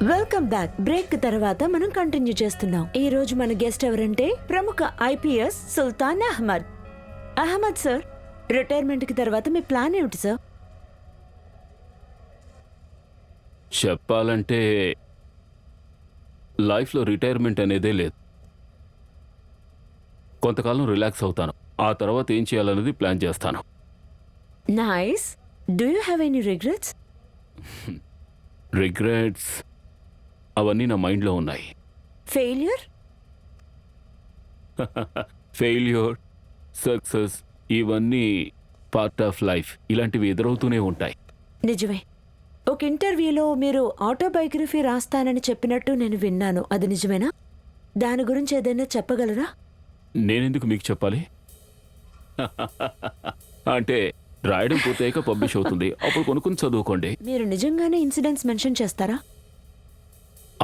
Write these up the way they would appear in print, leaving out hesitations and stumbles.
Welcome back. Break తర్వాత మనం continue చేస్తున్నాం. ఈ రోజు మన గెస్ట్ ఎవరంటే ప్రముఖ ఐపీఎస్ సుల్తాన్ అహ్మద్. అహ్మద్ సార్, రిటైర్మెంట్ కి తర్వాత మీ ప్లాన్ ఏమిటి సార్? చెప్పాలంటే లైఫ్లో రిటైర్మెంట్ అనేదే లేదు. కొంతకాలం రిలాక్స్ అవుతాను, ఆ తర్వాత ఏం చేయాలనేది ప్లాన్ చేస్తాను. Nice. Do you have any regrets? Regrets అవన్నీ నా మైండ్లో ఉన్నాయి. ఫెయిల్యూర్? ఫెయిల్యూర్, సక్సెస్ ఇవన్నీ పార్ట్ ఆఫ్ లైఫ్. ఇలాంటివి ఎదురవుతూనే ఉంటాయి. నిజమే. ఒక ఇంటర్వ్యూలో మీరు ఆటోబయోగ్రఫీ రాస్తానని చెప్పినట్టు నేను విన్నాను. అది నిజమేనా? దాని గురించి ఏదైనా చెప్పగలరా? నేనెందుకు మీకు చెప్పాలి? అంటే రాయడం పూర్తయ్యాక పబ్లిష్ అవుతుంది, అప్పుడు కొనుక్కుని చదువుకోండి. మీరు నిజంగానే ఇన్సిడెంట్స్ మెన్షన్ చేస్తారా?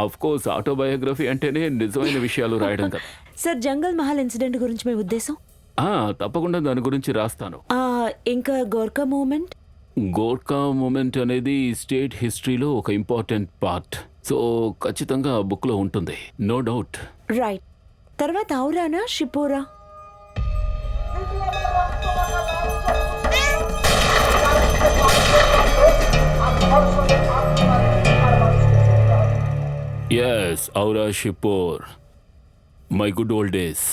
అఫ్ కోర్స్, ఆటోబయోగ్రఫీ అంటేనే నిజమైన విషయాలు రాయడం కదా. సార్, జంగల్ మహల్ ఇన్సిడెంట్ గురించి మీ ఉద్దేశం? తప్పకుండా దాని గురించి రాస్తాను. ఇంకా గోర్ఖా మూవ్మెంట్? గోర్ఖా మూమెంట్ అనేది స్టేట్ హిస్టరీలో ఒక ఇంపార్టెంట్ పార్ట్. సో ఖచ్చితంగా ఆ బుక్లో ఉంటుంది, నో డౌట్. రైట్. తర్వాత ఔరానా షిపోరా? ఎస్, ఔరా షిపోర్, మై గుడ్ ఓల్డ్ డేస్.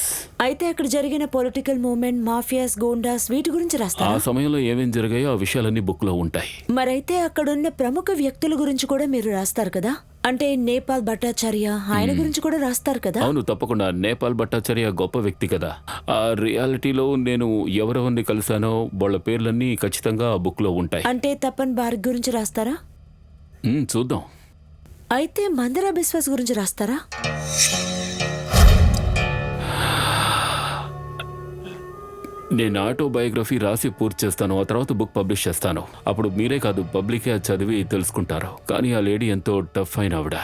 అయితే అక్కడ జరిగిన పొలిటికల్ మూవ్మెంట్, మాఫియాస్, గోండాస్ వీటి గురించి ఆ రాస్తారా? సమయంలో ఏమేం జరిగాయో ఆ విషయాలన్నీ బుక్లో ఉంటాయి. మరైతే అక్కడున్న ప్రముఖ వ్యక్తుల గురించి కూడా మీరు రాస్తారు కదా? అంటే నేపాల్ భట్టాచార్య, ఆయన గురించి కూడా రాస్తారు కదా? అవును, తప్పకుండా. నేపాల్ భట్టాచార్య గొప్ప వ్యక్తి కదా. ఆ రియాలిటీలో నేను ఎవరెవరిని కలిశానో వాళ్ళ పేర్లన్నీ ఖచ్చితంగా ఆ బుక్లో ఉంటాయి. అంటే తపన్ బార్గ్ గురించి రాస్తారా? చూద్దాం. అయితే మందరా బిస్వాస్ గురించి రాస్తారా? నేను ఆటోబయోగ్రఫీ రాసి పూర్తి చేస్తాను, ఆ తర్వాత బుక్ పబ్లిష్ చేస్తాను. అప్పుడు మీరే కాదు, పబ్లికే అది చదివి తెలుసుకుంటారు. కానీ ఆ లేడీ ఎంతో టఫ్ అయిన ఆవిడ.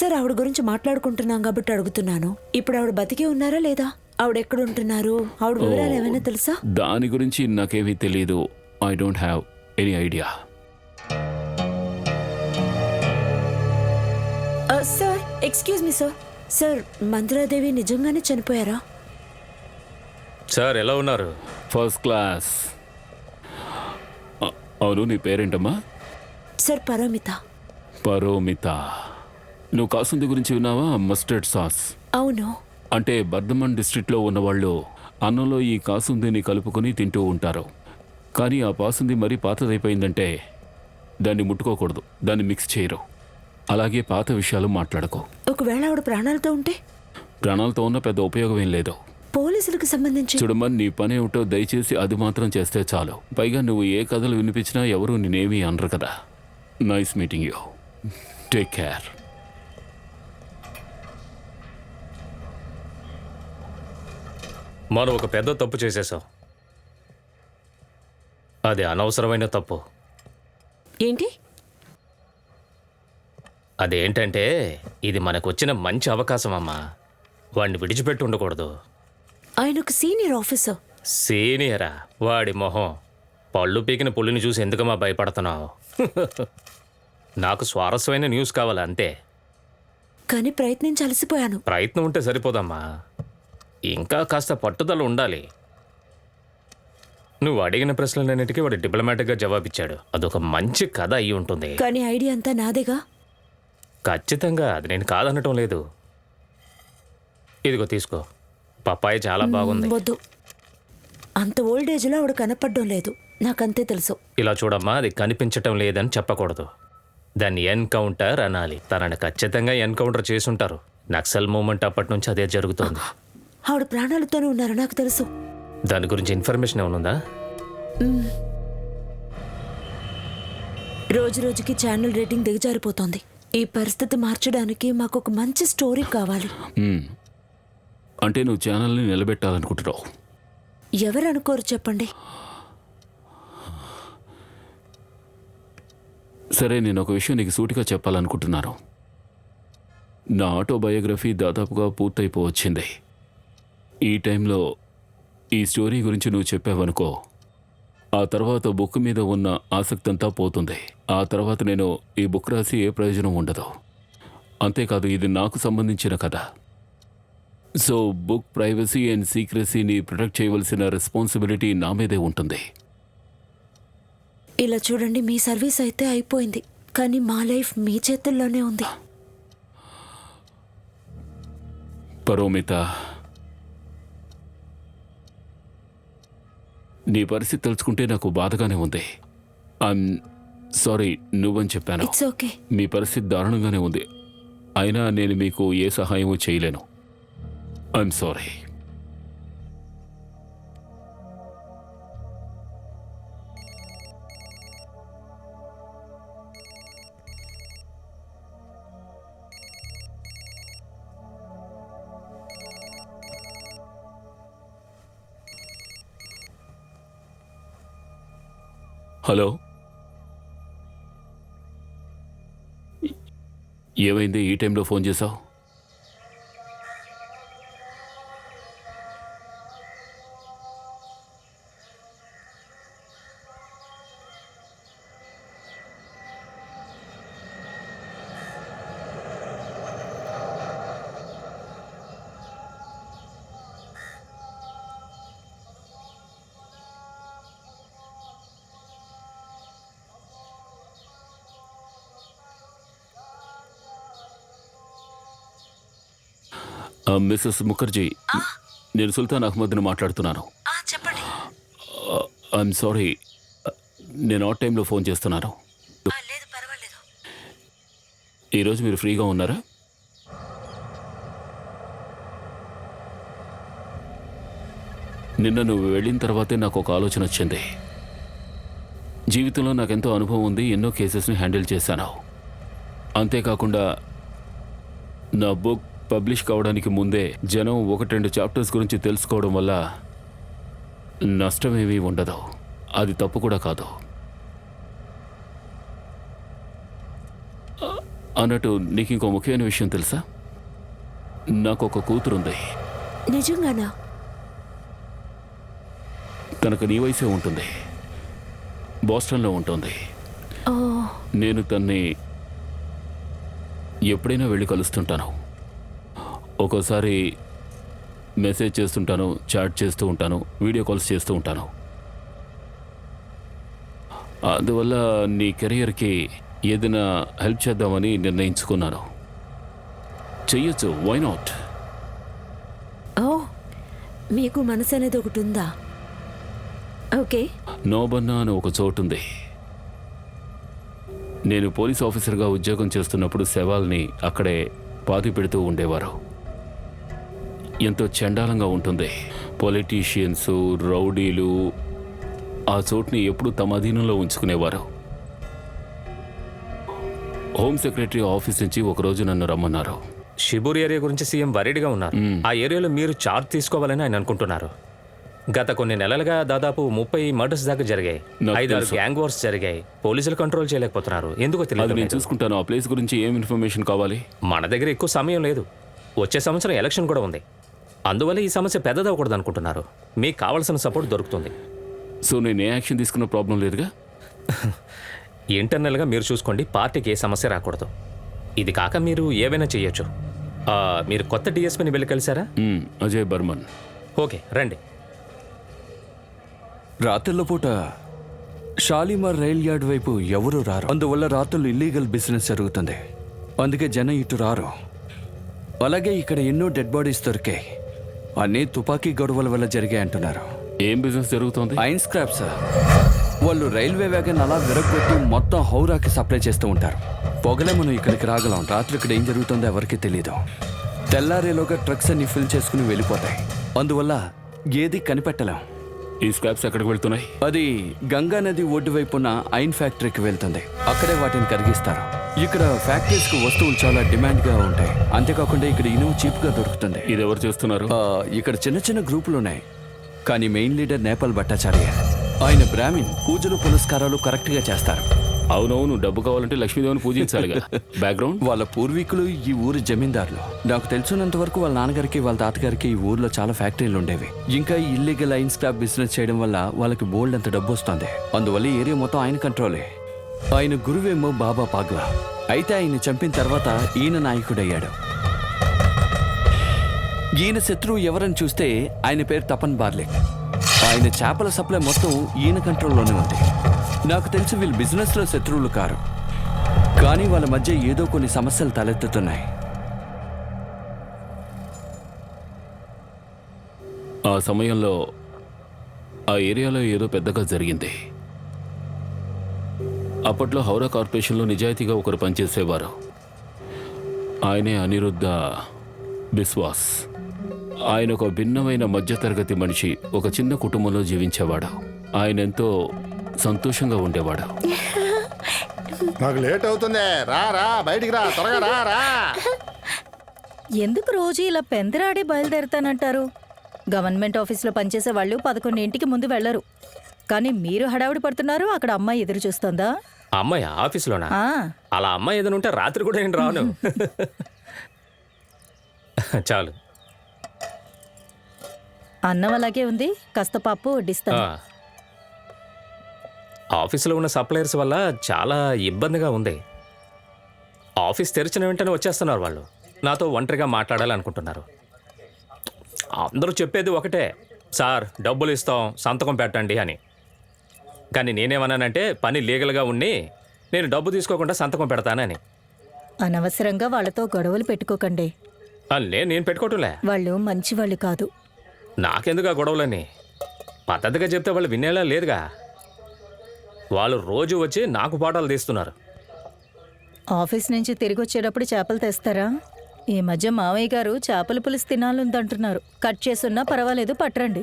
సార్, ఆవిడ గురించి మాట్లాడుకుంటున్నాం కాబట్టి అడుగుతున్నాను. ఇప్పుడు ఆవిడ బతికే ఉన్నారా లేదా? ఆవిడ ఎక్కడ ఉంటున్నారు? ఆవిడ వివరాలు ఏమైనా తెలుసా? దాని గురించి నాకేమీ తెలియదు. I don't have any idea. Sir, excuse me sir. Sir, Mandira Devi నిజంగానే చనిపోయారా? సార్, ఎలా ఉన్నారు? First class. అవును, నీ పేరేంటమ్మా? సార్, పరోమిత. పరోమిత. నువ్వు కాసుంది గురించి విన్నావా? Mustard sauce. అవును. అంటే బర్ధమన్ డిస్ట్రిక్ట్లో ఉన్నవాళ్ళు అన్నంలో ఈ కాసుందిని కలుపుకొని తింటూ ఉంటారు. కానీ ఆ పాసుంది మరీ పాతదైపోయిందంటే దాన్ని ముట్టుకోకూడదు, దాన్ని మిక్స్ చేయరు. అలాగే పాత విషయాలు మాట్లాడకో. ఒకవేళ ఆవిడ ప్రాణాలతో ఉంటే? ప్రాణాలతో ఉన్న పెద్ద ఉపయోగం ఏం లేదు. పోలీసులకు సంబంధించి చూడమ్మా, నీ పని ఏమిటో దయచేసి అది మాత్రం చేస్తే చాలు. పైగా నువ్వు ఏ కథలు వినిపించినా ఎవరూ నేనేమీ అనరు కదా. Nice meeting you. Take care. మనం ఒక పెద్ద తప్పు చేసేసాం. అది అనవసరమైన తప్పు. ఏంటి? అదేంటంటే, ఇది మనకు వచ్చిన మంచి అవకాశం అమ్మా. వాడిని విడిచిపెట్టి ఉండకూడదు. ఆయన ఒక సీనియర్ ఆఫీసర్. సీనియరా? వాడి మొహం. పళ్ళు పీకిన పుల్లిని చూసి ఎందుకమ్మా భయపడుతున్నావు? నాకు స్వారస్యమైన న్యూస్ కావాలి అంతే. కానీ ప్రయత్నించి అలసిపోయాను. ప్రయత్నం ఉంటే సరిపోదమ్మా, ఇంకా కాస్త పట్టుదల ఉండాలి. నువ్వు అడిగిన ప్రశ్నలన్నిటికీ వాడు డిప్లొమాటిక్గా జవాబిచ్చాడు. అదొక మంచి కథ అయి ఉంటుంది. కానీ ఐడియా అంతా నాదేగా. ఖచ్చితంగా, అది నేను కాదనటం లేదు. ఇదిగో తీసుకో, పప్పాయి చాలా బాగుంది. వద్దు, అంత ఓల్డ్ ఏజ్లో ఆవిడ కనపడడం లేదు, నాకంతే తెలుసు. ఇలా చూడమ్మా, అది కనిపించటం లేదని చెప్పకూడదు, దాన్ని ఎన్కౌంటర్ అనాలి. తనని ఖచ్చితంగా ఎన్కౌంటర్ చేసుంటారు. నక్సల్ మూవ్మెంట్ అప్పటి నుంచి అదే జరుగుతోంది. ఆవిడ ప్రాణాలతోనే ఉన్నారు, నాకు తెలుసు. దాని గురించి ఇన్ఫర్మేషన్ ఏమనుందా? రోజు రోజుకి ఛానల్ రేటింగ్ దిగజారిపోతోంది. ఈ పరిస్థితి మార్చడానికి మాకు ఒక మంచి స్టోరీ కావాలి. అంటే నువ్వు ఛానల్ని నిలబెట్టాలనుకుంటున్నావు? ఎవరు అనుకోరు చెప్పండి. సరే, నేను ఒక విషయం నీకు సూటిగా చెప్పాలనుకుంటున్నాను. నా ఆటోబయోగ్రఫీ దాదాపుగా పూర్తయిపోవచ్చింది. ఈ టైంలో ఈ స్టోరీ గురించి నువ్వు చెప్పావనుకో, ఆ తర్వాత బుక్ మీద ఉన్న ఆసక్తి అంతా పోతుంది. ఆ తర్వాత నేను ఈ బుక్ రాసి ఏ ప్రయోజనం ఉండదు. అంతేకాదు ఇది నాకు సంబంధించిన కథ. సో బుక్ ప్రైవసీ అండ్ సీక్రెసీని ప్రొటెక్ట్ చేయవలసిన రెస్పాన్సిబిలిటీ నా మీదే ఉంటుంది. ఇలా చూడండి, మీ సర్వీస్ అయితే అయిపోయింది, కానీ మా లైఫ్ మీ చేతుల్లోనే ఉంది. పరోమిత, నీ పరిస్థితి తలుచుకుంటే నాకు బాధగానే ఉంది. ఐఎమ్ సారీ నువ్వని చెప్పాను. It's okay. మీ పరిస్థితి దారుణంగానే ఉంది, అయినా నేను మీకు ఏ సహాయమూ చేయలేను. I'm sorry. హలో, ఏమైంది ఈ టైంలో ఫోన్ చేశావు? మిస్సెస్ ముఖర్జీ, నేను సుల్తాన్ అహ్మద్ని మాట్లాడుతున్నాను. చెప్పండి. ఐఎమ్ సారీ, నేను ఆ టైంలో ఫోన్ చేస్తున్నాను. లేదు, పర్వాలేదు. ఈరోజు మీరు ఫ్రీగా ఉన్నారా? నిన్న నువ్వు వెళ్ళిన తర్వాతే నాకు ఒక ఆలోచన వచ్చింది. జీవితంలో నాకెంతో అనుభవం ఉంది, ఎన్నో కేసెస్ని హ్యాండిల్ చేశాను. అంతేకాకుండా నా బుక్ పబ్లిష్ కావడానికి ముందే జనం 1-2 చాప్టర్స్ గురించి తెలుసుకోవడం వల్ల నష్టమేమీ ఉండదు. అది తప్పు కూడా కాదు. అన్నట్టు నీకు ఇంకో ముఖ్యమైన విషయం తెలుసా? నాకు ఒక కూతురుంది. నిజంగానా? తనకు నీ వయసే ఉంటుంది, బోస్టన్లో ఉంటుంది. ఓ, నేను తన్ని ఎప్పుడైనా వెళ్ళి కలుస్తుంటాను. ఒక్కోసారి మెసేజ్ చేస్తుంటాను, చాట్ చేస్తూ ఉంటాను, వీడియో కాల్స్ చేస్తూ ఉంటాను. అందువల్ల నీ కెరియర్కి ఏదైనా హెల్ప్ చేద్దామని నిర్ణయించుకున్నాను. చెయ్యొచ్చు, వై నాట్? ఓ, మీకు మనసు అనేది ఒకటి ఉందా? ఓకే. నోబన్నా అని ఒక చోటుంది. నేను పోలీస్ ఆఫీసర్గా ఉద్యోగం చేస్తున్నప్పుడు శవాల్ని అక్కడే పాతి పెడుతూ ఉండేవారు. ఎంతో చండాలంగా ఉంటుంది. పొలిటీషియన్స్, రౌడీలు ఆ చోటుని ఎప్పుడూ తమ అధీనంలో ఉంచుకునేవారు. హోమ్ సెక్రటరీ ఆఫీస్ నుంచి ఒకరోజు నన్ను రమ్మన్నారు. షిబూర్ ఏరియా గురించి సీఎం వరీడ్గా ఉన్నారు. ఆ ఏరియాలో మీరు చార్జ్ తీసుకోవాలని ఆయన అనుకుంటున్నారు. గత కొన్ని నెలలుగా దాదాపు 30 మర్డర్స్ దాకా జరిగాయి. 5-6 గ్యాంగ్ వార్స్ జరిగాయి. పోలీసులు కంట్రోల్ చేయలేకపోతున్నారు. ఎందుకో తెలియదు. నేను చూసుకుంటాను. ఆ ప్లేస్ గురించి ఏం ఇన్ఫర్మేషన్ కావాలి? మన దగ్గర ఎక్కువ సమయం లేదు. వచ్చే సంవత్సరం ఎలక్షన్ కూడా ఉంది. అందువల్ల ఈ సమస్య పెద్దదవకూడదు అనుకుంటున్నారు. మీకు కావాల్సిన సపోర్ట్ దొరుకుతుంది. సో నేను ఏ యాక్షన్ తీసుకున్న ప్రాబ్లం లేదుగా? ఇంటర్నల్గా మీరు చూసుకోండి, పార్టీకి ఏ సమస్య రాకూడదు. ఇది కాక మీరు ఏవైనా చేయొచ్చు. మీరు కొత్త డిఎస్పీని వెళ్ళి కలిసారా? అజయ్ బర్మన్. ఓకే, రండి. రాత్రిలో పూట షాలిమార్ రైల్ యార్డ్ వైపు ఎవరు రారు. అందువల్ల రాత్రులు ఇల్లీగల్ బిజినెస్ జరుగుతుంది. అందుకే జనం ఇటు రారు. అలాగే ఇక్కడ ఎన్నో డెడ్ బాడీస్ దొరికాయి. అన్నీ తుపాకీ గొడవల వల్ల జరిగాయి అంటున్నారు. ఏం బిజినెస్ జరుగుతుంది? ఐన్ స్క్రాప్ సార్. వాళ్ళు రైల్వే వ్యాగన్ అలా విరగొట్టి మొత్తం హౌరాకి సప్లై చేస్తూ ఉంటారు. పొగలే మనం ఇక్కడికి రాగలం. రాత్రి ఇక్కడ ఏం జరుగుతుందో ఎవరికి తెలీదు. తెల్లారేలోగా ట్రక్స్ అన్ని ఫిల్ చేసుకుని వెళ్ళిపోతాయి. అందువల్ల ఏది కనిపెట్టలేం. ఈ స్క్రాప్స్ ఎక్కడికి వెళ్తున్నాయి? అది గంగా నది ఒడ్డు వైపున్న ఐన్ ఫ్యాక్టరీకి వెళ్తుంది. అక్కడే వాటిని కరిగిస్తారు. ఇక్కడ ఫ్యాక్టరీస్ కు వస్తువులు చాలా డిమాండ్ గా ఉంటాయి. అంతేకాకుండా ఇక్కడ ఇనుము చీప్ గా దొరుకుతుంది. ఇది ఎవరు చేస్తున్నారు? ఇక్కడ చిన్న చిన్న గ్రూపులు ఉన్నాయి. కానీ మెయిన్ లీడర్ నేపాల్ భట్టాచార్య. ఆయన బ్రాహ్మిన్. పూజలు పునస్కారాలు కరెక్ట్ గా చేస్తారు. అవునవును, డబ్బు కావాలంటే లక్ష్మీదేవిని పూజించాలిగా. బ్యాక్గ్రౌండ్? వాళ్ళ పూర్వీకులు ఈ ఊరి జమీందారులు. నాకు తెలిసినంత వరకు వాళ్ళ నాన్నగారికి వాళ్ళ తాతగారికి ఈ ఊర్లో చాలా ఫ్యాక్టరీలు ఉండేవి. ఇంకా ఈ ఇల్లీగల్ ఐన్ స్క్రాప్ బిజినెస్ చేయడం వల్ల వాళ్ళకి బోల్డ్ అంత డబ్బు వస్తుంది. అందువల్ల ఏరియా మొత్తం ఆయన కంట్రోలే. ఆయన గురువేమో బాబా పాగ్లా. అయితే ఆయన్ని చంపిన తర్వాత ఈయన నాయకుడయ్యాడు. ఈయన శత్రువు ఎవరని చూస్తే ఆయన పేరు తపన్ బార్లెక్. ఆయన చేపల సప్లై మొత్తం ఈయన కంట్రోల్లోనే ఉంది. నాకు తెలిసి వీళ్ళు బిజినెస్లో శత్రువులు కారు, కానీ వాళ్ళ మధ్య ఏదో కొన్ని సమస్యలు తలెత్తుతున్నాయి. ఆ సమయంలో ఆ ఏరియాలో ఏదో పెద్దగా జరిగింది. అప్పట్లో హౌరా కార్పొరేషన్లో నిజాయితీగా ఒకరు పనిచేసేవారు. ఆయనే అనిరుద్ధ బిస్వాస్. ఆయన ఒక భిన్నమైన మధ్యతరగతి మనిషి. ఒక చిన్న కుటుంబంలో జీవించేవాడు. ఆయన ఎంతో సంతోషంగా ఉండేవాడు. నాకు లేట్ అవుతుంది, రా రా బయటికి రా, త్వరగా రా రా. ఎందుకు రోజు ఇలా పెందరాడే బయలుదేరుతానంటారు? గవర్నమెంట్ ఆఫీస్లో పనిచేసే వాళ్ళు 11 ముందు వెళ్లరు. కానీ మీరు హడావుడి పడుతున్నారు, అక్కడ అమ్మాయి ఎదురు చూస్తోందా? అమ్మాయి ఆఫీస్లోనా? ఆ, అలా అమ్మాయి ఏదైనా ఉంటే రాత్రి కూడా నేను రాను. చాలు. అన్నం అలాగే ఉంది, కాస్త పప్పు వడ్డిస్తాను. ఆఫీసులో ఉన్న సప్లయర్స్ వల్ల చాలా ఇబ్బందిగా ఉంది. ఆఫీస్ తెరిచిన వెంటనే వచ్చేస్తున్నారు వాళ్ళు. నాతో ఒంటరిగా మాట్లాడాలనుకుంటున్నారు. అందరూ చెప్పేది ఒకటే, సార్ డబ్బులు ఇస్తాం, సంతకం పెట్టండి అని. కానీ నేనేమన్నానంటే పని లీగల్గా ఉండి నేను డబ్బు తీసుకోకుండా సంతకం పెడతానని. అనవసరంగా వాళ్ళతో గొడవలు పెట్టుకోకండి. నేను పెట్టుకోవటంలే. వాళ్ళు మంచివాళ్ళు కాదు. నాకెందుకు ఆ గొడవలని? పద్ధతిగా చెప్తే వాళ్ళు వినేలా లేదుగా. వాళ్ళు రోజు వచ్చి నాకు పాఠాలు తీస్తున్నారు. ఆఫీస్ నుంచి తిరిగి వచ్చేటప్పుడు చేపలు తెస్తారా? ఈ మధ్య మావయ్య గారు చేపల పులుసు తినాలందంటున్నారు. కట్ చేసున్నా పర్వాలేదు, పట్టరండి.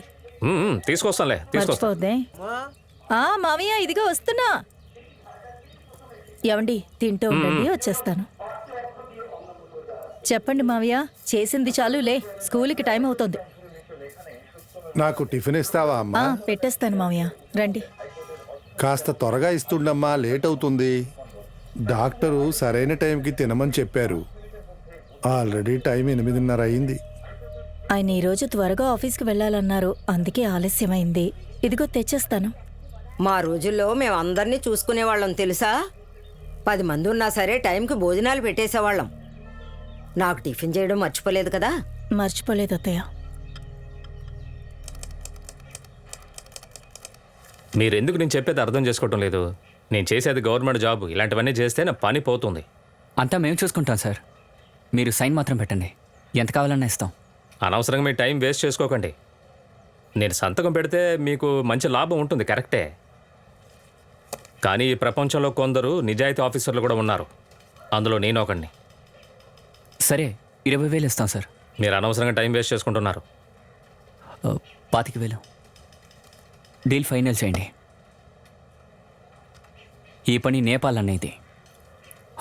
తీసుకొస్తానులే, తీసుకొస్తా. మర్చిపోద్దే. మావయ్య ఇదిగా వస్తున్నా. ఏమండి తింటూ ఉండండి, వచ్చేస్తాను. చెప్పండి మావయ్య, చేసింది చాలులే, స్కూల్కి టైం అవుతోంది. నాకు టిఫిన్ ఇస్తావా అమ్మా? పెట్టేస్తాను మావయ్య, రండి. కాస్త త్వరగా ఇస్తుండమ్మా, లేట్ అవుతుంది. డాక్టరు సరైన టైంకి తినమని చెప్పారు. ఆల్రెడీ టైం 8:30 అయింది. ఆయన ఈరోజు త్వరగా ఆఫీస్కి వెళ్ళాలన్నారు, అందుకే ఆలస్యమైంది. ఇదిగో తెచ్చేస్తాను. మా రోజుల్లో మేము అందరినీ చూసుకునేవాళ్ళం తెలుసా? 10 మంది ఉన్నా సరే టైంకి భోజనాలు పెట్టేసేవాళ్ళం. నాకు టిఫిన్ చేయడం మర్చిపోలేదు కదా? మర్చిపోలేదు అత్తయ్య. మీరెందుకు నేను చెప్పేది అర్థం చేసుకోవటం లేదు? నేను చేసేది గవర్నమెంట్ జాబ్. ఇలాంటివన్నీ చేస్తే నా పని పోతుంది. అంతా మేము చూసుకుంటాం సార్, మీరు సైన్ మాత్రం పెట్టండి, ఎంత కావాలన్నా ఇస్తాం. అనవసరంగా మీ టైం వేస్ట్ చేసుకోకండి. నేను సంతకం పెడితే మీకు మంచి లాభం ఉంటుంది, కరెక్టే. కానీ ఈ ప్రపంచంలో కొందరు నిజాయితీ ఆఫీసర్లు కూడా ఉన్నారు. అందులో నేను ఒకడిని. సరే 20,000 ఇస్తాం సార్. మీరు అనవసరంగా టైం వేస్ట్ చేసుకుంటున్నారు. 25,000 డీల్ ఫైనల్ చేయండి. ఈ పని నేపాల్ అనేది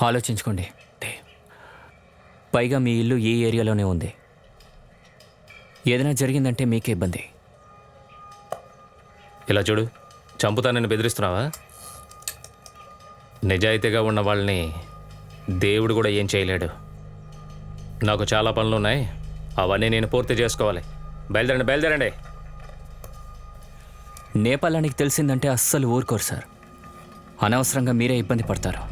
ఆలోచించుకోండి. పైగా మీ ఇల్లు ఈ ఏరియాలోనే ఉంది. ఏదైనా జరిగిందంటే మీకే ఇబ్బంది. ఇలా చూడు, చంపుతానని బెదిరిస్తున్నావా? నిజాయితీగా ఉన్న వాళ్ళని దేవుడు కూడా ఏం చేయలేడు. నాకు చాలా పనులు ఉన్నాయి, అవన్నీ నేను పూర్తి చేసుకోవాలి. బయలుదేరండి, బయలుదేరండి. నేపాలానికి తెలిసిందంటే అస్సలు ఊరుకోరు సార్. అనవసరంగా మీరే ఇబ్బంది పడతారు.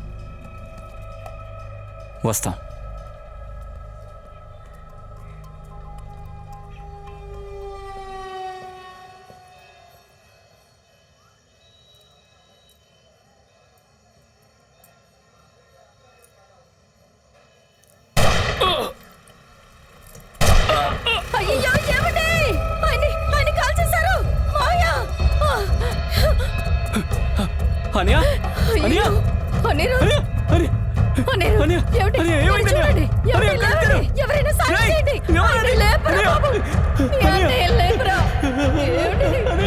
వస్తాం. అయ్యో, ఏమండి? ఆయన్ని కాల్చేశారు. మావయ్య! అనియా, అనియా, అనిరుద్ధ్! అనిరుద్ధ్! ఏమండి? మీరు చూడండి. ఏమండి? లేవండి. ఎవరైనా సాయం చేయండి. ఆయన్ని లేపరా బాబు. మీ అన్నయ్య లేపరా. ఏమండి?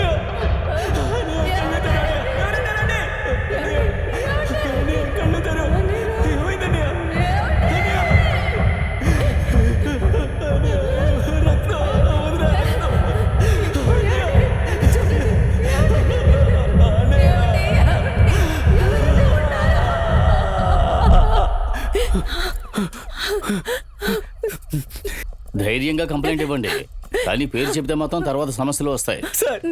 ధైర్యంగా కంప్లైంట్ ఇవ్వండి, కానీ పేరు చెప్తే మాత్రం తర్వాత సమస్యలు వస్తాయి. సార్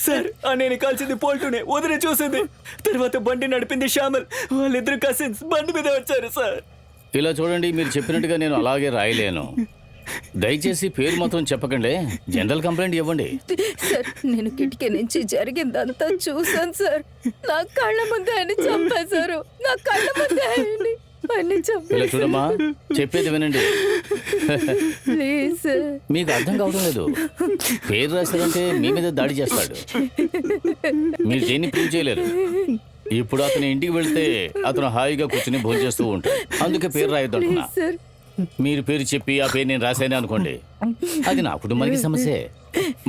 సార్ నేను కాల్చింది పోల్టూనే, వదిలి చూసింది, తర్వాత బండి నడిపింది శ్యామల్. వాళ్ళిద్దరు కజిన్స్ బండి మీద వచ్చారు సార్. ఇలా చూడండి, మీరు చెప్పినట్టుగా నేను అలాగే రాయలేను. దయచేసి పేరు మాత్రం చెప్పకండి, జనరల్ కంప్లైంట్ ఇవ్వండి. సార్ నేను కిటికీ నుంచి జరిగిందంతా చూసాను సార్. నా కళ్ళ ముందే ఆయన చంపేశారు. నా కళ్ళ ముందే ఆయన్ని ఇలా చంపేశారు. చూడమ్మా, చెప్పేది వినండి. Please sir. మీకు అర్థం కావడం లేదు. పేరు రాశారంటే మీ మీద దాడి చేస్తాడు. మీరు దేన్ని ప్రూవ్ చేయలేరు. ఇప్పుడు అతని ఇంటికి వెళ్తే అతను హాయిగా కూర్చుని భోజనం చేస్తూ ఉంటాడు. అందుకే పేరు రాయొద్దు అంటున్నా. సార్ మీరు పేరు చెప్పి ఆ పేరు నేను రాశానే అనుకోండి, అది నా కుటుంబానికి సమస్యే.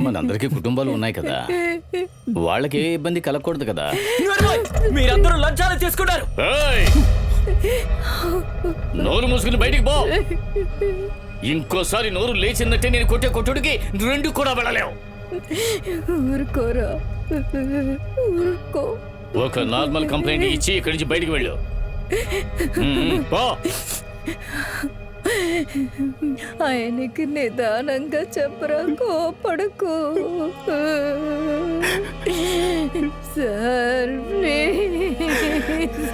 మనందరికీ కుటుంబాలు ఉన్నాయి కదా, వాళ్ళకి ఏ ఇబ్బంది కలగకూడదు కదా. మీరందరూ లంచాలు తీసుకున్నారు. ఏయ్! నోరు మూసుకుని బయటికి పో. ఇంకోసారి నోరు లేచిందంటే నేను కొట్టే కొట్టుడికి 2 కూడా వెళ్ళలేవు. ఊరుకోరా, ఊరుకో. ఒక నార్మల్ కంప్లైంట్ ఇచ్చి ఇక్కడి నుంచి బయటికి వెళ్ళు. పో. ఆయనకి నిదానంగా చెప్పరా, కోపడకు సార్.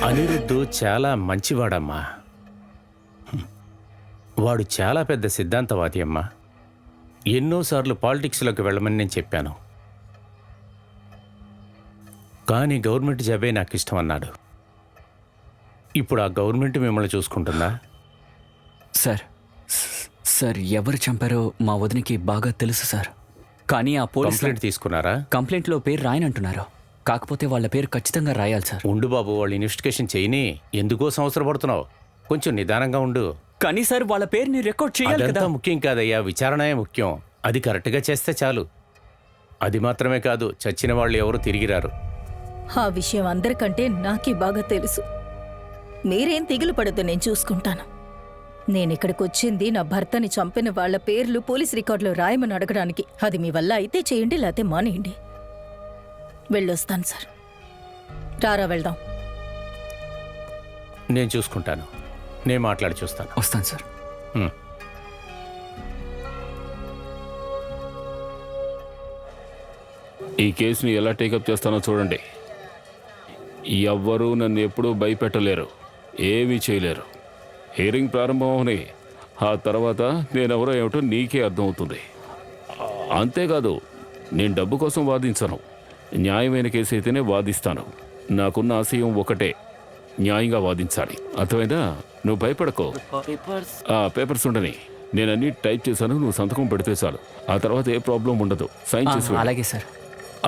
అనిరుద్ధు చాలా మంచివాడమ్మా. వాడు చాలా పెద్ద సిద్ధాంతవాది అమ్మా. ఎన్నోసార్లు పాలిటిక్స్లోకి వెళ్ళమని నేను చెప్పాను, కానీ గవర్నమెంట్ జాబే నాకు ఇష్టం అన్నాడు. ఇప్పుడు ఆ గవర్నమెంట్ మిమ్మల్ని చూసుకుంటుందా? సార్ సార్ ఎవరు చంపారో మా వదినికి బాగా తెలుసు సార్. కానీ ఆ పోలీస్ కంప్లైంట్ తీసుకున్నారా? కంప్లైంట్లో పేరు రాయనంటున్నారు. కాకపోతే వాళ్ళ పేరు ఖచ్చితంగా రాయాలి సార్. ఉండు బాబు, వాళ్ళు ఇన్వెస్టిగేషన్ చేయని. ఎందుకోసం అవసరపడుతున్నావు? కొంచెం నిదానంగా ఉండు. కానీ సార్ వాళ్ళ పేరుని రికార్డ్ చేయాలి కదా. అదంతా ముఖ్యం కాదయ్యా, విచారణే ముఖ్యం. అది కరెక్ట్గా చేస్తే చాలు. అది మాత్రమే కాదు, చచ్చిన వాళ్ళు ఎవరు తిరిగిరారు. ఆ విషయం అందరికంటే నాకే బాగా తెలుసు. మీరేం దిగులు పడద్దు, నేను చూసుకుంటాను. నేనిక్కడికి వచ్చింది నా భర్తని చంపిన వాళ్ళ పేర్లు పోలీస్ రికార్డులో రాయమని అడగడానికి. అది మీ వల్ల అయితే చేయండి, లేకపోతే మానేయండి. వెళ్ళొస్తాను సార్. రారా వెళ్దాం. నేను చూసుకుంటాను, నేను మాట్లాడి చూస్తాను. వస్తాను సార్. ఈ కేసుని ఎలా టేకప్ చేస్తానో చూడండి. ఎవ్వరూ నన్ను ఎప్పుడూ భయపెట్టలేరు, ఏమీ చేయలేరు. హియరింగ్ ప్రారంభం అవని ఆ తర్వాత నేనెవరో ఏమిటో నీకే అర్థమవుతుంది. అంతేకాదు, నేను డబ్బు కోసం వాదించను, న్యాయమైన కేసు అయితేనే వాదిస్తాను. నాకున్న ఆశయం ఒకటే, న్యాయంగా వాదించాలి. అర్థమైందా? నువ్వు భయపడకో. ఆ పేపర్స్ ఉండని, నేను అన్ని టైప్ చేశాను, నువ్వు సంతకం పెడితే చాలు. ఆ తర్వాత ఏ ప్రాబ్లం ఉండదు. సైన్ చేసి వెళ్ళు. అలాగే సార్.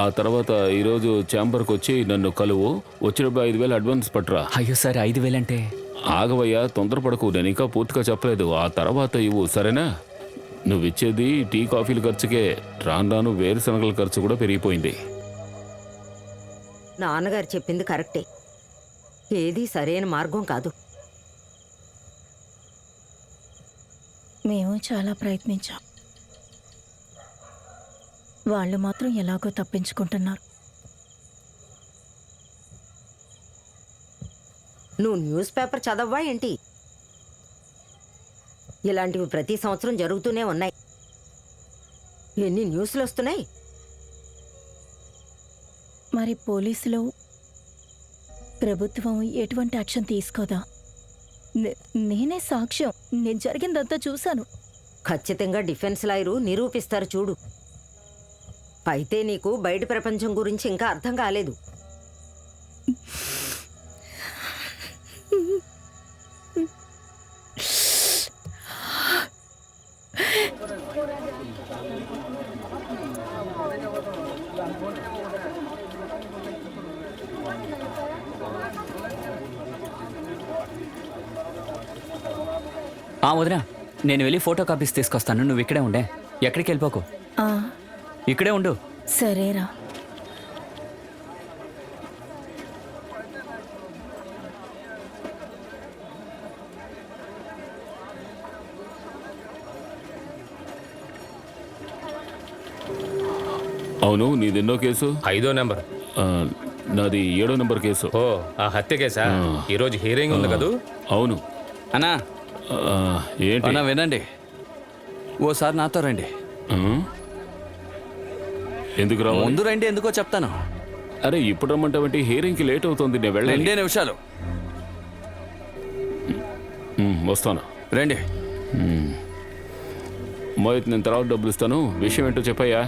ఆ తర్వాత ఈరోజు ఛాంబర్కి వచ్చి నన్ను కలువు. వచ్చినప్పుడు 5,000 అడ్వాన్స్ పట్టురా. అయ్యో సార్, 5,000 అంటే? ఆగవయ్యా, తొందరపడకు, నేను ఇంకా పూర్తిగా చెప్పలేదు. ఆ తర్వాత ఇవ్వు, సరేనా? నువ్వు ఇచ్చేది టీ కాఫీల ఖర్చుకే, రాను వేరుశనగల ఖర్చు కూడా పెరిగిపోయింది. నాన్నగారు చెప్పింది కరెక్టే, ఏది సరైన మార్గం కాదు. మేము చాలా ప్రయత్నించాం, వాళ్ళు మాత్రం ఎలాగో తప్పించుకుంటున్నారు. నువ్వు న్యూస్ పేపర్ చదవ్వా ఏంటి? ఇలాంటివి ప్రతి సంవత్సరం జరుగుతూనే ఉన్నాయి. ఎన్ని న్యూస్లు వస్తున్నాయి. మరి పోలీసులు, ప్రభుత్వం ఎటువంటి యాక్షన్ తీసుకోదా? నేనే సాక్ష్యం, నేను జరిగిందంతా చూశాను. ఖచ్చితంగా డిఫెన్స్ లాయరు నిరూపిస్తారు చూడు. అయితే నీకు బయట ప్రపంచం గురించి ఇంకా అర్థం కాలేదు. వదినా, నేను వెళ్ళి ఫోటో కాపీస్ తీసుకొస్తాను, నువ్వు ఇక్కడే ఉండే, ఎక్కడికి వెళ్ళిపోకు. ఇక్కడే ఉండు. సరేరా. అవును, నీదెన్నో కేసు? 5వ నెంబర్. నాది 7వ నెంబర్ కేసు. ఓ, ఆ హత్య కేసా? ఈరోజు హియరింగ్ ఉంది కదూ? అవును అన్నా. ఏంటి? వినండి, ఓసారి నాతో రండి. ఆ? ఎందుకు రావాలి? ముందు రండి, ఎందుకో చెప్తాను. అరే ఇప్పుడు రమ్మంటావంటే హియరింగ్కి లేట్ అవుతుంది, నేను వెళ్ళండి. 2 నిమిషాలు. వస్తాను. రండి. మోహిత్, నేను తర్వాత డబ్బులు ఇస్తాను, విషయం ఏంటో చెప్పయ్యా.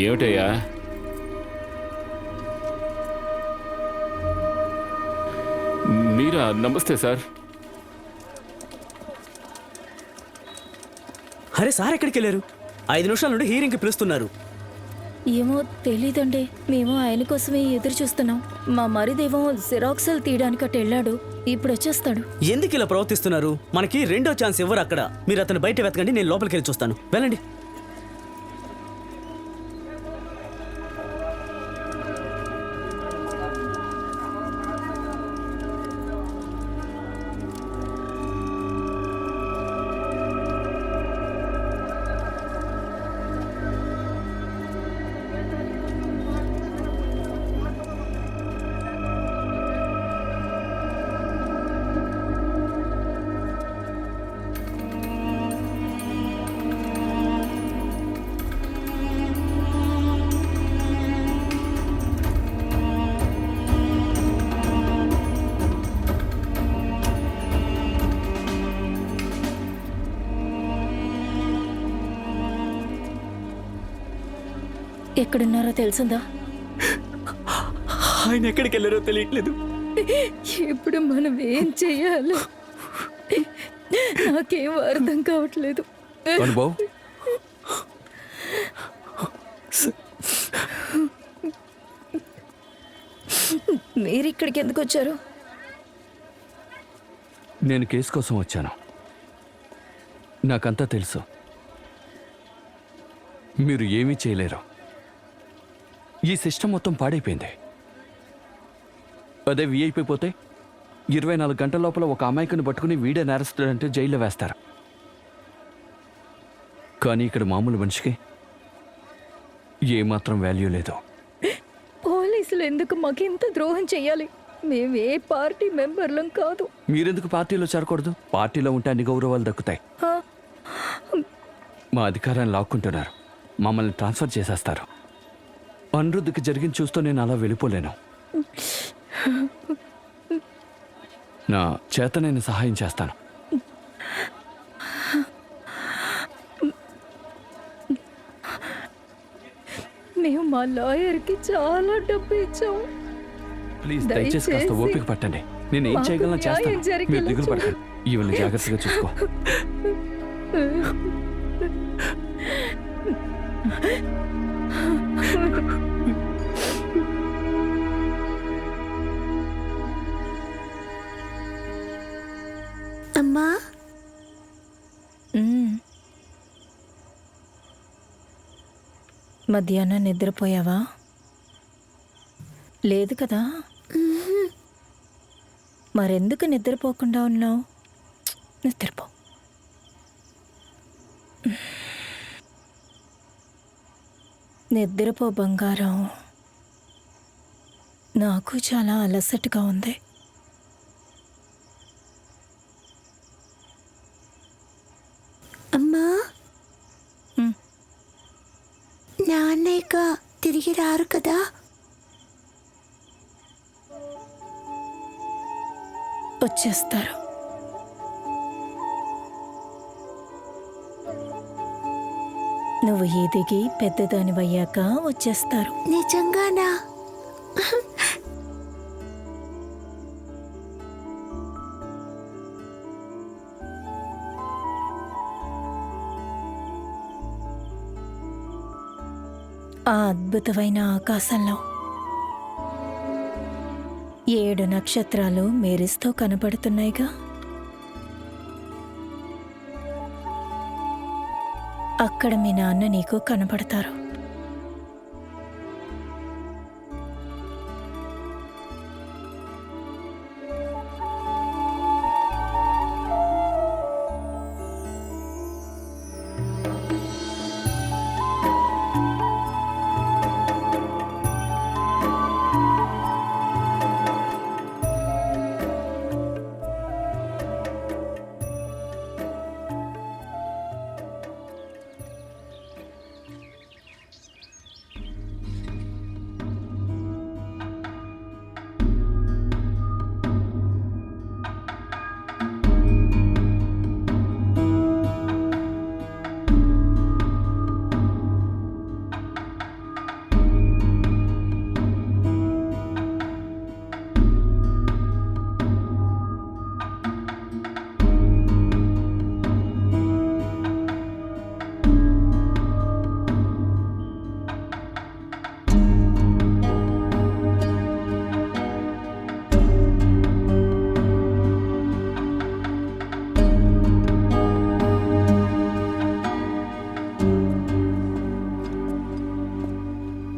ఏమిటయ్యా? మీరా? నమస్తే సార్. అరే సార్ ఎక్కడికి వెళ్ళారు? 5 నిమిషాల నుండి హీరింగ్కి పిలుస్తున్నారు. ఏమో తెలీదండి, మేము ఆయన కోసమే ఎదురు చూస్తున్నాం. మా మరిదేమో జిరాక్సల్ తీయడానికి అటు వెళ్ళాడు, ఇప్పుడు వచ్చేస్తాడు. ఎందుకు ఇలా ప్రవర్తిస్తున్నారు? మనకి 2వ ఛాన్స్ ఇవ్వరు అక్కడ. మీరు అతను బయట వెతకండి, నేను లోపలికి వెళ్ళి చూస్తాను. వెళ్ళండి. ఎక్కడున్నారో తెలిసిందా? ఆయన ఎక్కడికి వెళ్ళారో తెలియట్లేదు. ఇప్పుడు మనం ఏం చెయ్యాలో నాకేం అర్థం కావట్లేదు. అనుభవ్, మీరు ఇక్కడికి ఎందుకు వచ్చారు? నేను కేసు కోసం వచ్చాను. నాకంతా తెలుసు. మీరు ఏమీ చేయలేరు. ఈ సిస్టమ్ మొత్తం పాడైపోయింది. అదే వీఐపీ పోతే 24 గంటల లోపల ఒక అమాయకుని పట్టుకుని వీడే నేరస్తుడు అంటే జైల్లో వేస్తారు. కానీ ఇక్కడ మామూలు మనిషికి ఏమాత్రం వాల్యూ లేదు. పోలీసులు ఎందుకు మాకింత ద్రోహం చెయ్యాలి? మేము ఏ పార్టీ మెంబర్లం కాదు. మీరెందుకు పార్టీలో చేరకూడదు? పార్టీలో ఉంటే అన్ని గౌరవాలు దక్కుతాయి. ఆ, మా అధికారాన్ని లాక్కుంటున్నారు, మమ్మల్ని ట్రాన్స్ఫర్ చేసేస్తారు. అనిరుద్ధికి జరిగింది చూస్తూ నేను అలా వెళ్ళిపోలేను. నా చేత నేను సహాయం చేస్తాను. మేము మా లాయర్కి చాలా డబ్బు ఇచ్చాము. ప్లీజ్ దయచేసి కాస్త ఓపిక పట్టండి. నేను ఏం మాకు చేయగలను న్యాయం చేస్తాను. జరిగేలా మీరు దిగులు పడకండి. ఇవన్నీ జాగ్రత్తగా చూసుకో. అమ్మా, మధ్యాహ్నం నిద్రపోయావా? లేదు కదా? మరెందుకు నిద్రపోకుండా ఉన్నావు? నిద్రపో. నిద్రపో బంగారం. నాకు చాలా అలసటగా ఉంది. అమ్మా, ఉమ్. నాన్నయ్య తిరిగి రారు కదా? వచ్చేస్తారు. నువ్వు ఎదిగి పెద్దదానివయ్యాక వచ్చేస్తారు. నిజంగానా? ఆ అద్భుతమైన ఆకాశంలో 7 నక్షత్రాలు మెరుస్తూ కనపడుతున్నాయిగా. అక్కడ మీ నాన్న నీకు కనపడతారు.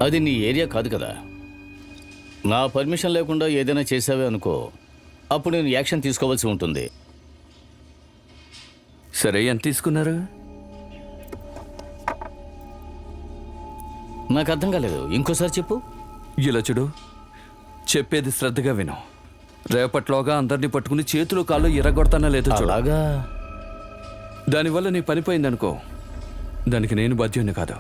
అది నీ ఏరియా కాదు కదా. నా పర్మిషన్ లేకుండా ఏదైనా చేసావే అనుకో, అప్పుడు నేను యాక్షన్ తీసుకోవాల్సి ఉంటుంది. సరే, ఎంత తీసుకున్నారు? నాకు అర్థం కాలేదు, ఇంకోసారి చెప్పు. ఇలా చూడు, చెప్పేది శ్రద్ధగా విను. రేపట్లోగా అందరినీ పట్టుకుని చేతులు కాళ్ళు ఎర్రగొడతానా లేదో చూడు. అలాగా? దానివల్ల నీ పని పోయిందనుకో, దానికి నేను బాధ్యుని కాదు.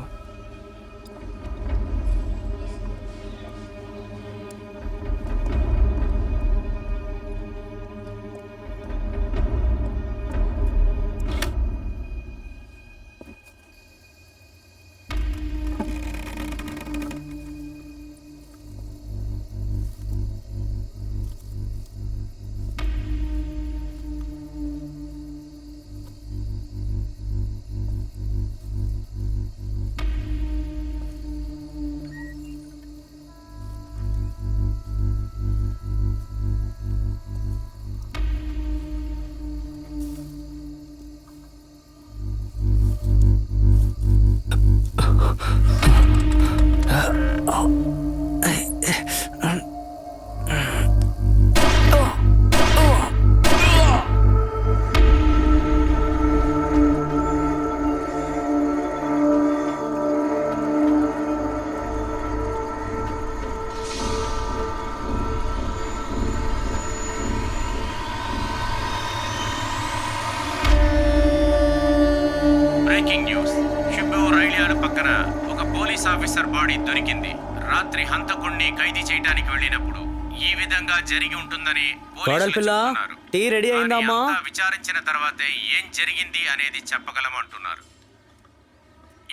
Breaking news. షిబ్బు రైల్యార్డ్ పక్కన ఒక పోలీస్ ఆఫీసర్ బాడీ దొరికింది. రాత్రి హంతకుణ్ణి ఖైదీ చేయడానికి వెళ్ళినప్పుడు ఈ విధంగా జరిగి ఉంటుందని పోలీసులు చెప్తున్నారు. టీ రెడీ అయిందమ్మా? అంతా విచారించిన తర్వాతే ఏం జరిగింది అనేది చెప్పగలమంటున్నారు.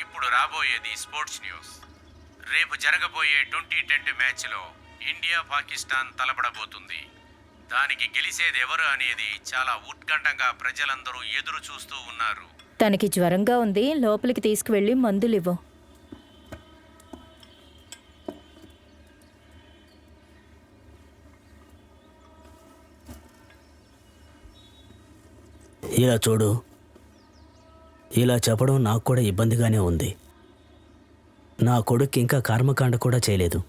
ఇప్పుడు రాబోయేది స్పోర్ట్స్ న్యూస్. రేపు జరగబోయే 2020 మ్యాచ్లో ఇండియా పాకిస్తాన్ తలపడబోతుంది. దానికి గెలిచేది ఎవరు అనేది చాలా ఉత్కంఠంగా ప్రజలందరూ ఎదురు చూస్తూ ఉన్నారు. తనకి జ్వరంగా ఉంది, లోపలికి తీసుకువెళ్ళి మందులివ్వు. ఇలా చూడు, ఇలా చెప్పడం నాకు కూడా ఇబ్బందిగానే ఉంది. నా కొడుకు ఇంకా కర్మకాండ కూడా చేయలేదు.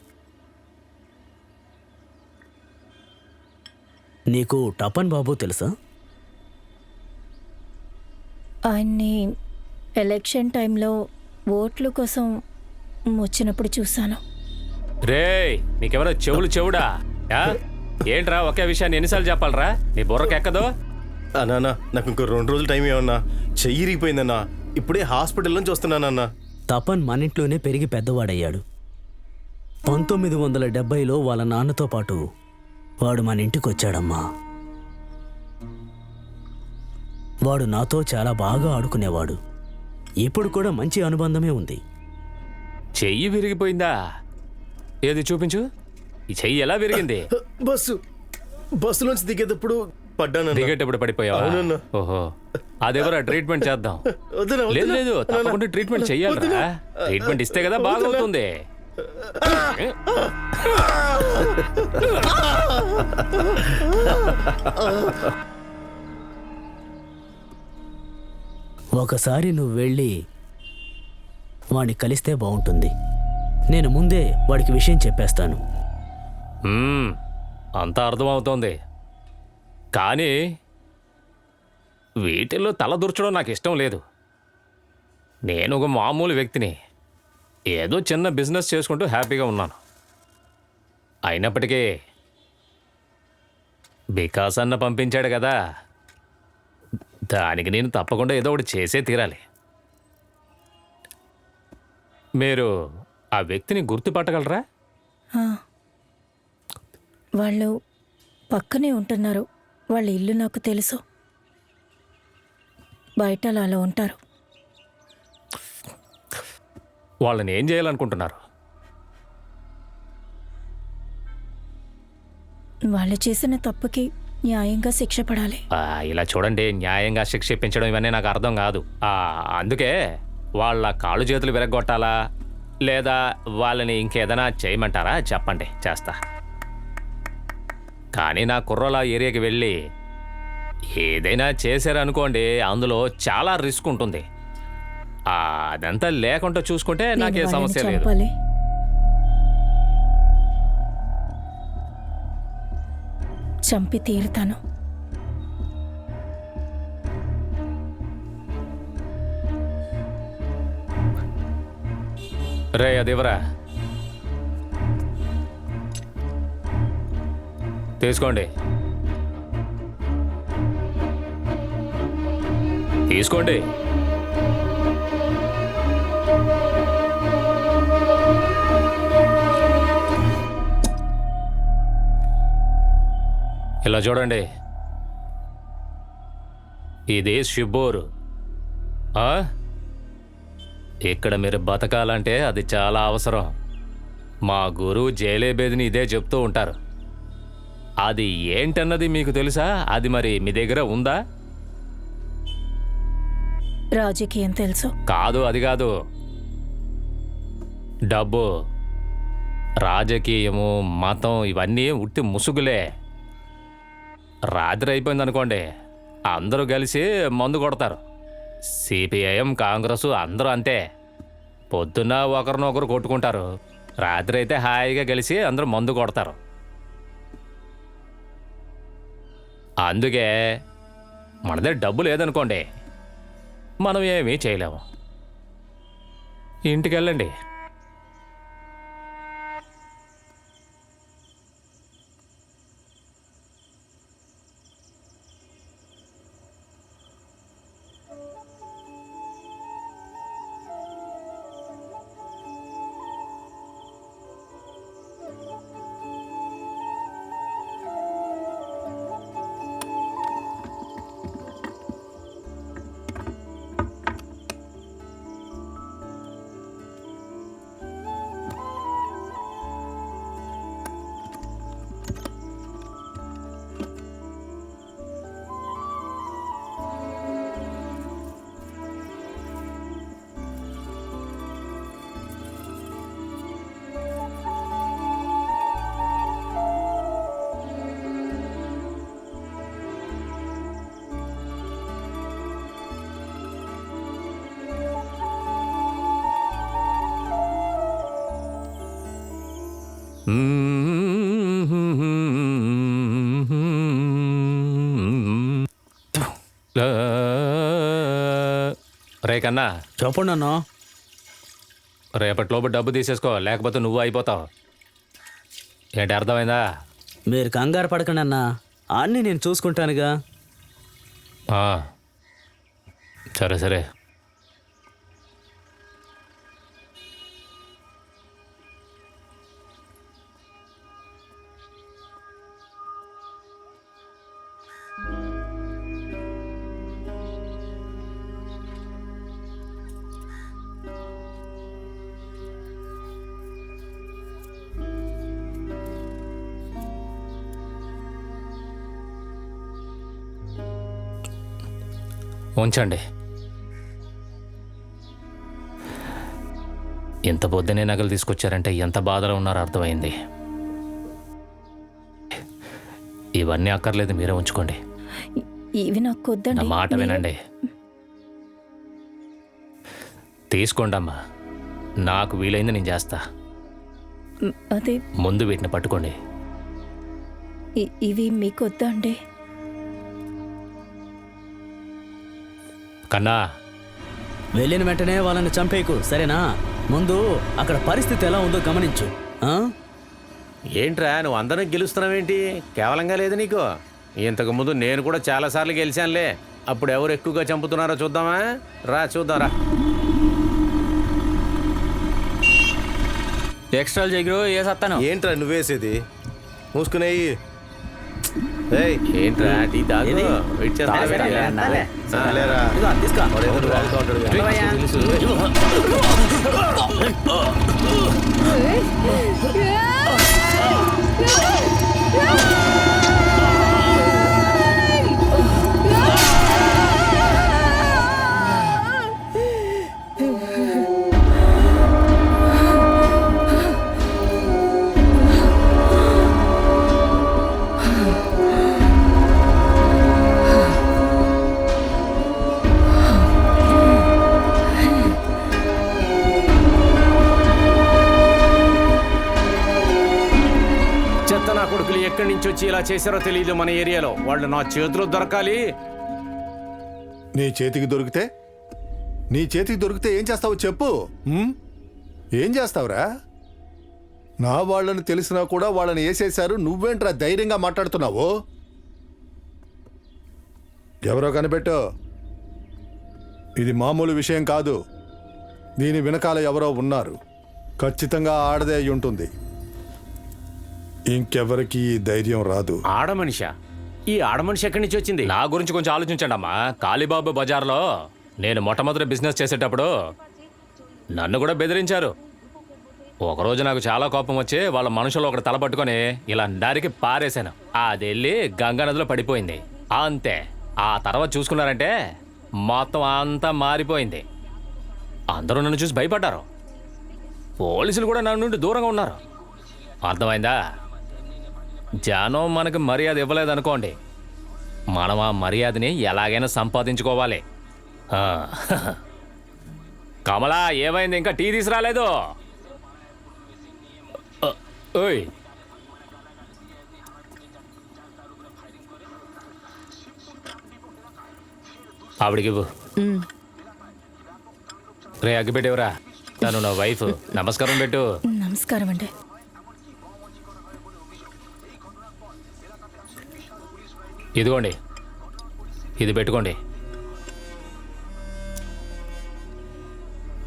నీకు టపన్ బాబు తెలుసా? ఆయన్ని ఎలక్షన్ టైంలో ఓట్ల కోసం వచ్చినప్పుడు చూశాను. రేయ్, నీకెవరో చెవుడా? ఏంట్రా ఒకే విషయాన్ని ఎన్నిసార్లు చెప్పాలరా? నీ బుర్రకెక్కదో? అన్నా, నాకు ఇంకో 2 రోజులు టైం ఏమన్నా. చెయ్యి ఇరిగిపోయిందన్నా. ఇప్పుడే హాస్పిటల్ నుంచి వస్తున్నానన్నా. తపన్ మన ఇంట్లోనే పెరిగి పెద్దవాడయ్యాడు. 1970లో వాళ్ళ నాన్నతో పాటు వాడు మన ఇంటికి వచ్చాడమ్మా. వాడు నాతో చాలా బాగా ఆడుకునేవాడు. ఇప్పుడు కూడా మంచి అనుబంధమే ఉంది. చెయ్యి విరిగిపోయిందా? ఏది చూపించు. ఈ చెయ్యి ఎలా విరిగింది? బస్సులోంచి దిగేటప్పుడు పడ్డాను. దిగేటప్పుడు పడిపోయావా? ఓహో, అదెవరా? ట్రీట్మెంట్ చేద్దాం. లేదు, తప్పకుండా ట్రీట్మెంట్ చెయ్యాలరా. ట్రీట్మెంట్ ఇస్తే కదా బాగవుతుంది. ఒకసారి నువ్వు వెళ్ళి వాడిని కలిస్తే బాగుంటుంది. నేను ముందే వాడికి విషయం చెప్పేస్తాను. అంతా అర్థమవుతోంది, కానీ వీటిల్లో తల దూర్చడం నాకు ఇష్టం లేదు. నేను ఒక మామూలు వ్యక్తిని. ఏదో చిన్న బిజినెస్ చేసుకుంటూ హ్యాపీగా ఉన్నాను. అయినప్పటికీ వికాస్ అన్న పంపించాడు కదా, దానికి నేను తప్పకుండా ఏదో ఒకటి చేసే తీరాలి. మీరు ఆ వ్యక్తిని గుర్తుపట్టగలరా? వాళ్ళు పక్కనే ఉంటున్నారు. వాళ్ళ ఇల్లు నాకు తెలుసు. బయట అలా ఉంటారు. వాళ్ళని ఏం చేయాలనుకుంటున్నారు? వాళ్ళు చేసిన తప్పుకి న్యాయంగా శిక్ష పడాలి. ఇలా చూడండి, న్యాయంగా శిక్ష ఇప్పించడం ఇవన్నీ నాకు అర్థం కాదు. అందుకే వాళ్ళ కాళ్ళు చేతులు విరగొట్టాలా, లేదా వాళ్ళని ఇంకేదైనా చేయమంటారా? చెప్పండి, చేస్తా. కానీ నా కుర్రోల ఏరియాకి వెళ్ళి ఏదైనా చేశారనుకోండి, అందులో చాలా రిస్క్ ఉంటుంది. అదంతా లేకుండా చూసుకుంటే నాకే సమస్య లేదు. చంపి తీరుతాను. రే అదేవరా, తీసుకోండి తీసుకోండి. ఇలా చూడండి, ఇది షిబ్బోరు. ఇక్కడ మీరు బతకాలంటే అది చాలా అవసరం. మా గురువు జైలేబేదిని ఇదే చెప్తూ ఉంటారు. అది ఏంటన్నది మీకు తెలుసా? అది మరి మీ దగ్గర ఉందా? రాజకీయం తెలుసు. కాదు, అది కాదు. డబ్బు, రాజకీయము, మతం ఇవన్నీ ఉట్టి ముసుగులే. రాత్రి అయిపోయింది అనుకోండి, అందరూ కలిసి మందు కొడతారు. సిపిఐఎం, కాంగ్రెస్ అందరూ అంతే. పొద్దున్న ఒకరినొకరు కొట్టుకుంటారు, రాత్రి అయితే హాయిగా కలిసి అందరూ మందు కొడతారు. అందుకే మన దగ్గర డబ్బు లేదనుకోండి, మనం ఏమీ చేయలేము. ఇంటికి వెళ్ళండి. రే కన్నా, చెప్పండి అన్నా. రేపటిలోపు డబ్బు తీసేసుకో, లేకపోతే నువ్వు అయిపోతావు. ఏంటి, అర్థమైందా? మీరు కంగారు పడకండి అన్నా, అన్నీ నేను చూసుకుంటానుగా. సరే సరే. ఉంచండి. ఇంత పొద్దునే నగలు తీసుకొచ్చారంటే ఎంత బాధలో ఉన్నారో అర్థమైంది. ఇవన్నీ అక్కర్లేదు, మీరే ఉంచుకోండి. ఇవి నాకు వద్దండి. నా మాట వినండి, తీసుకోండి అమ్మా. నాకు వీలైంది నేను చేస్తా. అదే ముందు వీటిని పట్టుకోండి. ఇవి మీకు వద్దా అండి? కన్నా, వెళ్ళిన వెంటనే వాళ్ళని చంపేయకు, సరేనా? ముందు అక్కడ పరిస్థితి ఎలా ఉందో గమనించు. ఏంట్రా నువ్వు అందరం గెలుస్తున్నావేంటి? కేవలంగా లేదు నీకు. ఇంతకు ముందు నేను కూడా చాలాసార్లు గెలిచానులే. అప్పుడు ఎవరు ఎక్కువగా చంపుతున్నారో చూద్దామా? రా చూద్దాం రా. ఎక్స్ట్రా జగ్రో ఏ సత్తాను. ఏంట్రా నువ్వేసేది? మూసుకునేయి. ఏంట్రా టీ తాగు. వెయిట్ చేస్తా. దుండగులు ఎక్కడి నుంచి వచ్చి ఇలా చేశారో తెలియదు మన ఏరియాలో. వాళ్ళు నా చేతిలో దొరకాలి. నీ చేతికి దొరికితే ఏం చేస్తావో చెప్పు. ఏం చేస్తావురా? నా వాళ్ళని తెలిసినా కూడా వాళ్ళని వేసేశారు. నువ్వేంట్రా ధైర్యంగా మాట్లాడుతున్నావు? ఎవరో కనిపెట్టు. ఇది మామూలు విషయం కాదు. దీని వెనకాల ఎవరో ఉన్నారు. ఖచ్చితంగా ఆడదే అయి ఉంటుంది. ఇంకెవరికి ఈ ధైర్యం రాదు. ఆడమనిషా? ఈ ఆడమనిషి ఎక్కడి నుంచి వచ్చింది? నా గురించి కొంచెం ఆలోచించండి అమ్మా. కాళీబాబు బజార్లో నేను మొట్టమొదటి బిజినెస్ చేసేటప్పుడు నన్ను కూడా బెదిరించారు. ఒకరోజు నాకు చాలా కోపం వచ్చి వాళ్ళ మనుషులు ఒకటి తలపట్టుకొని ఇలా నరికి పారేశాను. అది వెళ్ళి గంగా నదిలో పడిపోయింది. అంతే. ఆ తర్వాత చూసుకున్నారంటే మొత్తం అంతా మారిపోయింది. అందరూ నన్ను చూసి భయపడ్డారు. పోలీసులు కూడా నన్ను నుండి దూరంగా ఉన్నారు. అర్థమైందా? జనం మనకు మర్యాద ఇవ్వలేదనుకోండి, మనం ఆ మర్యాదని ఎలాగైనా సంపాదించుకోవాలి. కమలా, ఏమైంది? ఇంకా టీ తీసుకురాలేదు? ఓయ్, ఆవిడికి ఇవ్వు. రే, అగ్గి పెట్టేవరా? తను నా వైఫ్. నమస్కారం పెట్టు. నమస్కారం అండి. ఇదిగోండి, ఇది పెట్టుకోండి.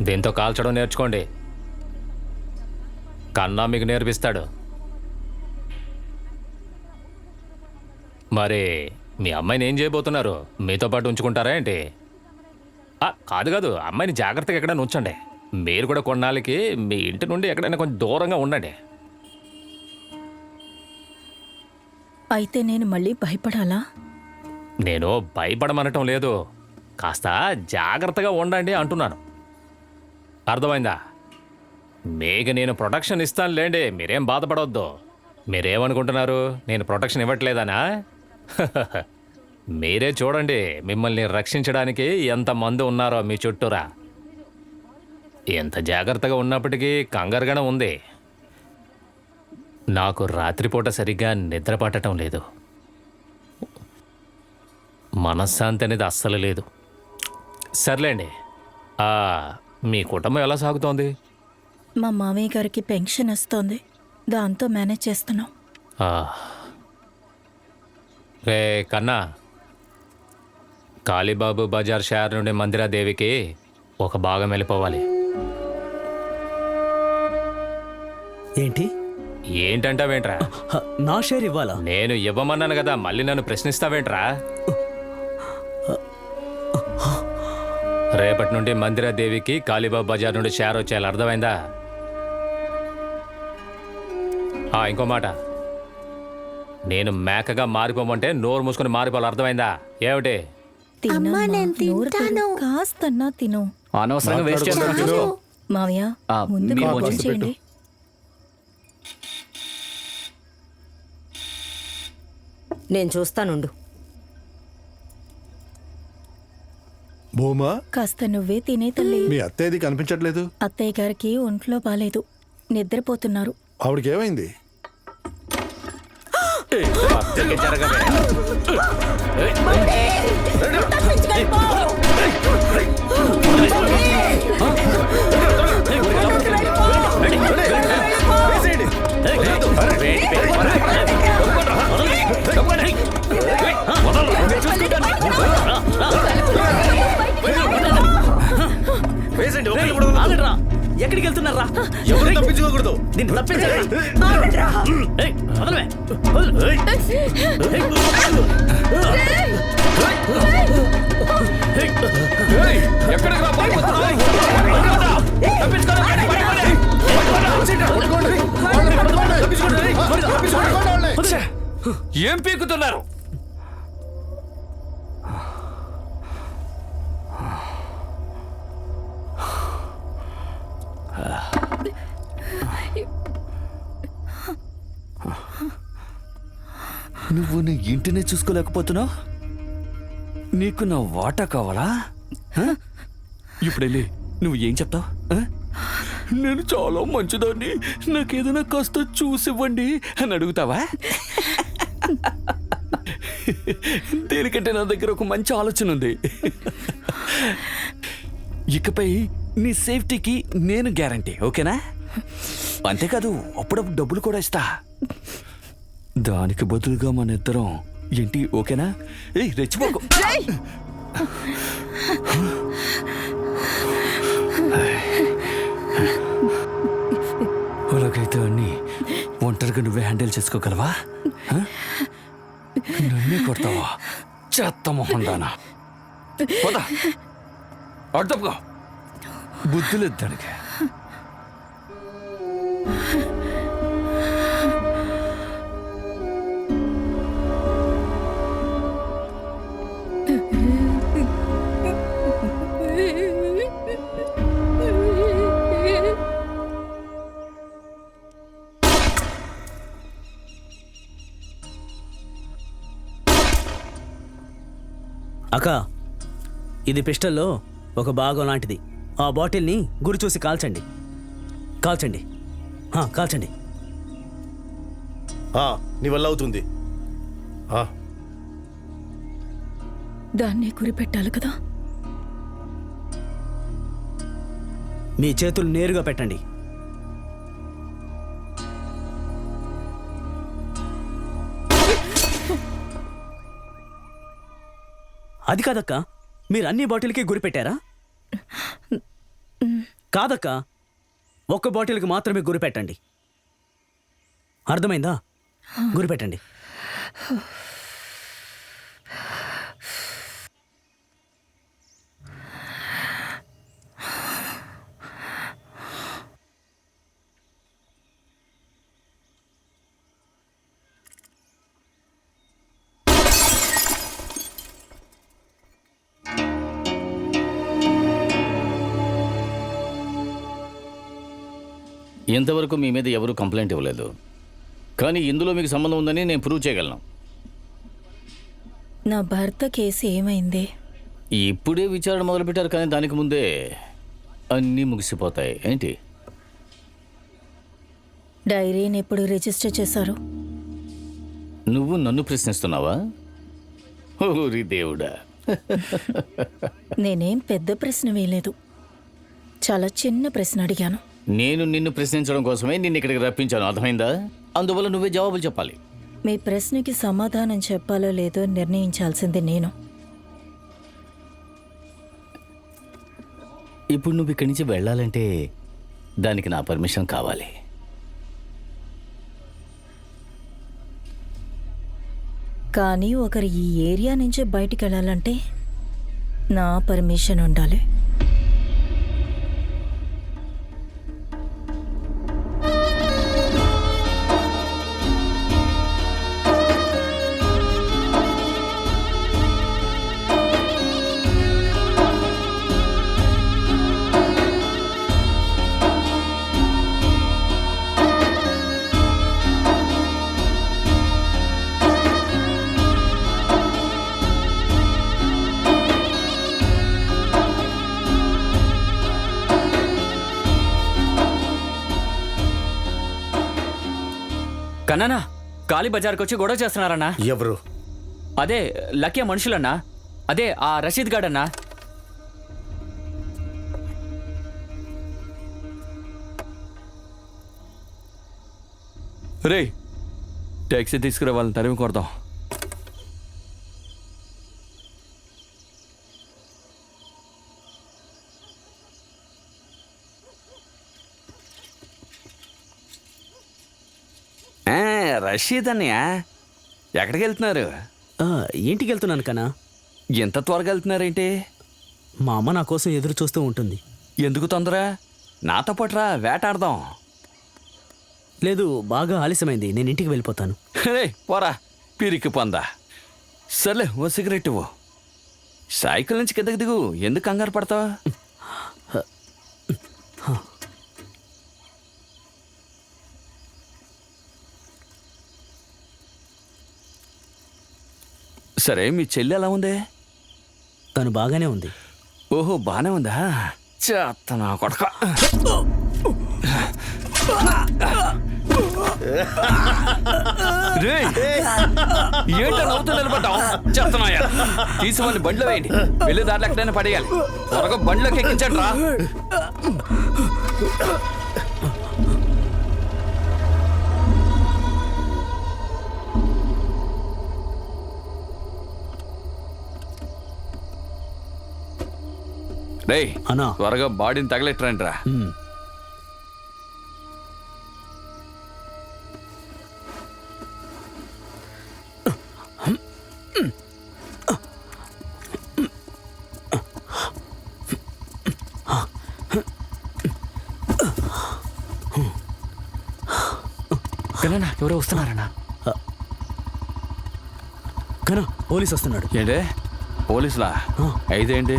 దీంతో కాల్చడం నేర్చుకోండి. కన్నా మీకు నేర్పిస్తాడు. మరి మీ అమ్మాయిని ఏం చేయబోతున్నారు? మీతో పాటు ఉంచుకుంటారా ఏంటి? కాదు కాదు, అమ్మాయిని జాగ్రత్తగా ఎక్కడైనా ఉంచండి. మీరు కూడా కొన్నాళ్ళకి మీ ఇంటి నుండి ఎక్కడైనా కొంచెం దూరంగా ఉండండి. అయితే నేను మళ్ళీ భయపడాలా? నేను భయపడమనటం లేదు, కాస్త జాగ్రత్తగా ఉండండి అంటున్నాను. అర్థమైందా? మీకు నేను ప్రొటెక్షన్ ఇస్తాను లేండి, మీరేం బాధపడవద్దు. మీరేమనుకుంటున్నారు, నేను ప్రొటెక్షన్ ఇవ్వట్లేదనా? మీరే చూడండి, మిమ్మల్ని రక్షించడానికి ఎంతమంది ఉన్నారో మీ చుట్టూరా. ఎంత జాగ్రత్తగా ఉన్నప్పటికీ కంగారుగానే ఉంది. నాకు రాత్రిపూట సరిగ్గా నిద్ర పట్టడం లేదు. మనశ్శాంతి అనేది అస్సలు లేదు. సర్లేండి, మీ కుటుంబం ఎలా సాగుతోంది? మా మామయ్య గారికి పెన్షన్ వస్తోంది, దాంతో మేనేజ్ చేస్తున్నాం. రే కన్నా, కాళీబాబు బజార్ షహర్ నుండి మందిరాదేవికి ఒక భాగం వెళ్ళిపోవాలి. ఏంటి? ఏంటంటావేంట్రా? నా షేర్ ఇవ్వాలా? నేను ఇవ్వమన్నాను కదా, మళ్ళీ నన్ను ప్రశ్నిస్తావేంట్రా? రేపటి నుండి మందిరాదేవికి కాళీబాబు బజార్ నుండి షేర్ వచ్చేయాలి. అర్థమైందా? ఇంకో మాట, నేను మేకగా మారిపోమంటే నోరు మూసుకొని మారిపోవాలి. అర్థమైందా? ఏమిటి? కాస్తన్నా తిను. అనవసరంగా వేస్ట్ చేస్తున్నాను. మావయ్య, ముందుగా భోజనం చేయండి. నేను చూస్తానుండు. భూమా, కాస్త నువ్వే తినే తల్లి. మీ అత్తయ్యది కనిపించట్లేదు. అత్తయ్య గారికి ఒంట్లో బాలేదు, నిద్రపోతున్నారు. ఆవిడకి ఏమైంది? ఎక్కడికి వెళ్తున్నారా? ఎవరు తప్పించుకోకూడదు. దీన్ని తప్పించాలి. ఏం పీకుతున్నారు? నువ్వు నీ ఇంటిని చూసుకోలేకపోతున్నావు? నీకు నా వాటా కావాలా? ఇప్పుడు వెళ్ళి నువ్వు ఏం చెప్తావు? నేను చాలా మంచిదాన్ని, నాకేదైనా కాస్త చూసివ్వండి అని అడుగుతావా? దేనికంటే నా దగ్గర ఒక మంచి ఆలోచన ఉంది. ఇకపై నీ సేఫ్టీకి నేను గ్యారంటీ, ఓకేనా? అంతేకాదు అప్పుడప్పుడు డబ్బులు కూడా ఇస్తా. దానికి బదులుగా మన ఇద్దరం ఏంటి, ఓకేనా? ఏయ్ రెచ్చిపోకు. అలాగైతే అన్ని ఒంటరిగా నువ్వే హ్యాండిల్ చేసుకోగలవా? నన్నే కొడతావా చెత్త మొహం దానా? పోదా అర్థంగా బుద్ధులేదు దానికి. అక్క, ఇది పిస్టల్లో ఒక భాగం లాంటిది. ఆ బాటిల్ని గురి చూసి కాల్చండి. కాల్చండి, కాల్చండి. నీ వల్ల అవుతుంది. దాన్నే గురి పెట్టాలి కదా. మీ చేతులు నేరుగా పెట్టండి. అది కాదక్క, మీరు అన్ని బాటిల్కి గురి పెట్టారా? కాదక్క, ఒక్క బాటిల్కి మాత్రమే గురి పెట్టండి. అర్థమైందా? గురి పెట్టండి. ఇంతవరకు మీ మీద ఎవరు కంప్లైంట్ ఇవ్వలేదు, కానీ ఇందులో మీకు సంబంధం ఉందని నేను ప్రూవ్ చేయగలను. నా భర్త కేసు ఏమైంది? ఇప్పుడే విచారణ మొదలుపెట్టారు, కానీ దానికి ముందే అన్నీ ముగిసిపోతాయి. ఏంటి? డైరీని ఎప్పుడు రిజిస్టర్ చేశారు? నువ్వు నన్ను ప్రశ్నిస్తున్నావా? ఓరి దేవుడా. నేనేం పెద్ద ప్రశ్న వేయలేదు, చాలా చిన్న ప్రశ్న అడిగాను. నేను నిన్ను ప్రశ్నించడం కోసమే నిన్ను ఇక్కడికి రప్పించాను, అర్థమైందా? అందువల్ల నువ్వే జవాబులు చెప్పాలి. మీ ప్రశ్నకి సమాధానం చెప్పాలో లేదో నిర్ణయించాల్సింది నేను. ఇప్పుడు నువ్వు ఇక్కడి నుంచి వెళ్ళాలంటే దానికి నా పర్మిషన్ కావాలి. కానీ ఒకరు ఈ ఏరియా నుంచి బయటికి వెళ్ళాలంటే నా పర్మిషన్ ఉండాలి. కన్నానా, కాళీ బజార్కి వచ్చి గొడవ చేస్తున్నారన్నా. ఎవరు? అదే లక్కీ మనుషులన్నా, అదే ఆ రషీద్ గాడన్నా. రే, ట్యాక్సీ తీసుకురా, వాళ్ళని తరిమి కొడదాం. రషీద్ అన్నయ్య, ఎక్కడికి వెళ్తున్నారు? ఇంటికి వెళ్తున్నాను కన్నా. ఎంత త్వరగా వెళ్తున్నారేంటి? మా అమ్మ నా కోసం ఎదురు చూస్తూ ఉంటుంది. ఎందుకు తొందర? నాతో పాటురా, వేటాడదాం. లేదు, బాగా ఆలస్యమైంది, నేను ఇంటికి వెళ్ళిపోతాను. పోరా పిరికి పొందా. సర్లే, ఓ సిగరెట్ ఇవ్వు. సైకిల్ నుంచి కిందకి దిగు, ఎందుకు కంగారు పడతావా? సరే, మీ చెల్లి ఎలా ఉంది? తను బాగానే ఉంది. ఓహో, బాగానే ఉందా? చేత నా కొడక. ఏంటో నవ్వుతూ నిలబడ్డావు? చేస్తున్నాయా? తీసి వాళ్ళని బండ్లో వేయండి. వెళ్ళే దారిలో ఎక్కడైనా పడేయాలి. త్వరగా బండ్లోకి ఎక్కించండి రా. రే అన్నా. త్వరగా బాడీని తగలెట్టరండి రా. కన్నా ఎవరో వస్తున్నారన్నా. కన్నా పోలీస్ వస్తున్నాడు. ఏంటి పోలీసులా? అయితే ఏంటి?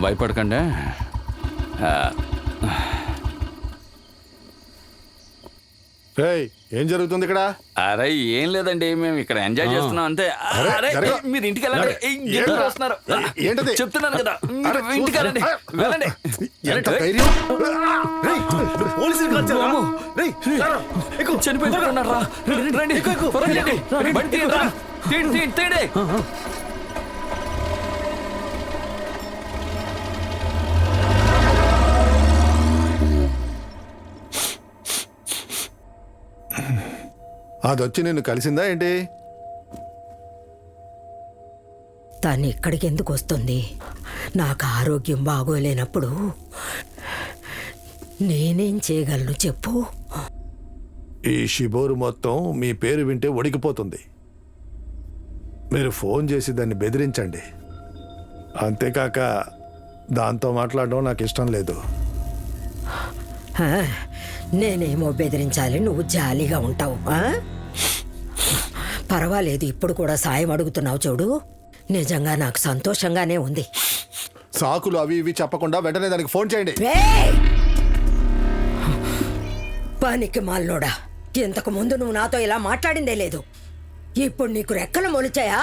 భయపడకండి. ఏయ్, ఏం జరుగుతుంది ఇక్కడ? అరే ఏం లేదండి, మేము ఇక్కడ ఎంజాయ్ చేస్తున్నాం అంతే. అరే మీరు ఇంటికి వెళ్ళండి. ఎందుకు వస్తున్నారు? ఏంటది? చెప్తున్నాను కదా, మీరు ఇంటికి వెళ్ళండి. వెళ్ళండి. చనిపోతున్నారా? రండి బండి తీయండి రా. తీయండి. అదొచ్చి నిన్ను కలిసిందా ఏంటి? తను ఇక్కడికి ఎందుకు వస్తుంది? నాకు ఆరోగ్యం బాగోలేనప్పుడు నేనేం చేయగలను చెప్పు? ఈ షిబోరు మొత్తం మీ పేరు వింటే ఒడికిపోతుంది. మీరు ఫోన్ చేసి దాన్ని బెదిరించండి. అంతేకాక దాంతో మాట్లాడడం నాకు ఇష్టం లేదు. ఆ, నేనేమో బెదిరించాలి, నువ్వు జాలీగా ఉంటావు. పర్వాలేదు, ఇప్పుడు కూడా సాయం అడుగుతున్నావు చూడు. నిజంగా నాకు సంతోషంగానే ఉంది. సాకులు అవి ఇవి చెప్పకుండా వెంటనే దానికి ఫోన్ చేయండి. పనికి మాల్లోడా, ఇంతకు ముందు నువ్వు నాతో ఇలా మాట్లాడిందే లేదు. ఇప్పుడు నీకు రెక్కలు మొలిచాయా?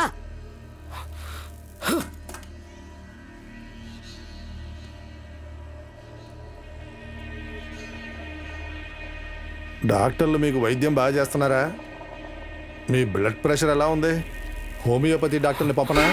డాక్టర్లు మీకు వైద్యం బాగా చేస్తున్నారా? మీ బ్లడ్ ప్రెషర్ ఎలా ఉంది? హోమియోపతి డాక్టర్ని పంపనా?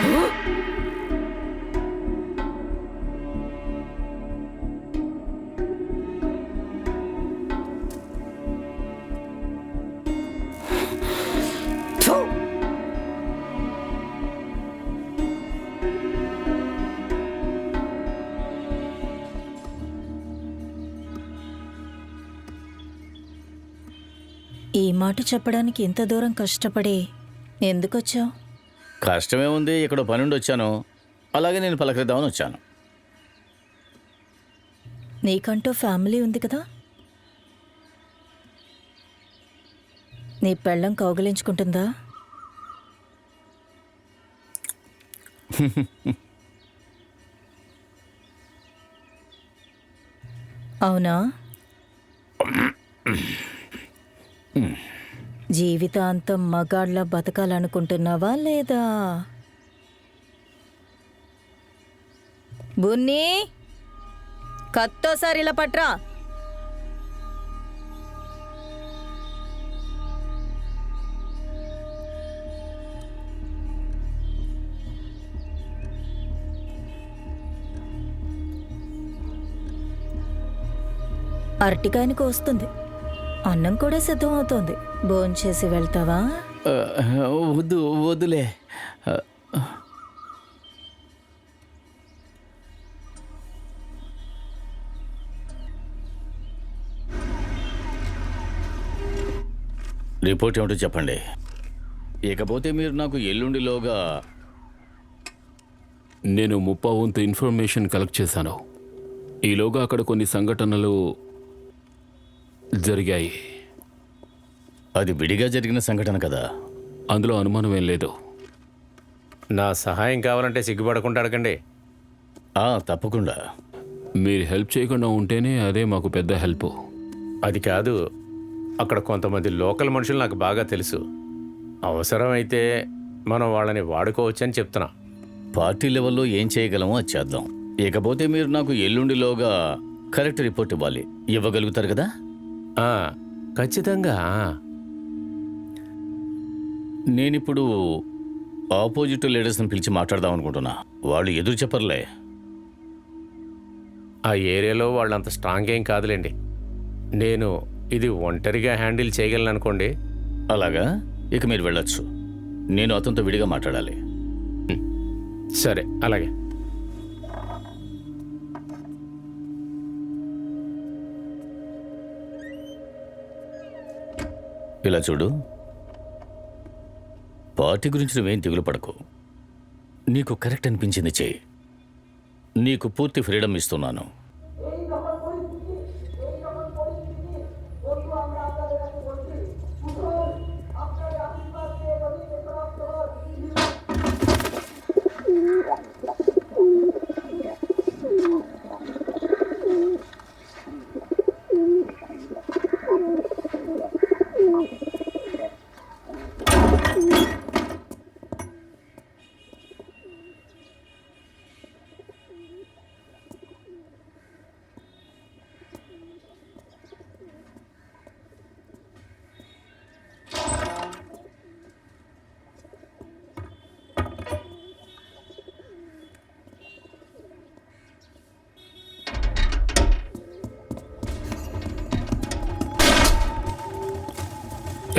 ఈ మాట చెప్పడానికి ఇంత దూరం కష్టపడి ఎందుకొచ్చావు? కష్టమే ఉంది, ఇక్కడ పని ఉండి వచ్చాను. అలాగే నేను పలకరిద్దామని వచ్చాను. నీకంటూ ఫ్యామిలీ ఉంది కదా? నీ పెళ్ళం కౌగిలించుకుంటుందా? అవునా? జీవితాంతం మగాళ్ళ బతకాలనుకుంటున్నావా లేదా? బున్నీ, కత్తోసారి ఇలా పట్రా. అరటికాయనికి వస్తుంది, అన్నం కూడా సిద్ధం అవుతోంది. భోంచేసి వెళ్తావా? వద్దులే. రిపోర్ట్ ఏమిటో చెప్పండి. ఇకపోతే మీరు నాకు ఎల్లుండిలోగా. నేను 30 వంతు ఇన్ఫర్మేషన్ కలెక్ట్ చేశాను. ఈలోగా అక్కడ కొన్ని సంఘటనలు జరిగాయి. అది విడిగా జరిగిన సంఘటన కదా, అందులో అనుమానం ఏం లేదు. నా సహాయం కావాలంటే సిగ్గుపడకుండా అడగండి. తప్పకుండా. మీరు హెల్ప్ చేయకుండా ఉంటేనే అదే మాకు పెద్ద హెల్ప్. అది కాదు, అక్కడ కొంతమంది లోకల్ మనుషులు నాకు బాగా తెలుసు. అవసరమైతే మనం వాళ్ళని వాడుకోవచ్చని చెప్తున్నా. పార్టీ లెవెల్లో ఏం చేయగలమో అది చేద్దాం. ఇకపోతే మీరు నాకు ఎల్లుండిలోగా కరెక్ట్ రిపోర్ట్ ఇవ్వాలి. ఇవ్వగలుగుతారు కదా? ఖచ్చితంగా. నేనిప్పుడు ఆపోజిట్ లీడర్స్ని పిలిచి మాట్లాడదాం అనుకుంటున్నా. వాళ్ళు ఎదురు చెప్పర్లే. ఆ ఏరియాలో వాళ్ళంత స్ట్రాంగ్ ఏం కాదులేండి. నేను ఇది ఒంటరిగా హ్యాండిల్ చేయగలను అనుకోండి. అలాగా? ఇక మీరు వెళ్ళొచ్చు. నేను అతనితో విడిగా మాట్లాడాలి. సరే, అలాగే. ఇలా చూడు, పార్టీ గురించి నువ్వేం దిగులు పడకు. నీకు కరెక్ట్ అనిపించింది చేయి. నీకు పూర్తి ఫ్రీడమ్ ఇస్తున్నాను.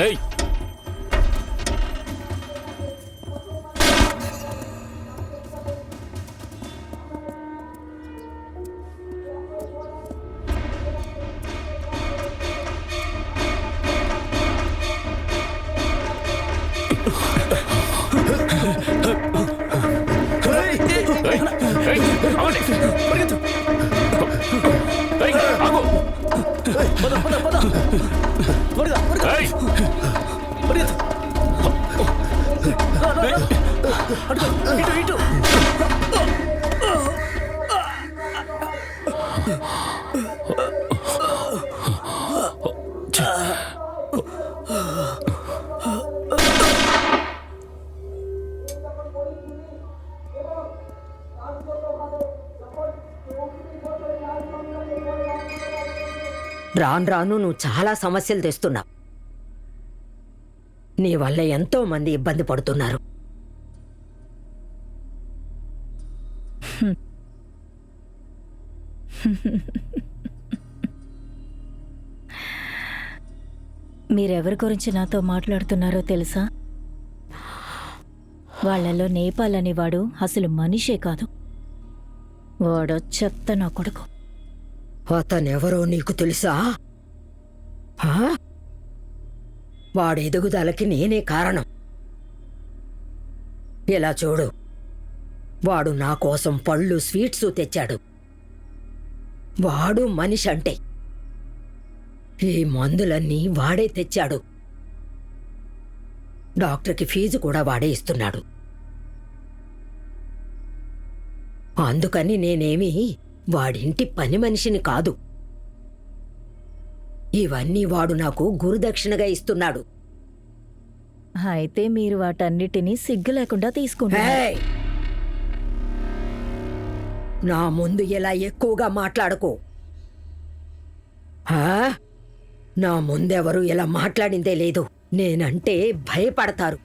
ఏయ్, రాను రాను నువ్వు చాలా సమస్యలు తెస్తున్నావు. నీ వల్ల ఎంతో మంది ఇబ్బంది పడుతున్నారు. మీరెవరి గురించి నాతో మాట్లాడుతున్నారో తెలుసా? వాళ్ళలో నేపాల్ అనేవాడు అసలు మనిషే కాదు. వాడో చెత్త నా కొడుకు. అతనెవరో నీకు తెలుసా? వాడి ఎదుగుదలకి నేనే కారణం. ఇలా చూడు, వాడు నా కోసం పళ్ళు స్వీట్స్ తెచ్చాడు. వాడు మనిషి అంటే. ఈ మందులన్నీ వాడే తెచ్చాడు. డాక్టర్కి ఫీజు కూడా వాడే ఇస్తున్నాడు. అందుకని నేనేమి వాడింటి పని మనిషిని కాదు. ఇవన్నీ వాడు నాకు గురుదక్షిణగా ఇస్తున్నాడు. అయితే మీరు వాటన్నిటినీ సిగ్గు లేకుండా తీసుకుంటారు. ఏయ్! నా ముందు ఇలా ఎక్కువగా మాట్లాడకు. నా ముందెవరు ఇలా మాట్లాడిందే లేదు. నేనంటే భయపడతారు.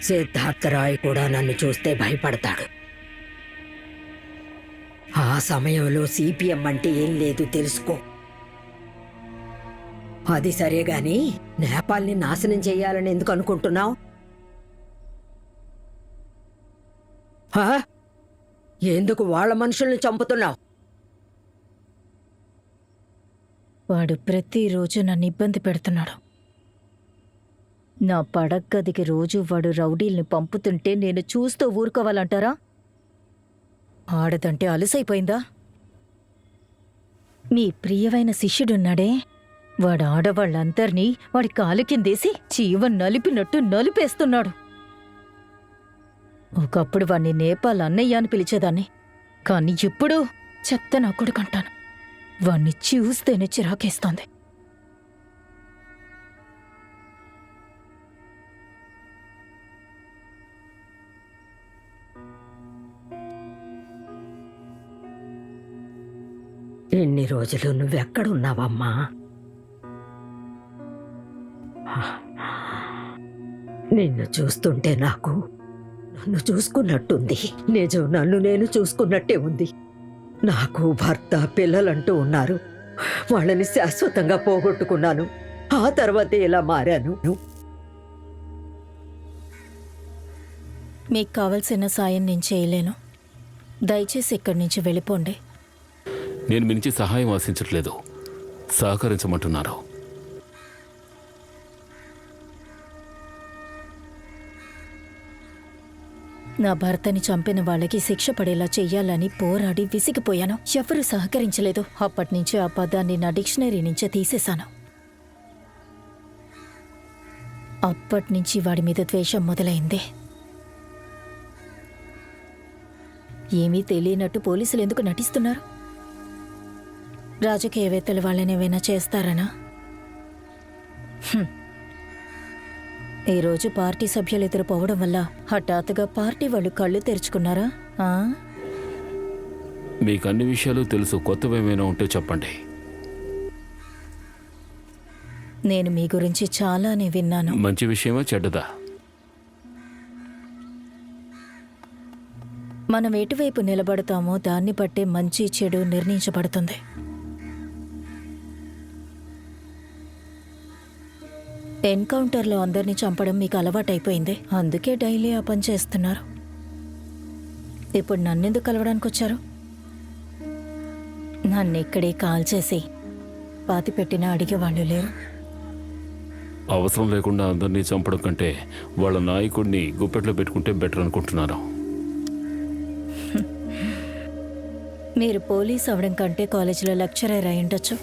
సిద్ధార్థరాయ్ కూడా నన్ను చూస్తే భయపడతాడు. ఆ సమయంలో సిపిఎం అంటే ఏం లేదు తెలుసుకో. అది సరే గాని నేపాల్ని నాశనం చెయ్యాలని ఎందుకు అనుకుంటున్నావు? ఎందుకు వాళ్ళ మనుషుల్ని చంపుతున్నావు? వాడు ప్రతిరోజు నన్ను ఇబ్బంది పెడుతున్నాడు. నా పడగ్గదికి రోజు వాడు రౌడీల్ని పంపుతుంటే నేను చూస్తూ ఊరుకోవాలంటారా? ఆడదంటే అలసైపోయిందా? మీ ప్రియమైన శిష్యుడున్నాడే, వాడు ఆడవాళ్ళందర్నీ వాడి కాలు కిందేసి జీవం నలిపినట్టు నలిపేస్తున్నాడు. ఒకప్పుడు వాణ్ణి నేపాల్ అన్నయ్య అని పిలిచేదాన్ని, కానీ ఇప్పుడు చెత్త నా కొడుకంటాను. వాణ్ణి చూస్తేనే చిరాకేస్తోంది. ఇన్ని రోజులు నువ్వెక్కడున్నావమ్మా? నిన్ను చూస్తుంటే నాకు నన్ను చూసుకున్నట్టుంది. నిజం, నన్ను నేను చూసుకున్నట్టే ఉంది. నాకు భర్త పిల్లలంటూ ఉన్నారు. వాళ్ళని శాశ్వతంగా పోగొట్టుకున్నాను. ఆ తర్వాతే ఇలా మారాను. మీకు కావలసిన సాయం నేను చేయలేను. దయచేసి ఇక్కడి నుంచి వెళ్ళిపోండి. నేను మీ నుంచి సహాయం ఆశించట్లేదు, సహకరించమంటున్నారు. నా భర్తని చంపిన వాళ్ళకి శిక్ష పడేలా చెయ్యాలని పోరాడి విసిగిపోయాను. ఎవరూ సహకరించలేదు. అప్పటినుంచి ఆ పదాన్ని నా డిక్షనరీ నుంచే తీసేశాను. అప్పటినుంచి వాడి మీద ద్వేషం మొదలైంది. ఏమీ తెలియనట్టు పోలీసులు ఎందుకు నటిస్తున్నారు? రాజకీయవేత్తలు వాళ్ళని ఏమైనా చేస్తారనా? ఈరోజు పార్టీ సభ్యులు ఎదురుపోవడం వల్ల హఠాత్తుగా పార్టీ వాళ్ళు కళ్ళు తెరుచుకున్నారా? మీకు అన్ని విషయాలు తెలుసు, కొత్తవేమైనా ఉంటే చెప్పండి. నేను మీ గురించి చాలానే విన్నాను. మంచి విషయమా చెడ్డదా? మనం ఎటువైపు నిలబడతామో దాన్ని బట్టే మంచి చెడు నిర్ణయించబడుతుంది. ఎన్కౌంటర్లో అందరినీ చంపడం మీకు అలవాటైపోయింది. అందుకే డైలీ ఆ పని చేస్తున్నారు. ఇప్పుడు నన్నెందుకు కలవడానికి వచ్చారు? నన్ను ఇక్కడే కాల్ చేసి పాతి పెట్టినా అడిగేవాళ్ళు లేరు. అవసరం లేకుండా అందరినీ చంపడం కంటే వాళ్ళ నాయకుడిని గుప్పెట్లో పెట్టుకుంటే బెటర్ అనుకుంటున్నాను. మీరు పోలీస్ అవడం కంటే కాలేజీలో లెక్చరర్ అయి ఉండొచ్చు.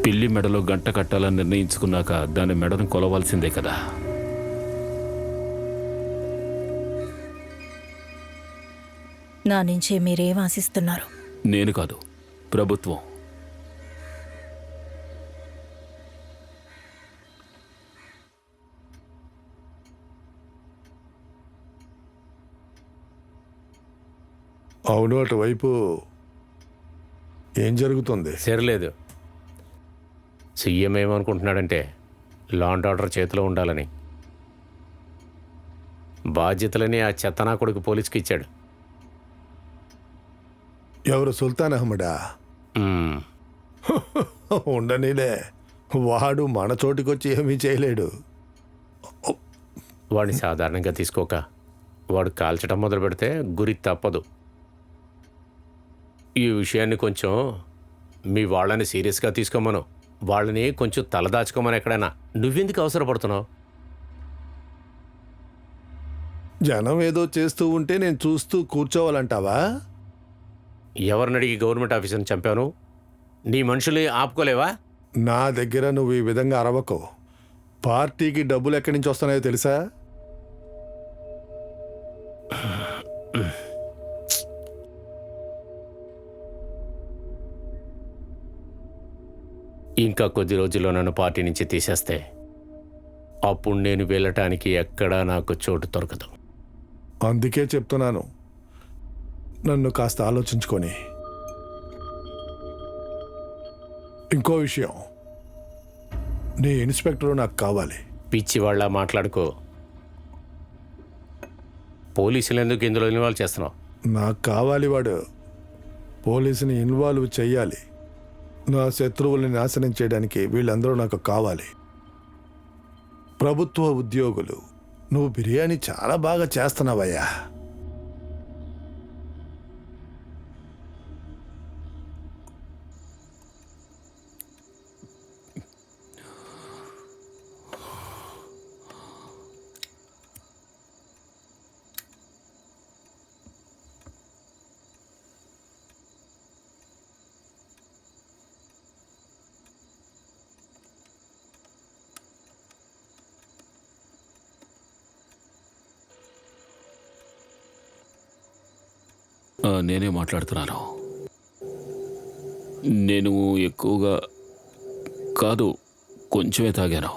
పిల్లి మెడలో గంట కట్టాలని నిర్ణయించుకున్నాక దాని మెడను కొలవాల్సిందే కదా. నా నుంచి మీరేం ఆశిస్తున్నారు? నేను కాదు, ప్రభుత్వం. అవును, అటువైపు ఏం జరుగుతుంది? సరిలేదు. సీఎం ఏమనుకుంటున్నాడంటే లా అండ్ ఆర్డర్ చేతిలో ఉండాలని. బాధ్యతలని ఆ చెత్తనా కొడుకు పోలీస్కి ఇచ్చాడు. ఎవరు? సుల్తాన్ అహ్మదా? ఉండనిలే, వాడు మన చోటుకొచ్చి ఏమీ చేయలేడు. వాడిని సాధారణంగా తీసుకోక వాడు కాల్చడం మొదలు పెడితే గురి తప్పదు. ఈ విషయాన్ని కొంచెం మీ వాళ్ళని సీరియస్గా తీసుకోమను. వాళ్ళని కొంచెం తలదాచుకోమని. ఎక్కడైనా నువ్వెందుకు అవసరపడుతున్నావు? జనం ఏదో చేస్తూ ఉంటే నేను చూస్తూ కూర్చోవాలంటావా? ఎవరిని అడిగి గవర్నమెంట్ ఆఫీసర్ని చంపాను? నీ మనుషుల్ని ఆపుకోలేవా? నా దగ్గర నువ్వు ఈ విధంగా అరవకో. పార్టీకి డబ్బులు ఎక్కడి నుంచి వస్తున్నాయో తెలుసా? ఇంకా కొద్ది రోజుల్లో నన్ను పార్టీ నుంచి తీసేస్తే అప్పుడు నేను వెళ్ళటానికి ఎక్కడా నాకు చోటు దొరకదు. అందుకే చెప్తున్నాను, నన్ను కాస్త ఆలోచించుకొని. ఇంకో విషయం, నీ ఇన్స్పెక్టర్ నాకు కావాలి. పిచ్చి వాళ్ళ మాట్లాడుకో. పోలీసులు ఎందుకు ఇందులో ఇన్వాల్వ్ చేస్తున్నావు? నాకు కావాలి వాడు. పోలీసుని ఇన్వాల్వ్ చెయ్యాలి. నా శత్రువుల్ని నాశనం చేయడానికి వీళ్ళందరూ నాకు కావాలి. ప్రభుత్వ ఉద్యోగులు. నువ్వు బిర్యానీ చాలా బాగా చేస్తున్నావయ్యా. నేనే మాట్లాడుతున్నాను. నేను ఎక్కువగా కాదు, కొంచెమే తాగాను.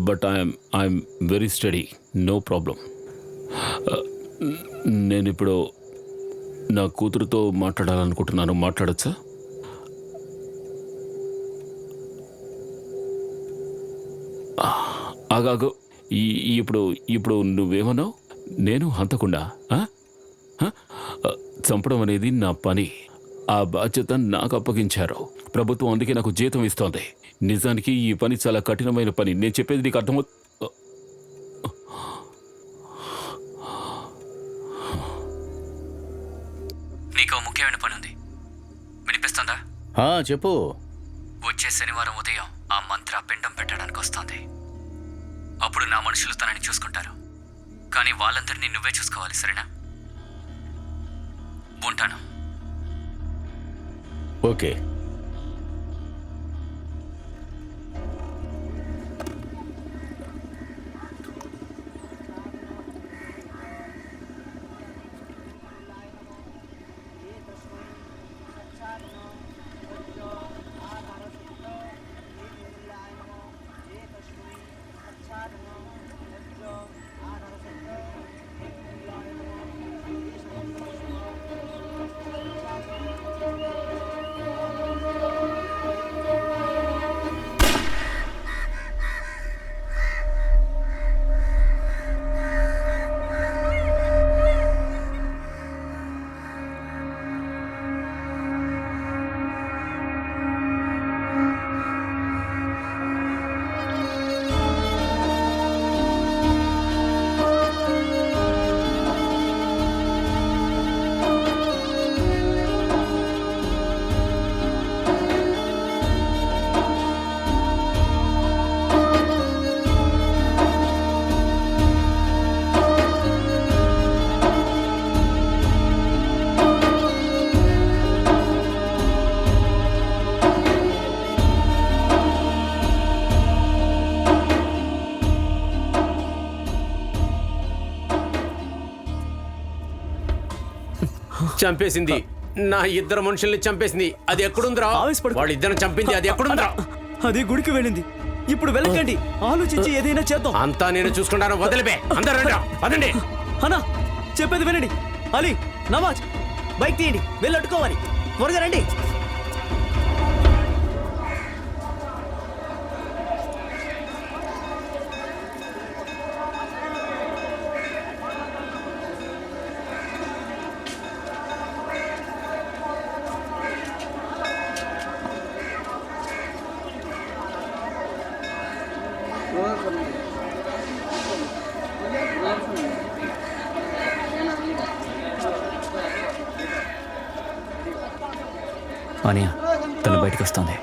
But I'm very steady, no problem. నేను ఇప్పుడు నా కూతురుతో మాట్లాడాలనుకుంటున్నాను. మాట్లాడచ్చా? ఆగాగు. ఇప్పుడు నువ్వేమన్నావు? నేను హంతకుండా? చంపడం అనేది నా పని. ఆ బాధ్యత నాకు అప్పగించారు. ప్రభుత్వం అందుకే నాకు జీతం ఇస్తోంది. నిజానికి ఈ పని చాలా కఠినమైన పని. నేను చెప్పేది నీకు అర్థమవు. నీకు ముఖ్యమైన పని ఉంది, వినిపిస్తుందా? చెప్పు. వచ్చే శనివారం ఉదయం ఆ మంత్రి ఆ పిండం పెట్టడానికి వస్తుంది. అప్పుడు నా మనుషులు తనని చూసుకుంటారు. కానీ వాళ్ళందరినీ నువ్వే చూసుకోవాలి, సరేనా? ఉంటాను. ఓకే. చంపేసింది. నా ఇద్దరు మనుషుల్ని చంపేసింది. అది ఎక్కడుందిరా? వాళ్ళు ఇద్దరు చంపింది అది ఎక్కడుందిరా? అది గుడికి వెళ్ళింది. ఇప్పుడు వెళ్ళకండి, ఆలోచించి ఏదైనా చేద్దాం. అంతా నేను చూసుకుంటాను. వదిలిపే. అందరూ రండి, పదండి. అన్నా చెప్పేది వినండి. అలీ, నవాజ్, బైక్ తీయండి, వెళ్ళి అట్టుకోవాలి. త్వరగా రండి. అనియా, తను బయటకు వస్తుంది.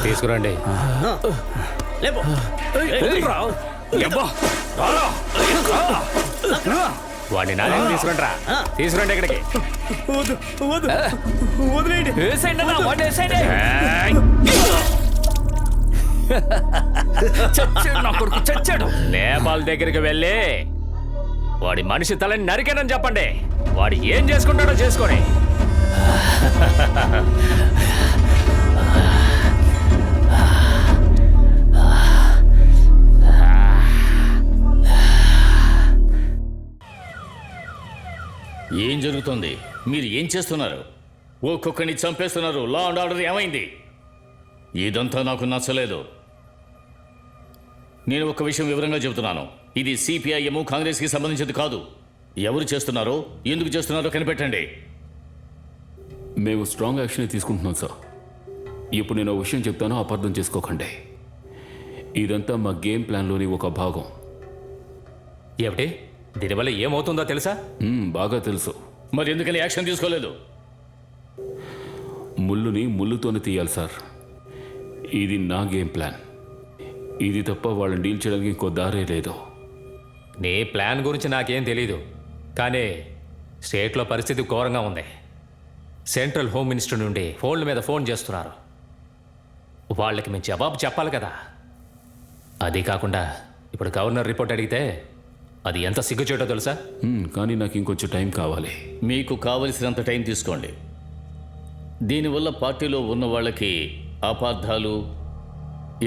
తీసుకురండి. వాడిని నానే తీసుకురండి. తీసుకురండి ఇక్కడికి. చచ్చాడు. నేపాల్ దగ్గరికి వెళ్ళి వాడి మనిషి తలని నరికేనని చెప్పండి. వాడు ఏం చేసుకుంటాడో చేసుకొని. ఏం జరుగుతుంది? మీరు ఏం చేస్తున్నారు? ఒక్కొక్కరిని చంపేస్తున్నారు. లా అండ్ ఆర్డర్ ఏమైంది? ఇదంతా నాకు నచ్చలేదు. నేను ఒక విషయం వివరంగా చెబుతున్నాను. ఇది సిపిఐఎం కాంగ్రెస్కి సంబంధించింది కాదు. ఎవరు చేస్తున్నారో ఎందుకు చేస్తున్నారో కనిపెట్టండి. మేము స్ట్రాంగ్ యాక్షన్ తీసుకుంటున్నాం సార్. ఇప్పుడు నేను ఒక విషయం చెప్తాను, అపార్థం చేసుకోకండి. ఇదంతా మా గేమ్ ప్లాన్లోని ఒక భాగం. ఏమిటి? దీనివల్ల ఏమవుతుందో తెలుసా? బాగా తెలుసు. మరి ఎందుకని యాక్షన్ తీసుకోలేదు? ముళ్ళుని ముళ్ళుతోనే తీయాలి సార్. ఇది నా గేమ్ ప్లాన్. ఇది తప్ప వాళ్ళని డీల్ చేయడానికి ఇంకో దారే లేదు. నీ ప్లాన్ గురించి నాకేం తెలీదు, కానీ స్టేట్లో పరిస్థితి ఘోరంగా ఉంది. సెంట్రల్ హోమ్ మినిస్టర్ నుండి ఫోన్ల మీద ఫోన్ చేస్తున్నారు. వాళ్ళకి మేము జవాబు చెప్పాలి కదా. అది కాకుండా ఇప్పుడు గవర్నర్ రిపోర్ట్ అడిగితే అది ఎంత సిగ్గుచేటో తెలుసా? కానీ నాకు ఇంకొంచెం టైం కావాలి. మీకు కావలసినంత టైం తీసుకోండి. దీనివల్ల పార్టీలో ఉన్న వాళ్ళకి అపార్థాలు,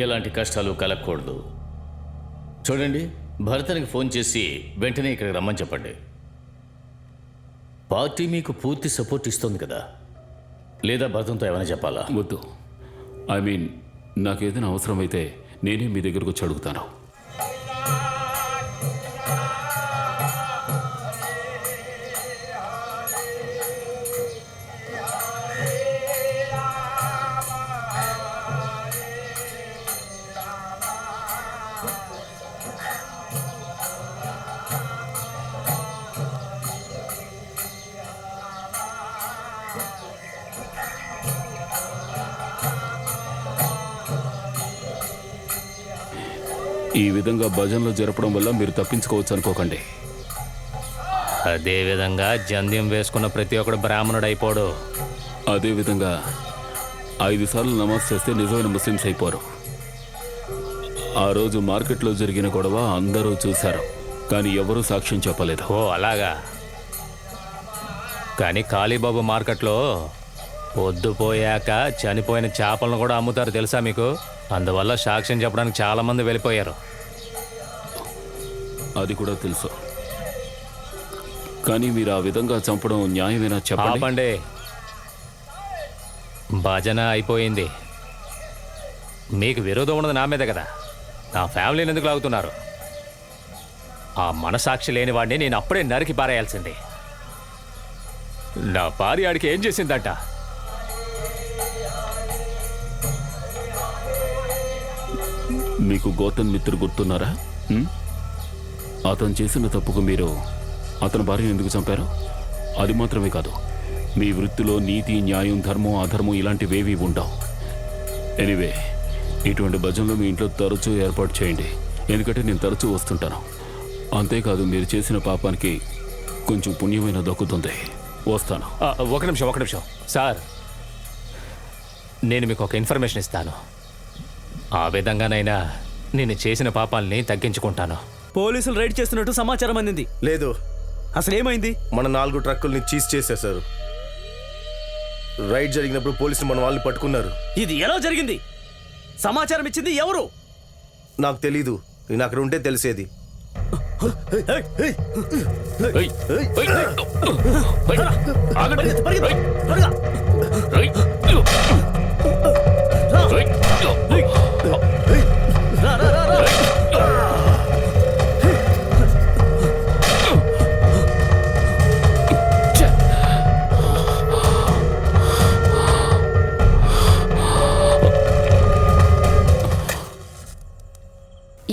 ఎలాంటి కష్టాలు కలగకూడదు. చూడండి, భరతనికి ఫోన్ చేసి వెంటనే ఇక్కడికి రమ్మని చెప్పండి. పార్టీ మీకు పూర్తి సపోర్ట్ ఇస్తుంది కదా, లేదా భరతంతో ఏమైనా చెప్పాలా? వద్దు. నాకు ఏదైనా అవసరమైతే నేనే మీ దగ్గరకు వచ్చి అడుగుతాను. ఈ విధంగా భజనలు జరపడం వల్ల మీరు తప్పించుకోవచ్చు అనుకోకండి. అదేవిధంగా జంధ్యం వేసుకున్న ప్రతి ఒక్కడు బ్రాహ్మణుడు అయిపోడు. అదేవిధంగా 5 సార్లు నమాజ్ చేస్తే నిజమైన ముస్లిమ్స్ అయిపోరు. ఆ రోజు మార్కెట్లో జరిగిన గొడవ అందరూ చూశారు, కానీ ఎవరూ సాక్ష్యం చెప్పలేదు. ఓ అలాగా. కానీ కాళీబాబు మార్కెట్లో పొద్దుపోయాక చనిపోయిన చేపలను కూడా అమ్ముతారు తెలుసా మీకు? అందువల్ల సాక్ష్యం చెప్పడానికి చాలామంది వెళ్ళిపోయారు. అది కూడా తెలుసు, కానీ మీరు ఆ విధంగా చంపడం న్యాయమేనా చెప్పండి. భజన అయిపోయింది. మీకు విరోధం ఉన్నది నా మీద కదా, నా ఫ్యామిలీని ఎందుకు లాగుతున్నారు? ఆ మనసాక్షి లేని వాడిని నేను అప్పుడే నరికి పారేయాల్సింది. నా భార్య ఆడికి ఏం చేసిందంట? మీకు గౌతమ్ మిత్రుడు గుర్తున్నారా? అతను చేసిన తప్పుకు మీరు అతని భార్యను ఎందుకు చంపారు? అది మాత్రమే కాదు, మీ వృత్తిలో నీతి, న్యాయం, ధర్మం, అధర్మం ఇలాంటివేవీ ఉండవు. ఎనీవే, ఇటువంటి భజనలు మీ ఇంట్లో తరచూ ఏర్పాటు చేయండి, ఎందుకంటే నేను తరచూ వస్తుంటాను. అంతేకాదు, మీరు చేసిన పాపానికి కొంచెం పుణ్యమైన దక్కుతుంది. వస్తాను. ఒక నిమిషం సార్, నేను మీకు ఒక ఇన్ఫర్మేషన్ ఇస్తాను. ఆ విధంగానైనా నేను చేసిన పాపాలని తగ్గించుకుంటాను. పోలీసులు రైడ్ చేస్తున్నట్టు సమాచారం అందింది. లేదు. అసలు ఏమైంది? మన 4 ట్రక్కుల్ని చీజ్ చేసేశారు. రైడ్ జరిగినప్పుడు పోలీసులు మన వాళ్ళని పట్టుకున్నారు. ఇది ఎలా జరిగింది? సమాచారం ఇచ్చింది ఎవరు? నాకు తెలీదు. నేను అక్కడ ఉంటే తెలిసేది.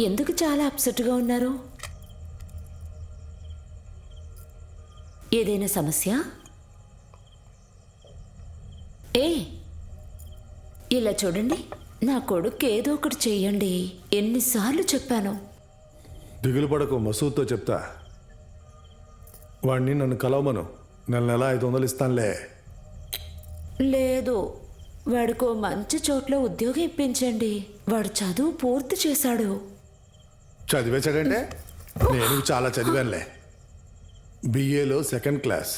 ఎందుకు చాలా అప్సెట్గా ఉన్నారు? ఏదైనా సమస్య? ఇలా చూడండి, నా కొడుకు ఏదో ఒకటి చెయ్యండి. ఎన్నిసార్లు చెప్పాను. దిగులు పడకు, మసూద్తో చెప్తా. వాడిని నన్ను కలవమను, నెల 500 ఇస్తానులే. లేదు, వాడికో మంచి చోట్ల ఉద్యోగం ఇప్పించండి. వాడు చదువు పూర్తి చేశాడు. చదివేశాడంటే? నేను చాలా చదివానులే. బిఏలో 2nd క్లాస్.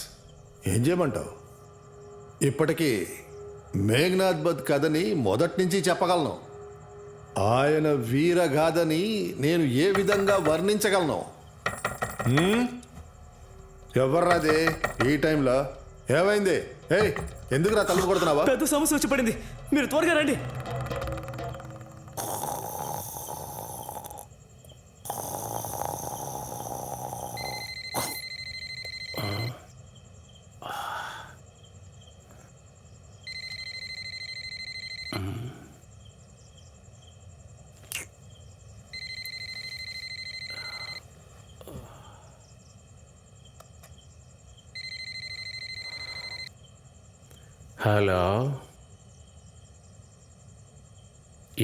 ఏం చేయమంటావు? ఇప్పటికీ మేఘనాథ్ బద్ కథని మొదటి నుంచి చెప్పగలను. ఆయన వీరగాథని నేను ఏ విధంగా వర్ణించగలను? ఎవర్రాదే ఈ టైంలో? ఏమైంది? ఎందుకు రా తలుపు కొడుతున్నావా? పెద్ద సమస్య వచ్చి పడింది, మీరు త్వరగా రండి. హలో,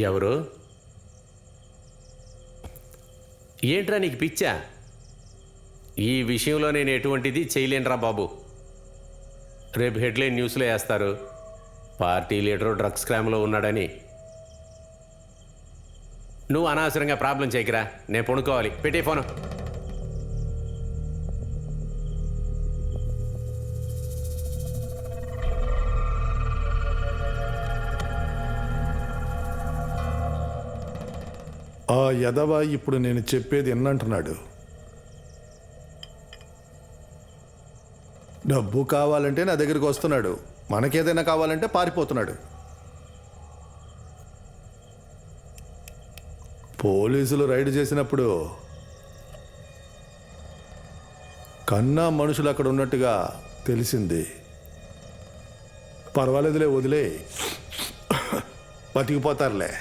ఎవరు? ఏంట్రా నీకు పిచ్చా? ఈ విషయంలో నేను ఎటువంటిది చేయలేనురా బాబు. రేపు హెడ్లైన్ న్యూస్లో వేస్తారు, పార్టీ లీడరు డ్రగ్స్ క్రైమ్లో ఉన్నాడని. నువ్వు అనవసరంగా ప్రాబ్లం చేయకురా, నేను పడుకోవాలి. పెట్టే ఫోను. ఆ యదవ ఇప్పుడు నేను చెప్పేది ఎన్నంటున్నాడు. డబ్బు కావాలంటే నా దగ్గరికి వస్తున్నాడు, మనకేదైనా కావాలంటే పారిపోతున్నాడు. పోలీసులు రైడ్ చేసినప్పుడు కన్నా మనుషులు అక్కడ ఉన్నట్టుగా తెలిసింది. పర్వాలేదులే, వదిలే, బతికిపోతారులే.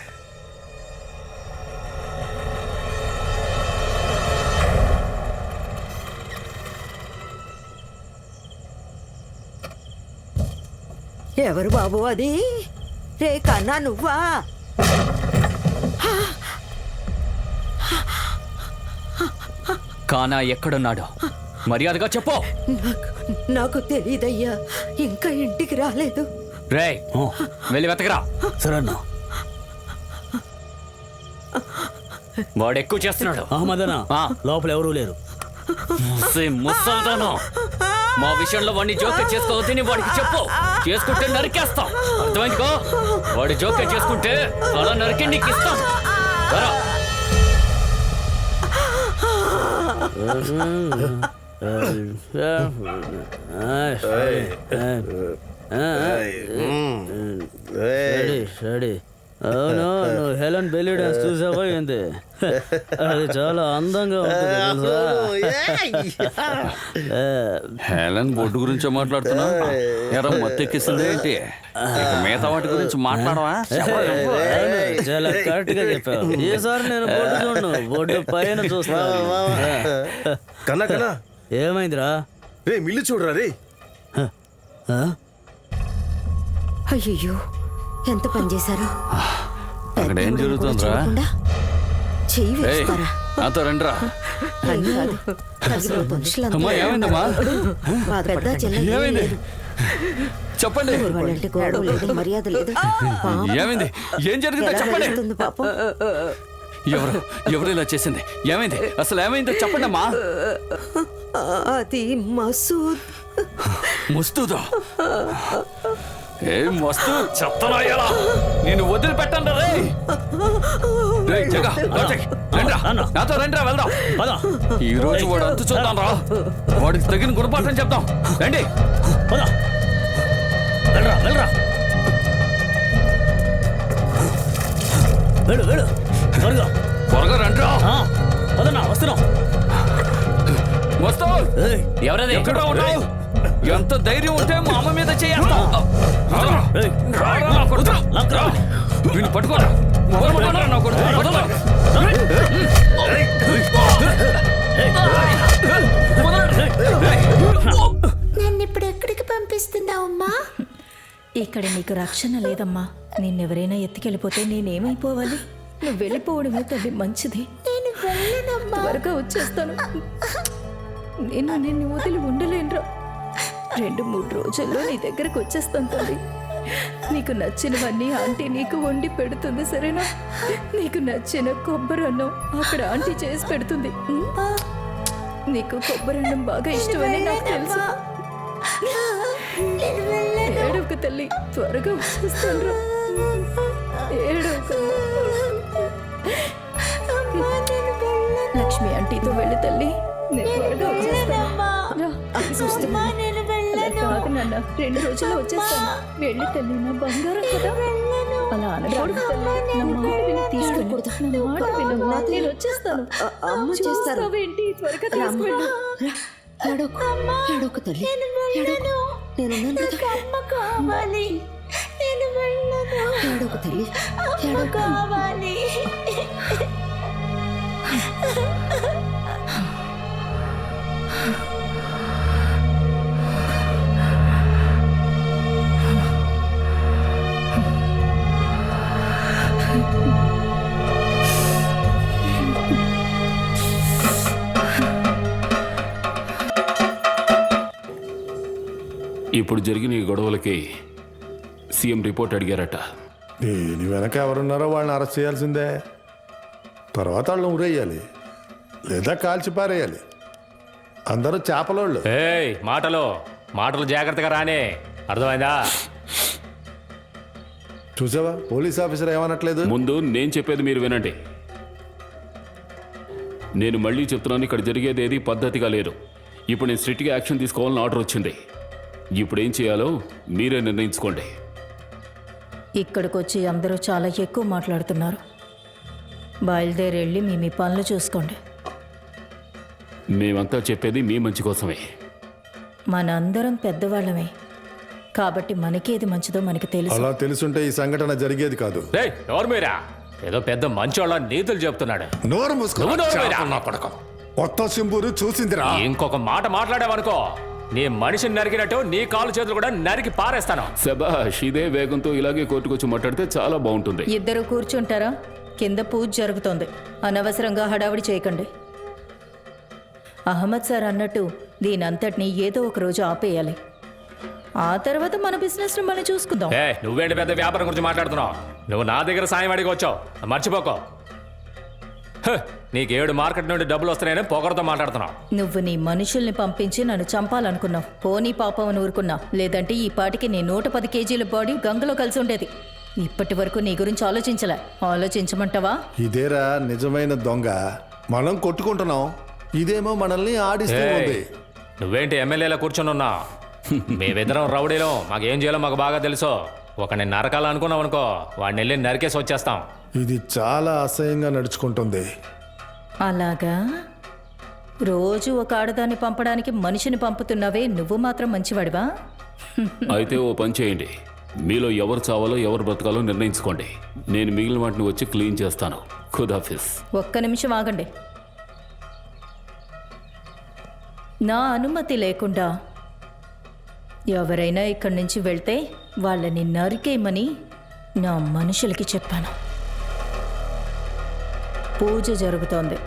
ఎవరు బాబు అది? రే కన్నా నువ్వా? కానా ఎక్కడున్నాడు? మర్యాదగా చెప్పు. నాకు తెలియదయ్యా, ఇంకా ఇంటికి రాలేదు. రే వెళ్ళి వెతకరా. సరేనా? వాడు ఎక్కువ చేస్తున్నాడు. అహ్మదనా, లోపల ఎవరూ లేరు. ముసల్దాను, మా విషయంలో వాడిని జోక్యం చేసుకోవద్దని వాడికి చెప్పు. చేసుకుంటే నరికేస్తాం, అర్థమైందికో? వాడి జోక్యం చేసుకుంటే అలా నరికి నీకు ఇస్తాం. అవును, నువ్వు హెలెన్ బెల్లీ డాన్స్ చూసావా ఏంది? అది చాలా అందంగా ఉంటుంది. హెలెన్ బొడ్డు గురించే మాట్లాడుతున్నా? ఎరా మత్తెక్కిస్తుంది ఏంటి? మిగతా వాటి గురించి మాట్లాడవా? చాలా కరెక్ట్ గా చెప్పావు. ఈసారి నేను బొడ్డు చూడను, బొడ్డు పైన చూస్తాను. కన్నా కన్నా, ఏమైందిరా? రే మిల్లు చూడరా రే. అయ్యో, ఎంత పని చేశారు? అక్కడ ఏం జరుగుతుందిరా? చెయ్యి వేస్తారా? నాతో రండిరా. అమ్మా, ఏమైందమ్మా? ఏమైంది చెప్పండి. మర్యాద లేదు. ఏమైంది? ఏం జరిగిందో చెప్పండి. ఎవరు ఇలా చేసింది? ఏమైంది? అసలు ఏమైందో చెప్పండి అమ్మా. అది మసూద్. మస్తూదా? ఏ మస్తు చెత్తనాయాలా, నేను వదిలిపెట్టండి రే. నాతో రండిరా, వెళ్దాం. ఈ రోజు వాడు అంతు చూద్దాం రా, వాడికి తగిన గుణపాఠం చెప్దాం. రండి. త్వరగా రండిరా. వస్తున్నాం. వస్తూ ఎవరది? ఎక్కడ ఉన్నావు? ఎంత ధైర్యం ఉంటే మా అమ్మ మీద చేస్తావు? పట్టుకోరా. నన్ను ఇప్పుడు ఎక్కడికి పంపిస్తున్నావమ్మా? ఇక్కడ నీకు రక్షణ లేదమ్మా. నిన్నెవరైనా ఎత్తుకెళ్ళిపోతే నేనేమైపోవాలి? నువ్వు వెళ్ళిపోవడమే తల్లి మంచిది. నేను వెళ్ళనమ్మా. త్వరగా వచ్చేస్తాను. నేను నిన్ను వదిలి ఉండలేనురా. 2-3 రోజుల్లో నీ దగ్గరకు వచ్చేస్తాను తల్లి. నీకు నచ్చినవన్నీ ఆంటీ నీకు వండి పెడుతుంది, సరేనా? నీకు నచ్చిన కొబ్బరి అన్నం అక్కడ ఆంటీ చేసి పెడుతుంది. నీకు కొబ్బరి అన్నం బాగా ఇష్టమని నాకు తెలుసు. ఏడవకు తల్లి, త్వరగా వచ్చేస్తాను. ఏడవకు. లక్ష్మి ఆంటీతో వెళ్ళి తల్లి, నేను త్వరగా వచ్చేస్తాను. కాదు నాన్న, 2 రోజుల్లో వచ్చేస్తాను. వెళ్ళి తల్లి, నా బంగారం కదా. అలా అనకూడదు తల్లి. నా మాట విని తీసుకెళ్ళకూడదు. నా మాట వినమ్మా, నేను వచ్చేస్తాను. చూస్తావేంటి? త్వరగా తీసుకెళ్ళు. ఏడోకు తల్లి, కావాలి. నేను వెళ్ళను. ఏడోకు తల్లి, కావాలి. ఇప్పుడు జరిగిన ఈ గొడవలకి సీఎం రిపోర్ట్ అడిగారట. దీని వెనక ఎవరున్నారో వాళ్ళని అరెస్ట్ చేయాల్సిందే. తర్వాత వాళ్ళని ఉరేయాలి లేదా కాల్చి పారేయాలి. అందరూ చేపలోళ్ళు. ఏయ్ మాటలు జాగ్రత్తగా రానే, అర్థమైందా? చూసావా పోలీస్ ఆఫీసర్ ఏమనట్లేదు. ముందు నేను చెప్పేది మీరు వినండి. నేను మళ్ళీ చెప్తున్నాను, ఇక్కడ జరిగేది ఏది పద్ధతిగా లేదు. ఇప్పుడు నేను స్ట్రిక్ట్గా యాక్షన్ తీసుకోవాలని ఆర్డర్ వచ్చింది. ఇప్పుడు ఏం చేయాలో మీరే నిర్ణయించుకోండి. ఇక్కడికొచ్చి అందరూ చాలా ఎక్కువ మాట్లాడుతున్నారు. బయలుదేరి వెళ్ళి మీ పనులు చూసుకోండి. మేమంతా చెప్పేది మీ మంచి కోసమే. మనందరం పెద్దవాళ్ళమే కాబట్టి మనకేది మంచిదో మనకి తెలుసు. అలా తెలుసుంటే ఈ సంఘటన జరిగేది కాదు. ఎవరు మీరా? ఏదో పెద్ద మంచోళ్ళ నీతులు చెప్తున్నాడు. నోరు మొత్తం సింబూరు చూసిందిరా. ఇంకొక మాట మాట్లాడావనుకో నీ మనిషిని నరికినట్టు నీ కాలు చేతులు కూడా నరికి పారేస్తాను. శభాష్, ఇదే వేగంతో ఇలాగే కోర్టుకొచ్చి మాట్లాడితే చాలా బాగుంటుంది. ఇద్దరు కూర్చుంటారా? కింద పూజ జరుగుతోంది, అనవసరంగా హడావిడి చేయకండి. అహ్మద్ సార్ అన్నట్టు దీనంతటినీ ఏదో ఒక రోజు ఆపేయాలి. ఆ తర్వాత మన బిజినెస్ మనం చూసుకుందాం. నువ్వేంటి పెద్ద వ్యాపారం గురించి మాట్లాడుతున్నావు? నువ్వు నా దగ్గర సాయం అడిగి వచ్చావు, మర్చిపోకో. నీకు 7 మార్కెట్ నుండి డబ్బులు వస్తున్నాయని పొగరతో మాట్లాడుతున్నావు. నువ్వు నీ మనుషుల్ని పంపించి నన్ను చంపాలనుకున్నావు. పోనీ పాపం అని ఊరుకున్నా, లేదంటే ఈ పాటికి నీ 110 కేజీల బాడీ గంగలో కలిసి ఉండేది. ఇప్పటి వరకు నీ గురించి ఆలోచించమంటావా? ఇదేరా నిజమైన దొంగ. మనం కొట్టుకుంటున్నాం, ఇదేమో మనల్ని ఆడిస్తూ ఉంది. నువ్వేంటి ఎమ్మెల్యేలా కూర్చొని ఉన్నా? మేమిద్దరం రౌడీలో, మాకేం చేయాలో మాకు బాగా తెలుసు. ఒకని నరకాలనుకున్నావు అనుకో, వాడిని వెళ్ళి నరికేసి వచ్చేస్తాం. ఇది చాలా అసహ్యంగా నడుచుకుంటుంది. అలాగా? రోజు ఒక ఆడదాన్ని పంపడానికి మనిషిని పంపుతున్నావే, నువ్వు మాత్రం మంచివాడివా? అయితే ఓ పని చేయండి, మీలో ఎవరు చావాలో ఎవరు బ్రతకాలో నిర్ణయించుకోండి. నేను మిగిలిన వాటిని వచ్చి క్లీన్ చేస్తాను. ఖుదాఫిస్. ఒక్క నిమిషం ఆగండి. నా అనుమతి లేకుండా ఎవరైనా ఇక్కడి నుంచి వెళ్తే వాళ్ళని నరికేయమని నా మనుషులకి చెప్పాను. పూజ జరుగుతోంది.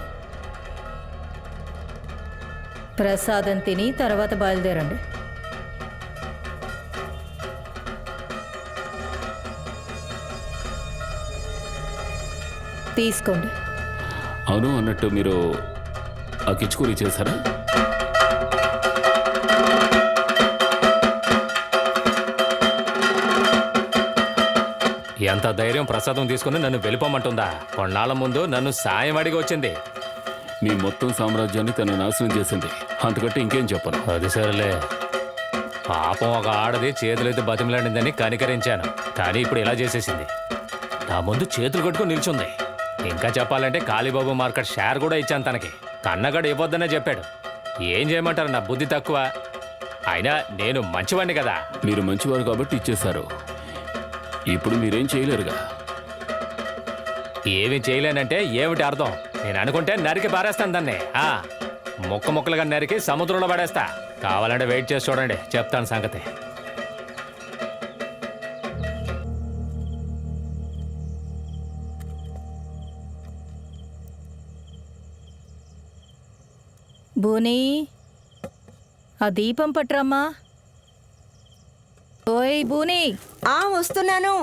ప్రసాదం తిని తర్వాత బయలుదేరండి. తీసుకోండి. అవును, అన్నట్టు మీరు ఆ కిచ్కూరి చేశారా? ఎంత ధైర్యం ప్రసాదం తీసుకుని నన్ను వెళ్ళిపోమంటుందా? కొన్నాళ్ళ ముందు నన్ను సాయం అడిగి వచ్చింది. మీ మొత్తం సామ్రాజ్యాన్ని తన నాశనం చేసింది, అంతకంటే ఇంకేం చెప్పను. అది సరేలే, పాపం ఒక ఆడది చేతులైతే బతిమలాడిందని కనికరించాను, కానీ ఇప్పుడు ఇలా చేసేసింది. నా ముందు చేతులు కట్టుకుని నిల్చుంది. ఇంకా చెప్పాలంటే కాళీబాబు మార్కెట్ షేర్ కూడా ఇచ్చాను తనకి. కన్నగాడు ఇవ్వద్దనే చెప్పాడు. ఏం చేయమంటారు, నా బుద్ధి తక్కువ. అయినా నేను మంచివాడిని కదా. మీరు మంచివారు కాబట్టి ఇచ్చేశారు. ఇప్పుడు మీరేం చేయలేరుగా. ఏమి చేయలేనంటే ఏమిటి అర్థం? నేను అనుకుంటే నరికి పారేస్తాను దాన్ని. ముక్కలుగా నరికి సముద్రంలో పడేస్తా. కావాలంటే వెయిట్ చేసి చూడండి, చెప్తాను సంగతి. బోనీ, ఆ దీపం పట్రమ్మా. ఓయ్ బూనీ. వస్తున్నాను.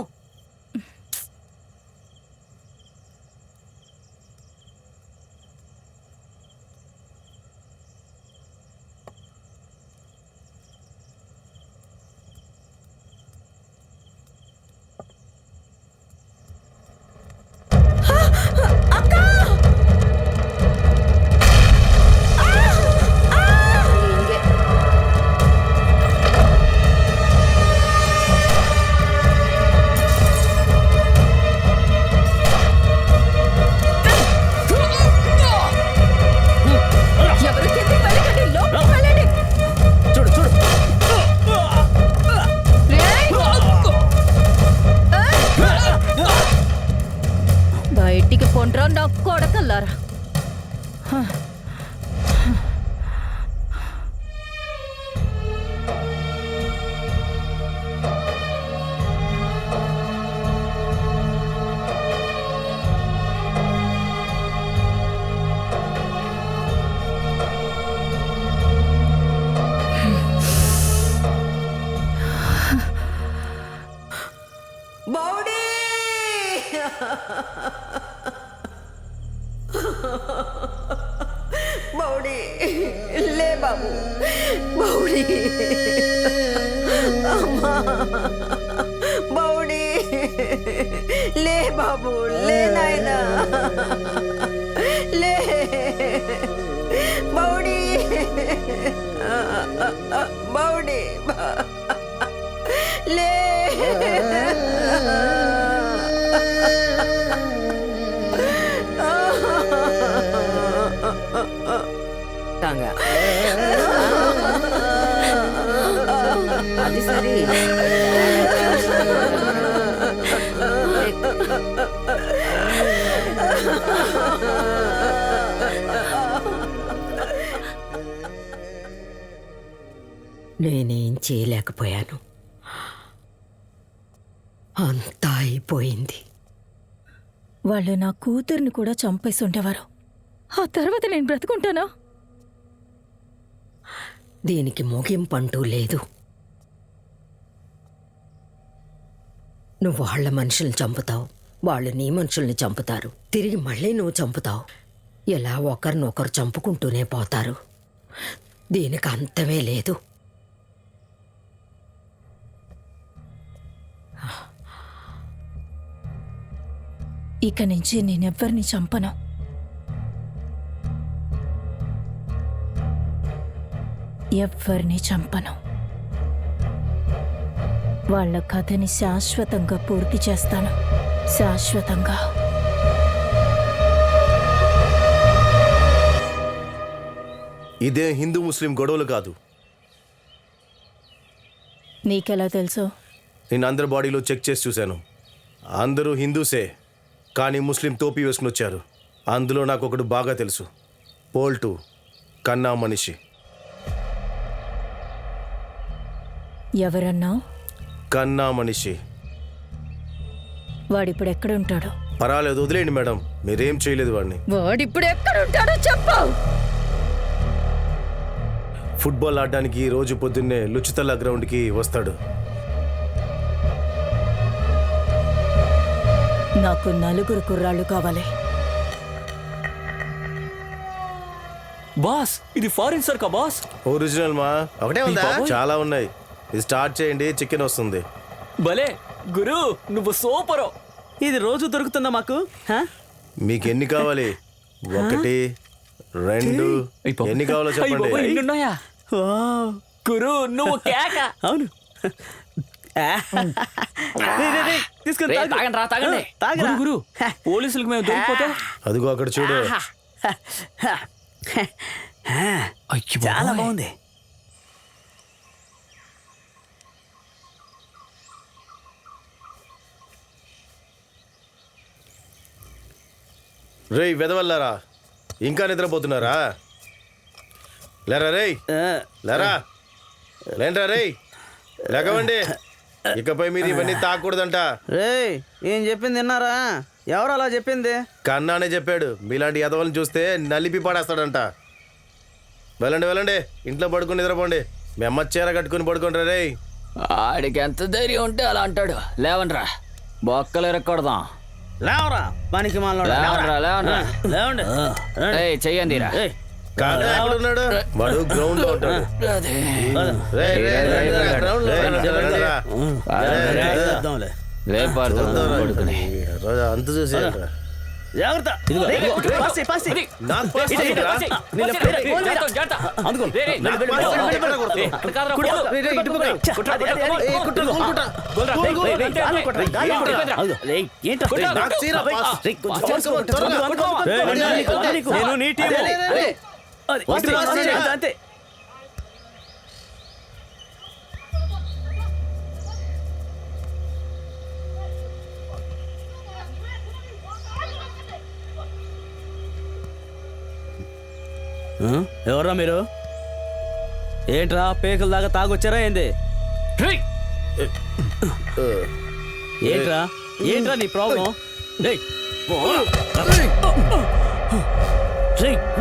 బయటికి పొండ్రా నా కొడకల్లారా. బౌడి లే బాబు, బౌడి అమ్మా, బౌడి లే బాబు, లే నాయనా, లే బౌడి, బౌడి లే. అది సరే. నేనేం చేయలేకపోయాను, అంతా అయిపోయింది. వాళ్ళు నా కూతుర్ని కూడా చంపేసి ఉండేవారు. ఆ తర్వాత నేను బ్రతుకుంటానా? దీనికి ముగింపంటూ లేదు. నువ్వు వాళ్ళ మనుషుల్ని చంపుతావు, వాళ్ళు నీ మనుషుల్ని చంపుతారు, తిరిగి మళ్ళీ నువ్వు చంపుతావు. ఇలా ఒకరినొకరు చంపుకుంటూనే పోతారు. దీనికి అంతమే లేదు. ఇక నుంచి నేనెవ్వరిని చంపను. ఎవ్వరిని చంపను. వాళ్ళ కథని శాశ్వతంగా పూర్తి చేస్తాను. శాశ్వతంగా. ఇదే హిందూ ముస్లిం గొడవలు కాదు. నీకెలా తెలుసు? నేను అందరి బాడీలో చెక్ చేసి చూశాను. అందరూ హిందూసే, కానీ ముస్లిం టోపీ వేసుకుని వచ్చారు. అందులో నాకు ఒకడు బాగా తెలుసు, పోల్టు కన్నా మనిషి. ఎవరన్నా? కన్నా మనిషి. వాడిప్పుడు ఎక్కడుంటాడు? పర్వాలేదు, వదిలేయండి మేడం, మీరేం చేయలేదు వాడిని. వాడిప్పుడు ఎక్కడుంటాడో చెప్పు. ఫుట్బాల్ ఆడడానికి రోజు పొద్దున్నే లుచితల్లా గ్రౌండ్కి వస్తాడు. నాకు 4 కుర్రాళ్ళు కావాలి. బాస్, ఇది ఫారిన్ సర్కా బాస్? ఒరిజినల్ మా ఒకటే ఉందా? చాలా ఉన్నాయి. ఇది స్టార్ట్ చేయండి, చికెన్ వస్తుంది. భలే గురు, నువ్వు సూపరు. ఇది రోజు దొరుకుతుందా మాకు? మీకు ఎన్ని కావాలి? 1, 2, ఎన్ని కావాలో చెప్పండి. ఎన్నున్నాయా? గురు నువ్వు కేక. అవును. తీసుకొని తాగండి రా, తాగండి. గురు గురు, పోలీసులకు మేము దొరికిపోతే? అదిగో అక్కడ చూడు. చాలా బాగుంది. రేయ్ వెదవల్లారా, ఇంకా నిద్రపోతున్నారా? లేరా రేయ్, లేరా, లేంట్రా రేయ్, లేకవండి. ఇకపై మీరు ఇవన్నీ తాకూడదంట. రేయ్, ఏం చెప్పింది విన్నారా? ఎవరు అలా చెప్పింది? కన్నానే చెప్పాడు. మీలాంటి ఎదవల్ని చూస్తే నలిపి పడేస్తాడంట. వెళ్ళండి వెళ్ళండి, ఇంట్లో పడుకుని నిద్రపోండి. మీ అమ్మ చీర కట్టుకుని పడుకుంటారా రేయ్. ఆడికి ఎంత ధైర్యం ఉంటే అలా అంటాడు. లేవండ్రా, బొక్కలు ఎరక్కూడదాం. లేవరా పనికి లేవండి. చెయ్యండి రా. ఉన్నాడు వాడు గ్రౌండ్ లో ఉంటాడు. అంత చూసేయండి. అంతే. ఎవర్రా మీరు? ఏంట్రా పేకల దాకా తాగొచ్చారా ఏంది? ఏంట్రా ఏంట్రా నీ ప్రాబ్లం?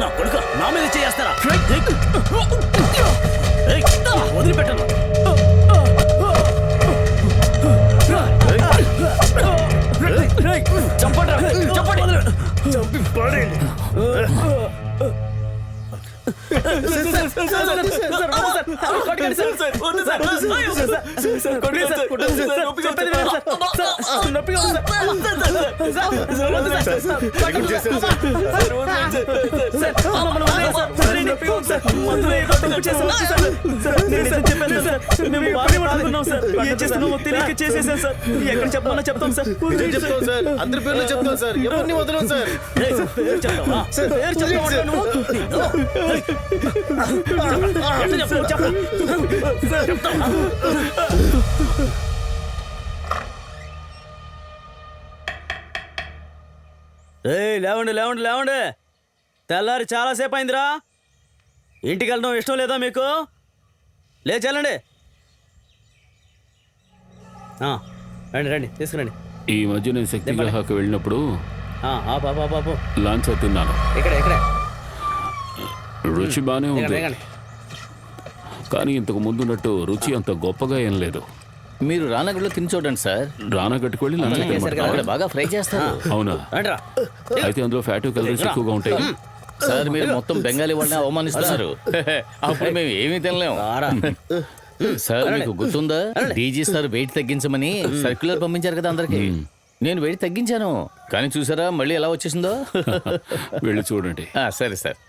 నా కొడుక నా మీద చేస్తారా? వదిలిపెట్టను. చంపండి. అందరి పేర్లు చెప్తాం సార్, ఎవరిని వదలం సార్. లేవండి లేవండి లేవండి, తెల్లారి చాలాసేపు అయిందిరా. ఇంటికి వెళ్ళడం ఇష్టం లేదా మీకు? లేచెల్లండి. రండి రండి, తీసుకురండి. ఈ మధ్య నేను శక్తి గ్రహాకి వెళ్ళినప్పుడు బాబు లాంచ్ తిన్నాను. ఇక్కడ రుచి బాగానే ఉంది, కానీ ఇంతకు ముందున్నట్టు రుచి అంత గొప్పగా ఏం లేదు. మీరు రానగడ్లో తిని చూడండి సార్. రానగట్టుకు వెళ్ళి లంచ్ తినమంటారా? బాగా ఫ్రై చేస్తారు. అవునా? అయితే అందులో ఫ్యాట్ క్యాలరీస్ ఎక్కువగా ఉంటాయి. సార్ మీరు మొత్తం బెంగాలీ వాళ్ళని అవమానిస్తున్నారు. అప్పుడు మేము ఏమీ తినలేము. సార్ మీకు గుర్తుందా, డీజీ సార్ వెయిట్ తగ్గించమని సర్క్యులర్ పంపించారు కదా అందరికి. నేను వెయిట్ తగ్గించాను, కానీ చూసారా మళ్ళీ ఎలా వచ్చేసిందో. వెళ్ళి చూడండి. సరే సార్.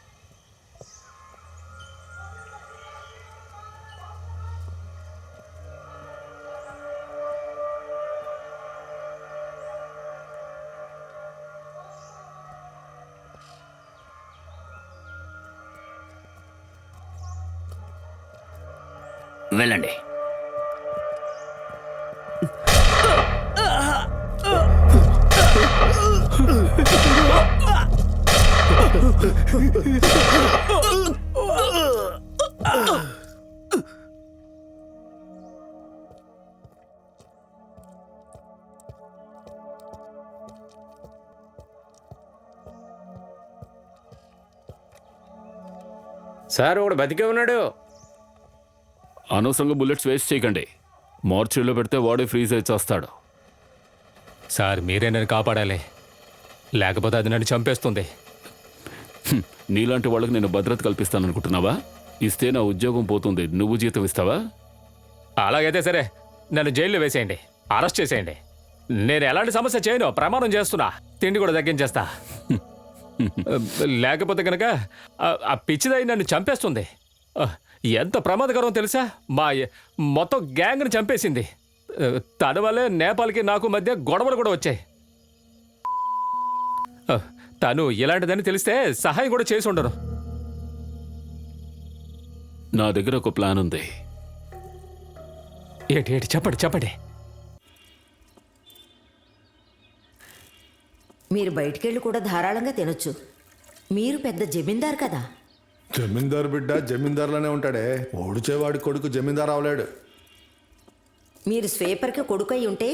వెళ్ళండి. సార్ ఒకడు బతికే ఉన్నాడు. అనవసరంగా బుల్లెట్స్ వేస్ట్ చేయకండి. మార్చిలో పెడితే వాడే ఫ్రీజ్ అయి చేస్తాడు. సార్ మీరే నన్ను కాపాడాలి, లేకపోతే అది నన్ను చంపేస్తుంది. నీలాంటి వాళ్ళకి నేను భద్రత కల్పిస్తాననుకుంటున్నావా? ఇస్తే నా ఉద్యోగం పోతుంది, నువ్వు జీతం ఇస్తావా? అలాగైతే సరే, నన్ను జైల్లో వేసేయండి, అరెస్ట్ చేసేయండి. నేను ఎలాంటి సమస్య చేయను, ప్రమాణం చేస్తున్నా. తిండి కూడా తగ్గించేస్తా. లేకపోతే కనుక ఆ పిచ్చిదై నన్ను చంపేస్తుంది. ఎంత ప్రమాదకరం తెలుసా? మొత్తం గ్యాంగ్ని చంపేసింది. తన వల్లే నేపాల్కి నాకు మధ్య గొడవలు కూడా వచ్చాయి. తను ఇలాంటిదని తెలిస్తే సహాయం కూడా చేసి ఉండరు. నా దగ్గర ఒక ప్లాన్ ఉంది. ఏంటి చెప్పండి చెప్పండి. మీరు బయటికెళ్ళి కూడా ధారాళంగా తినొచ్చు. మీరు పెద్ద జమీందార్ కదా. జమీందారు బిడ్డ జమీందారులోనే ఉంటాడే, ఓడిచేవాడి కొడుకు జమీందారు అవలేడు. మీరు స్వీపర్కి కొడుకై ఉంటే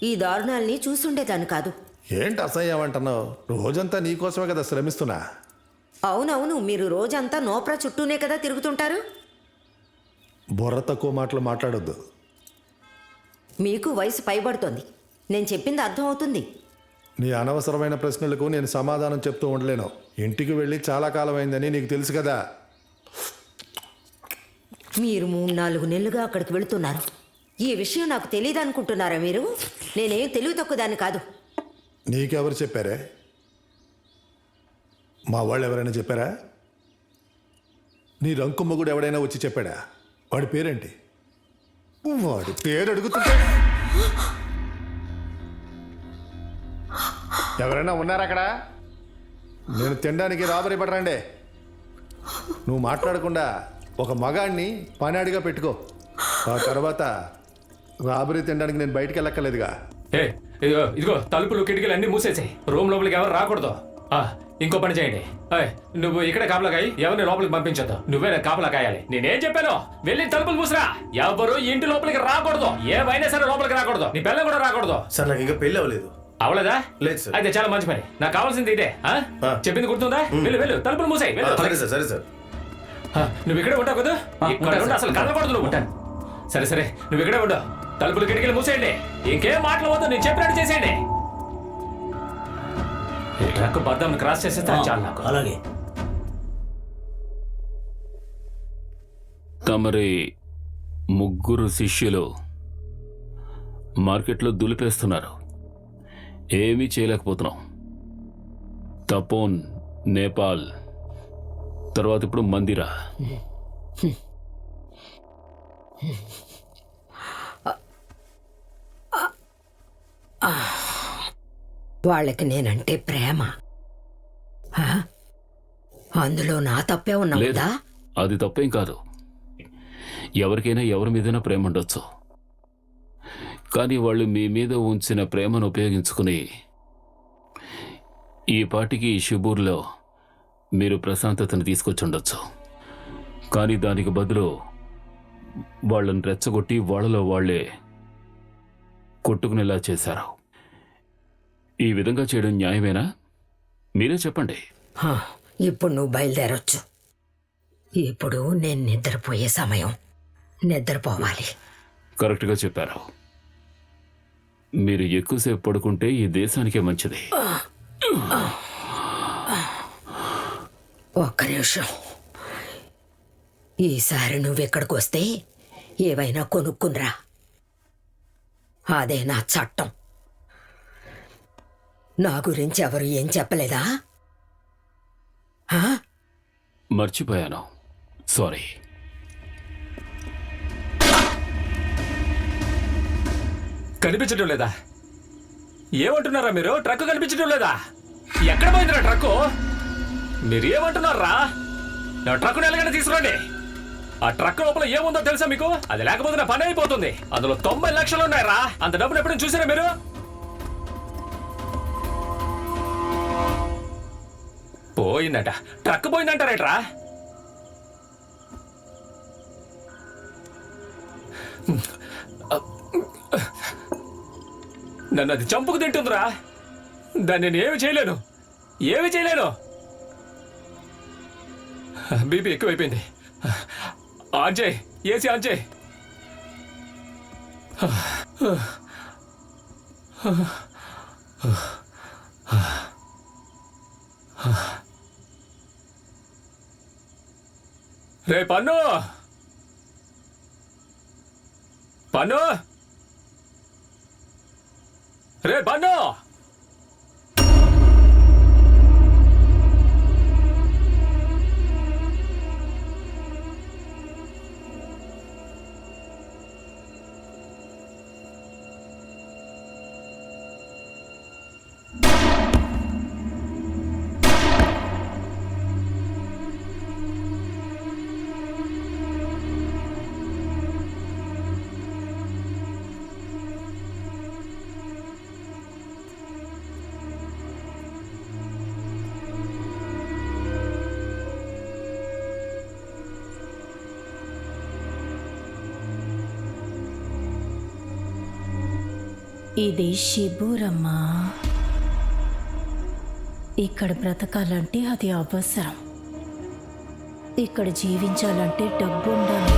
ఈ దారుణాల్ని చూసుండేదాన్ని కాదు. ఏంటి అసహ్యం అంటున్నావు? రోజంతా నీకోసమే కదా శ్రమిస్తున్నా. అవునవును, మీరు రోజంతా నోప్రా చుట్టూనే కదా తిరుగుతుంటారు. బుర్ర తక్కువ మాటలు మాట్లాడొద్దు. మీకు వయసు పైబడుతోంది, నేను చెప్పింది అర్థం అవుతుంది. నీ అనవసరమైన ప్రశ్నలకు నేను సమాధానం చెప్తూ ఉండలేను. ఇంటికి వెళ్ళి చాలా కాలం అయిందని నీకు తెలుసు కదా. మీరు 3-4 నెలలుగా అక్కడికి వెళుతున్నారు. ఈ విషయం నాకు తెలియదు అనుకుంటున్నారా మీరు? నేనేం తెలివి తక్కువదాన్ని కాదు. నీకెవరు చెప్పారే? మా వాళ్ళు ఎవరైనా చెప్పారా? నీ రంకుమ్మగుడు ఎవడైనా వచ్చి చెప్పాడా? వాడి పేరేంటి? వాడి పేరు అడుగుతుంటే ఎవరైనా ఉన్నారా అక్కడ? నేను తినడానికి రాబరీ పడరండి. నువ్వు మాట్లాడకుండా ఒక మగాడిని పనాడిగా పెట్టుకో. ఆ తర్వాత రాబరీ తినడానికి నేను బయటికి వెళ్ళక్కర్లేదుగా. ఇదిగో తలుపులు కిటికీలు అన్ని మూసేసాయి. రూమ్ లోపలికి ఎవరు రాకూడదు. ఇంకో పని చేయండి, నువ్వు ఇక్కడ కాపలా కాయి, ఎవరిని లోపలికి పంపించొద్దు. నువ్వే కాపలా కాయాలి. నేనేం చెప్పాను? వెళ్ళి తలుపులు మూసిరా. ఎవరు ఇంటి లోపలికి రాకూడదు. ఏమైనా సరే లోపలికి రాకూడదు. నీ పిల్లలు కూడా రాకూడదు. సార్ నాకు ఇంకా పెళ్ళి అవ్వలేదు. అవలేదా? లేదు సార్. అయితే చాలా మంచి పని. నాకు కావాల్సింది ఇదే. చెప్పింది గుర్తుందా? వెళ్ళు తలుపులు మూసాయి. సరే సార్. నువ్వు ఇక్కడే ఉంటావు కదా? ఇక్కడ ఉండి అసలు కదలకూడదు నువ్వు. సరే సరే, నువ్వు ఇక్కడే ఉండవు. తలుపులు కిటికీలు మూసేయండి. ఇంకేం మాటలు వద్దు, నేను చెప్పినట్టు చేసేయండి. ట్రక్ బర్దాం క్రాస్ చేసేస్తే చాలు నాకు. అలాగే. తమరి ముగ్గురు శిష్యులు మార్కెట్లో దులిపేస్తున్నారు. ఏమీ చేయలేకపోతున్నాం. తపోన్, నేపాల్, తర్వాత ఇప్పుడు మందిరా. వాళ్ళకి నేనంటే ప్రేమ. అందులో నా తప్పే లేదు, ఉన్నదా? అది తప్పేం కాదు. ఎవరికైనా ఎవరి మీదైనా ప్రేమ ఉండొచ్చు. కానీ వాళ్ళు మీ మీద ఉంచిన ప్రేమను ఉపయోగించుకుని ఈ పాటికి ఈ షిబూర్లో మీరు ప్రశాంతతను తీసుకొచ్చి ఉండొచ్చు. కానీ దానికి బదులు వాళ్ళని రెచ్చగొట్టి వాళ్ళలో వాళ్ళే కొట్టుకునేలా చేశారు. ఈ విధంగా చేయడం న్యాయమేనా? మీరే చెప్పండి. ఇప్పుడు నువ్వు బయలుదేరొచ్చు. ఇప్పుడు నేను నిద్రపోయే సమయం. నిద్రపోవాలి. కరెక్ట్గా చెప్పారు. మీరు ఎక్కువసేపు పడుకుంటే ఈ దేశానికే మంచిది. ఒక్క నిమిషం. ఈసారి నువ్వెక్కడికి వస్తే ఏవైనా కొనుక్కునరా. అదే నా చట్టం. నా గురించి ఎవరు ఏం చెప్పలేదా? మర్చిపోయాను, సారీ. కనిపించడం లేదా? ఏమంటున్నారా మీరు? ట్రక్ కనిపించడం లేదా? ఎక్కడ పోయిందిరా ట్రక్కు? మీరు ఏమంటున్నారా? నా ట్రక్కును ఎలాగైనా తీసుకురండి. ఆ ట్రక్ లోపల ఏముందో తెలుసా మీకు? అది లేకపోతే నా పని అయిపోతుంది. అందులో 90 లక్షలు ఉన్నాయరా. అంత డబ్బులు ఎప్పుడైనా చూసారా మీరు? పోయిందట. ట్రక్ పోయిందంటారేట్రా? నన్ను అది చంపుకు తింటుందిరా. దాన్ని నేను ఏమి చేయలేను. బీపీ ఎక్కువైపోయింది. ఆన్ చేయి, ఏసీ ఆన్ చేయి. రే పన్ను, రే పన్ను. ఇది షిబూరమ్మా. ఇక్కడ బ్రతకాలంటే అది అవసరం. ఇక్కడ జీవించాలంటే డబ్బు ఉండాలి.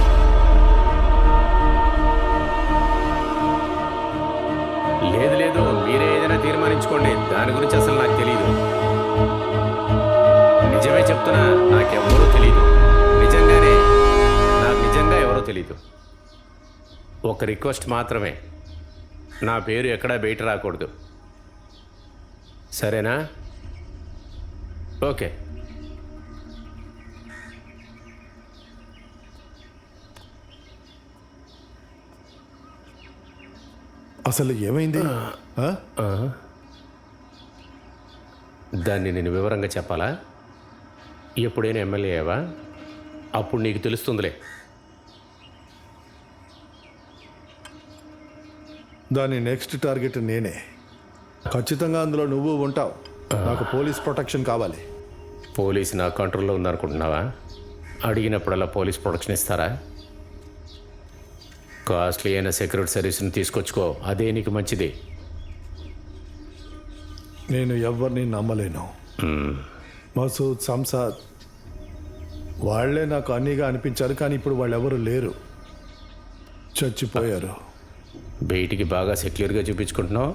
లేదు, మీరే ఏదైనా తీర్మానించుకోండి. దాని గురించి అసలు నాకు తెలియదు. నిజమే చెప్తున్నా, నాకెవరూ తెలీదు. నాకు నిజంగా ఎవరో తెలీదు. ఒక రిక్వెస్ట్ మాత్రమే, నా పేరు ఎక్కడా బయట రాకూడదు, సరేనా? ఓకే. అసలు ఏమైంది? దాన్ని నేను వివరంగా చెప్పాలా? ఎప్పుడైనా ఎమ్మెల్యే అయ్యావా? అప్పుడు నీకు తెలుస్తుందిలే. దాని నెక్స్ట్ టార్గెట్ నేనే. ఖచ్చితంగా అందులో నువ్వు ఉంటావు. నాకు పోలీస్ ప్రొటెక్షన్ కావాలి. పోలీస్ నా కంట్రోల్లో ఉందనుకుంటున్నావా? అడిగినప్పుడల్లా పోలీస్ ప్రొటెక్షన్ ఇస్తారా? కాస్ట్లీ అయిన సెక్యూరిటీ సర్వీస్ని తీసుకొచ్చుకో, అదే నీకు మంచిది. నేను ఎవరిని నమ్మలేను. మసూద్, సంసాద్ వాళ్లే నాకు అన్నీగా అనిపించారు. కానీ ఇప్పుడు వాళ్ళెవరూ లేరు, చచ్చిపోయారు. బయటికి బాగా సెక్యూర్గా చూపించుకుంటున్నావు.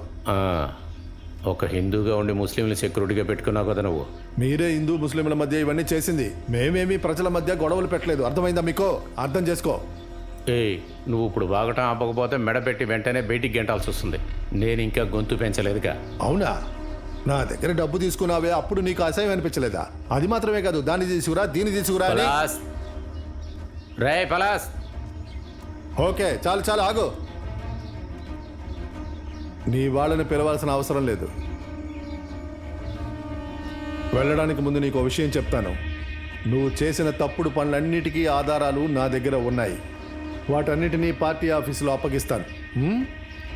ఒక హిందూగా ఉండి ముస్లింలు సెక్యూరిటీగా పెట్టుకున్నావు కదా నువ్వు. మీరే హిందూ ముస్లింల మధ్య ఇవన్నీ చేసింది. మేమేమీ ప్రజల మధ్య గొడవలు పెట్టలేదు. అర్థమైందా మీకు? అర్థం చేసుకో. నువ్వు ఇప్పుడు వాగటం ఆపకపోతే మెడపెట్టి వెంటనే బయటికి గెంటాల్సి వస్తుంది. నేను ఇంకా గొంతు పెంచలేదుగా. అవునా? నా దగ్గర డబ్బు తీసుకున్నావే, అప్పుడు నీకు అసహ్యం అనిపించలేదా? అది మాత్రమే కాదు, దాన్ని తీసుకురా, దీన్ని తీసుకురా. రే పలాస్, ఓకే చాలు చాలు, ఆగు. నీ వాళ్ళని పిలవాల్సిన అవసరం లేదు. వెళ్ళడానికి ముందు నీకు విషయం చెప్తాను. నువ్వు చేసిన తప్పుడు పనులన్నిటికీ ఆధారాలు నా దగ్గర ఉన్నాయి. వాటన్నిటినీ పార్టీ ఆఫీసులో అప్పగిస్తాను.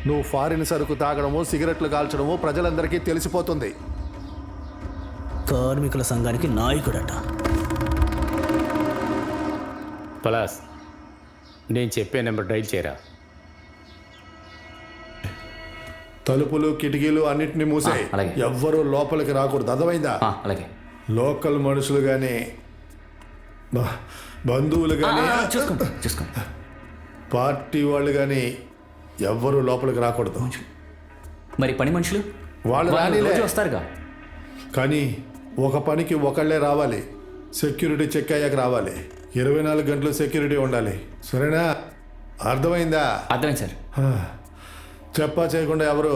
నువ్వు ఫారిన్ సరుకు తాగడమో సిగరెట్లు కాల్చడమో ప్రజలందరికీ తెలిసిపోతుంది. కార్మికుల సంఘానికి నాయకుడట. పలాస్, నేను చెప్పే నెంబర్ డైల్ చేయరా. తలుపులు కిటికీలు అన్నిటినీ మూసే. ఎవ్వరూ లోపలికి రాకూడదు. అర్థమైందా? అలాగే. లోకల్ మనుషులు కానీ బంధువులు కానీ పార్టీ వాళ్ళు కానీ ఎవ్వరూ లోపలికి రాకూడదు. మరి పని మనుషులు వాళ్ళు రానిలే, వస్తారుగా. కానీ ఒక పనికి ఒకళ్ళే రావాలి. సెక్యూరిటీ చెక్ అయ్యాక రావాలి. 24 గంటలు సెక్యూరిటీ ఉండాలి. సరేనా? అర్థమైందా? అర్థమైంది సార్. చెప్పా చేయకుండా ఎవరు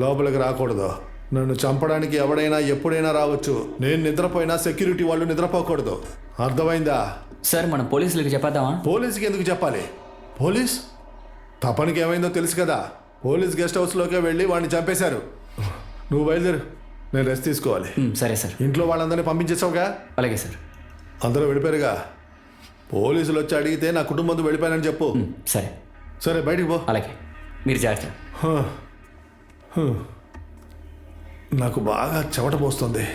లోపలికి రాకూడదు. నన్ను చంపడానికి ఎవడైనా ఎప్పుడైనా రావచ్చు. నేను నిద్రపోయినా సెక్యూరిటీ వాళ్ళు నిద్రపోకూడదు. అర్థమైందా? సార్ మనం పోలీసులకు చెప్పేద్దామా? పోలీసుకి ఎందుకు చెప్పాలి? పోలీస్ తపనికి ఏమైందో తెలుసు కదా. పోలీస్ గెస్ట్ హౌస్లోకే వెళ్ళి వాడిని చంపేశారు. నువ్వు బయలుదేరు, నేను రెస్ట్ తీసుకోవాలి. సరే సార్. ఇంట్లో వాళ్ళందరినీ పంపించేసావుగా? అలాగే సార్. అందరూ వెళ్ళిపోయారుగా. పోలీసులు వచ్చి అడిగితే నా కుటుంబంతో వెళ్ళిపోయానని చెప్పు. సరే సరే, బయటికి పో. అలాగే, మీరు జాగ్రత్త. నాకు బాగా చెమట పోస్తుంది.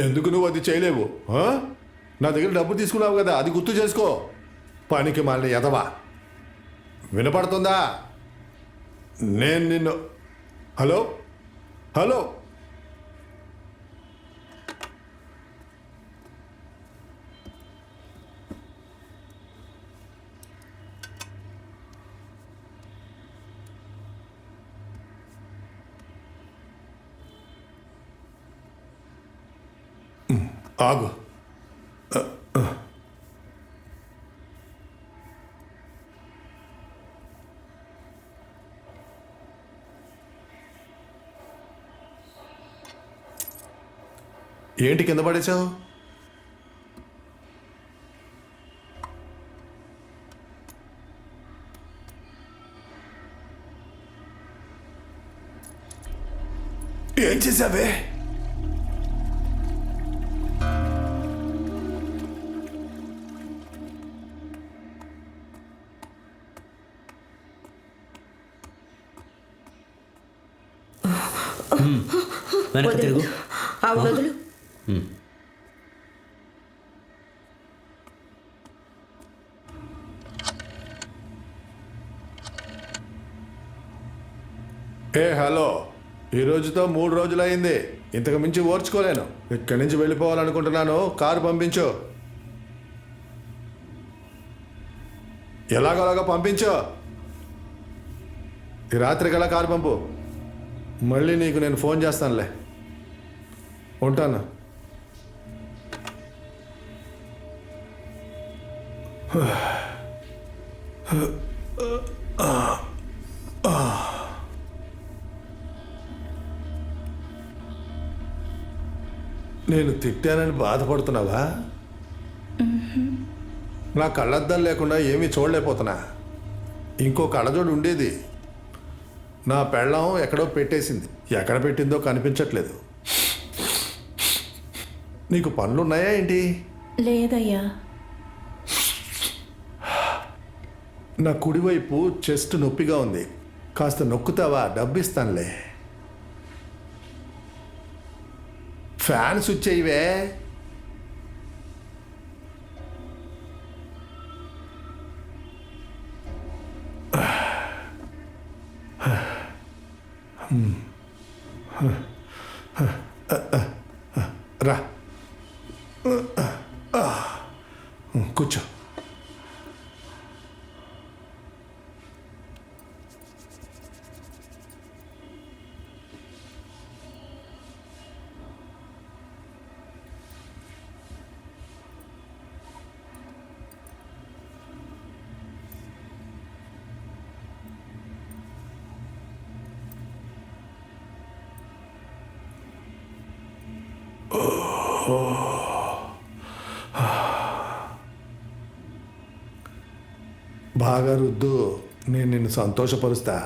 ఎందుకు నువ్వు అది చేయలేవు? నా దగ్గర డబ్బు తీసుకున్నావు కదా, అది గుర్తు చేసుకో. పనికి మళ్ళీ ఎదవా. వినపడుతుందా? నేను నిన్ను... హలో హలో, ఆగు. ఏంటి కింద పడేశావు? ఏం చేశావే? వెనక తిరుగు. వదులు. హలో, ఈ రోజుతో 3 రోజులైంది. ఇంతకు మించి ఓర్చుకోలేను. ఇక్కడి నుంచి వెళ్ళిపోవాలనుకుంటున్నాను. కారు పంపించు. ఎలాగోలాగా పంపించు. ఈ రాత్రికల్లా కారు పంపు. మళ్ళీ నీకు నేను ఫోన్ చేస్తానులే. ఉంటాను. నేను తిట్టానని బాధపడుతున్నావా? నా కళ్ళద్దాలు లేకుండా ఏమీ చూడలేకపోతున్నా. ఇంకో కళ్ళజోడు ఉండేది, నా పెళ్ళం ఎక్కడో పెట్టేసింది. ఎక్కడ పెట్టిందో కనిపించట్లేదు. నీకు పనులున్నాయా ఏంటి? లేదయ్యా. నా కుడివైపు చెస్ట్ నొప్పిగా ఉంది. కాస్త నొక్కుతావా? డబ్బిస్తానులే. Fan switch అయ్యవే. రా, కూర్చో. బాగా రుద్దు, నేను నిన్ను సంతోషపరుస్తా.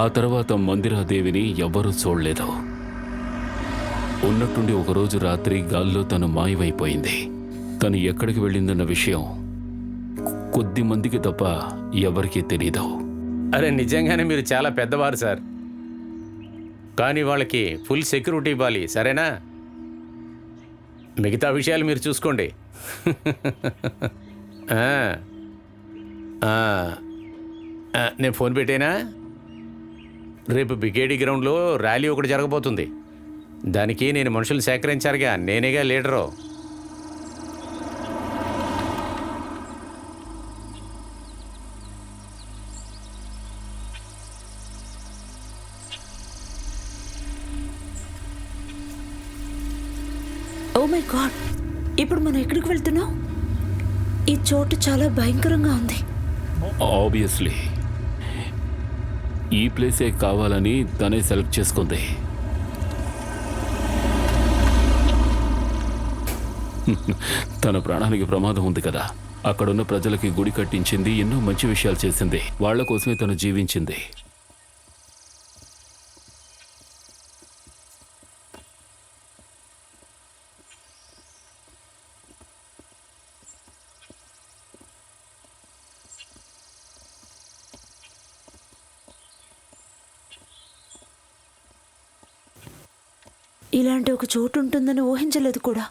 ఆ తర్వాత మందిరాదేవిని ఎవ్వరూ చూడలేదు. ఉన్నట్టుండి ఒకరోజు రాత్రి గాల్లో తను మాయమైపోయింది. తను ఎక్కడికి వెళ్ళిందన్న విషయం కొద్ది మందికి తప్ప ఎవరికీ తెలీదు. అరే నిజంగానే మీరు చాలా పెద్దవారు సార్. కానీ వాళ్ళకి ఫుల్ సెక్యూరిటీ ఇవ్వాలి, సరేనా? మిగతా విషయాలు మీరు చూసుకోండి. నేను ఫోన్ పెట్టేనా? రేపు బికేడి గ్రౌండ్లో ర్యాలీ ఒకటి జరగబోతుంది. దానికి నేను మనుషులు సేకరించారుగా, నేనేగా లీడరు. ఓ మై గాడ్, ఇప్పుడు మనం ఎక్కడికి వెళ్తున్నాం? ఈ చోటు చాలా భయంకరంగా ఉంది. ఆబ్వియస్లీ ఈ ప్లేసే కావాలని తనే సెలెక్ట్ చేసుకుంది. తన ప్రాణానికి ప్రమాదం ఉంది కదా. అక్కడున్న ప్రజలకి గుడి కట్టించింది, ఎన్నో మంచి విషయాలు చేసింది. వాళ్ల కోసమే తను జీవించింది. ఇలాంటి ఒక చోటు ఉంటుందని ఊహించలేదు కూడా.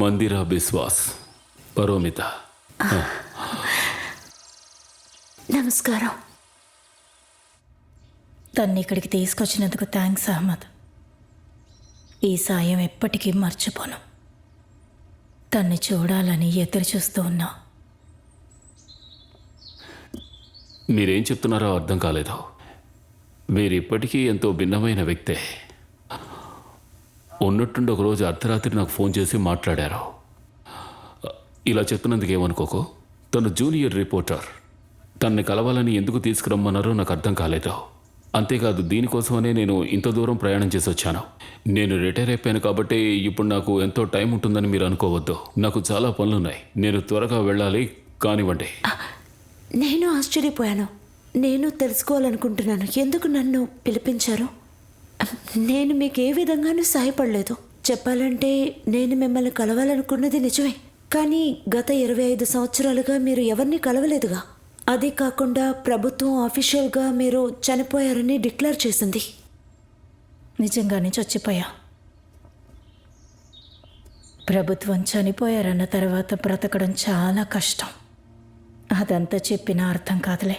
మందిరా బిస్వాస్, పరోమిత. నమస్కారం. తన్ని ఇక్కడికి తీసుకొచ్చినందుకు థ్యాంక్స్ అహ్మద్. ఈ సాయం ఎప్పటికీ మర్చిపోను. తన్ని చూడాలని ఎదురు చూస్తూ ఉన్నా. మీరేం చెప్తున్నారో అర్థం కాలేదు. మీరు ఇప్పటికీ ఎంతో భిన్నమైన వ్యక్తే. ఉన్నట్టుండి ఒకరోజు అర్ధరాత్రి నాకు ఫోన్ చేసి మాట్లాడారు. ఇలా చెప్తున్నందుకు ఏమనుకోకు. తను జూనియర్ రిపోర్టర్. తనని కలవాలని ఎందుకు తీసుకురమ్మన్నారో నాకు అర్థం కాలేదు. అంతేకాదు, దీనికోసమనే నేను ఇంత దూరం ప్రయాణం చేసి వచ్చాను. నేను రిటైర్ అయిపోయాను కాబట్టి ఇప్పుడు నాకు ఎంతో టైం ఉంటుందని మీరు అనుకోవద్దు. నాకు చాలా పనులున్నాయి. నేను త్వరగా వెళ్ళాలి. కానివ్వండి. నేను ఆశ్చర్యపోయాను. నేను తెలుసుకోవాలనుకుంటున్నాను ఎందుకు నన్ను పిలిపించారు. నేను మీకు ఏ విధంగానూ సహాయపడలేదు. చెప్పాలంటే నేను మిమ్మల్ని కలవాలనుకున్నది నిజమే. కానీ గత 25 సంవత్సరాలుగా మీరు ఎవరిని కలవలేదుగా. అదే కాకుండా ప్రభుత్వం ఆఫీషియల్గా మీరు చనిపోయారని డిక్లేర్ చేసింది. నిజంగానే చచ్చిపోయా. ప్రభుత్వం చనిపోయారన్న తర్వాత బ్రతకడం చాలా కష్టం. అదంతా చెప్పినా అర్థం కాదులే.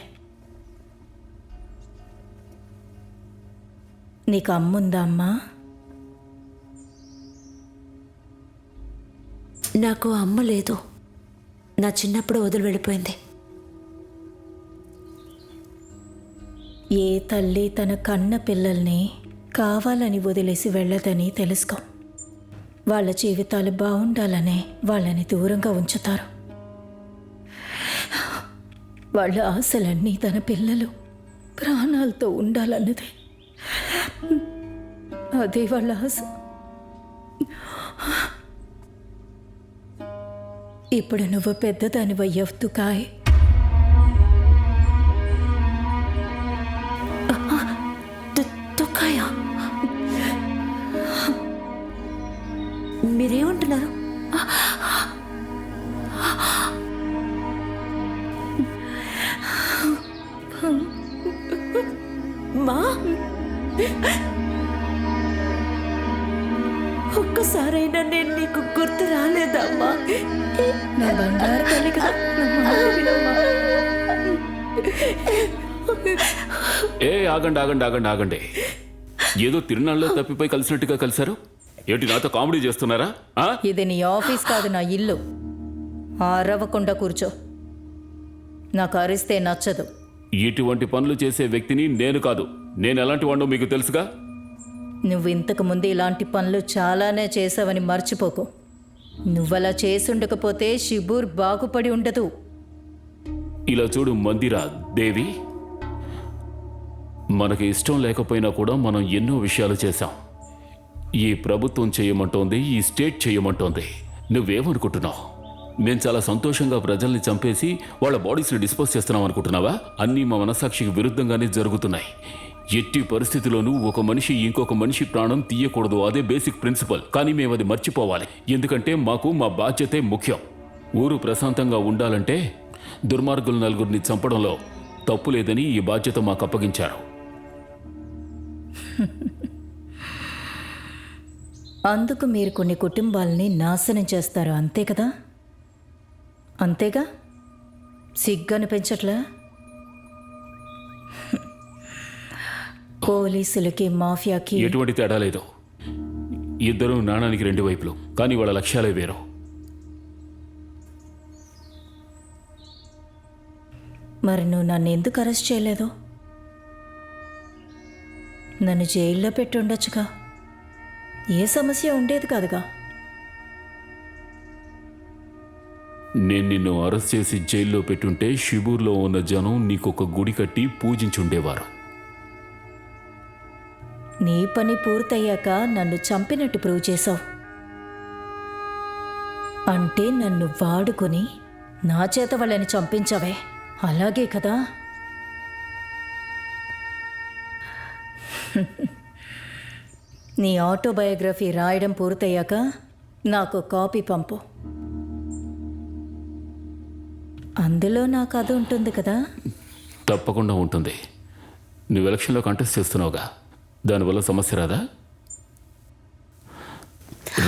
నీకు అమ్ముందా అమ్మా? నాకు అమ్మ లేదు. నా చిన్నప్పుడు వదిలి వెళ్ళిపోయింది. ఏ తల్లి తన కన్న పిల్లల్ని కావాలని వదిలేసి వెళ్ళదని తెలుసుకో. వాళ్ళ జీవితాలు బాగుండాలనే వాళ్ళని దూరంగా ఉంచుతారు. వాళ్ళ ఆశలన్నీ తన పిల్లలు ప్రాణాలతో ఉండాలన్నదే. అదే వాళ్ళ ఆశ. ఇప్పుడు నువ్వు పెద్దదానివయ్యావు తుకాయ్. తుకాయా? మీరేమంటున్నారు? మా ఒక్కసారైనా నేను నీకు గుర్తు రాలేదమ్మా? నా బంగారు తల్లి కదా. ఆగండి ఆగండి ఆగండి ఆగండి. ఏదో తిరునాళ్ళలో తప్పిపోయి కలిసినట్టుగా కలిశారు. ఏంటి నాతో కామెడీ చేస్తున్నారా? ఇది నీ ఆఫీస్ కాదు, నా ఇల్లు. అరవకుండా కూర్చో. నాకు అరిస్తే నచ్చదు. ఇటువంటి పనులు చేసే వ్యక్తిని నేను కాదు. నేను ఎలాంటి వాడినో మీకు తెలుసుగా. నువ్వు ఇంతకు ముందు ఇలాంటి పనులు చాలానే చేసావని మర్చిపోకు. నువ్వలా చేసుండకపోతే షిబూర్ బాగుపడి ఉండదు. ఇలా చూడు మందిరా దేవి, మనకి ఇష్టం లేకపోయినా కూడా మనం ఎన్నో విషయాలు చేశాం. ఈ ప్రభుత్వం చేయమంటోంది, ఈ స్టేట్ చేయమంటోంది. నువ్వేమనుకుంటున్నావు? మేము చాలా సంతోషంగా ప్రజల్ని చంపేసి వాళ్ళ బాడీస్ని డిస్పోజ్ చేస్తున్నాం అనుకుంటున్నావా? అన్నీ మా మనసాక్షికి విరుద్ధంగానే జరుగుతున్నాయి. ఎట్టి పరిస్థితిలోనూ ఒక మనిషి ఇంకొక మనిషి ప్రాణం తీయకూడదు. అదే బేసిక్ ప్రిన్సిపల్. కానీ మేము అది మర్చిపోవాలి. ఎందుకంటే మాకు మా బాధ్యతే ముఖ్యం. ఊరు ప్రశాంతంగా ఉండాలంటే దుర్మార్గులు నలుగురిని చంపడంలో తప్పు లేదని ఈ బాధ్యత మాకు అప్పగించారు. అందుకు మీరు కొన్ని కుటుంబాలని నాశనం చేస్తారు, అంతే కదా? అంతేగా? సిగ్గను పెంచట్లా? పోలీసులకి మాఫియాకి ఎటువంటి తేడా లేదు. ఇద్దరు నాణానికి రెండు వైపులు. కానీ వాళ్ళ లక్ష్యాలే వేరు. మరి నువ్వు నన్ను ఎందుకు అరెస్ట్ చేయలేదు? నన్ను జైల్లో పెట్టి ఉండొచ్చుగా. ఏ సమస్య ఉండేది కాదుగా. నేను నిన్ను అరెస్ట్ చేసి జైల్లో పెట్టుంటే షిబూర్లో ఉన్న జనం నీకొక గుడి కట్టి పూజించుండేవారు. నీ పని పూర్తయ్యాక నన్ను చంపినట్టు ప్రూవ్ చేశావు. అంటే నన్ను వాడుకొని నా చేత వాళ్ళని చంపించవే, అలాగే కదా? నీ ఆటోబయోగ్రఫీ రాయడం పూర్తయ్యాక నాకు కాపీ పంపు. అందులో నా కథ ఉంటుంది కదా. తప్పకుండా ఉంటుంది. నువ్వు ఎలక్షన్లో కంటెస్ట్ చేస్తున్నావుగా, దానివల్ల సమస్య రాదా?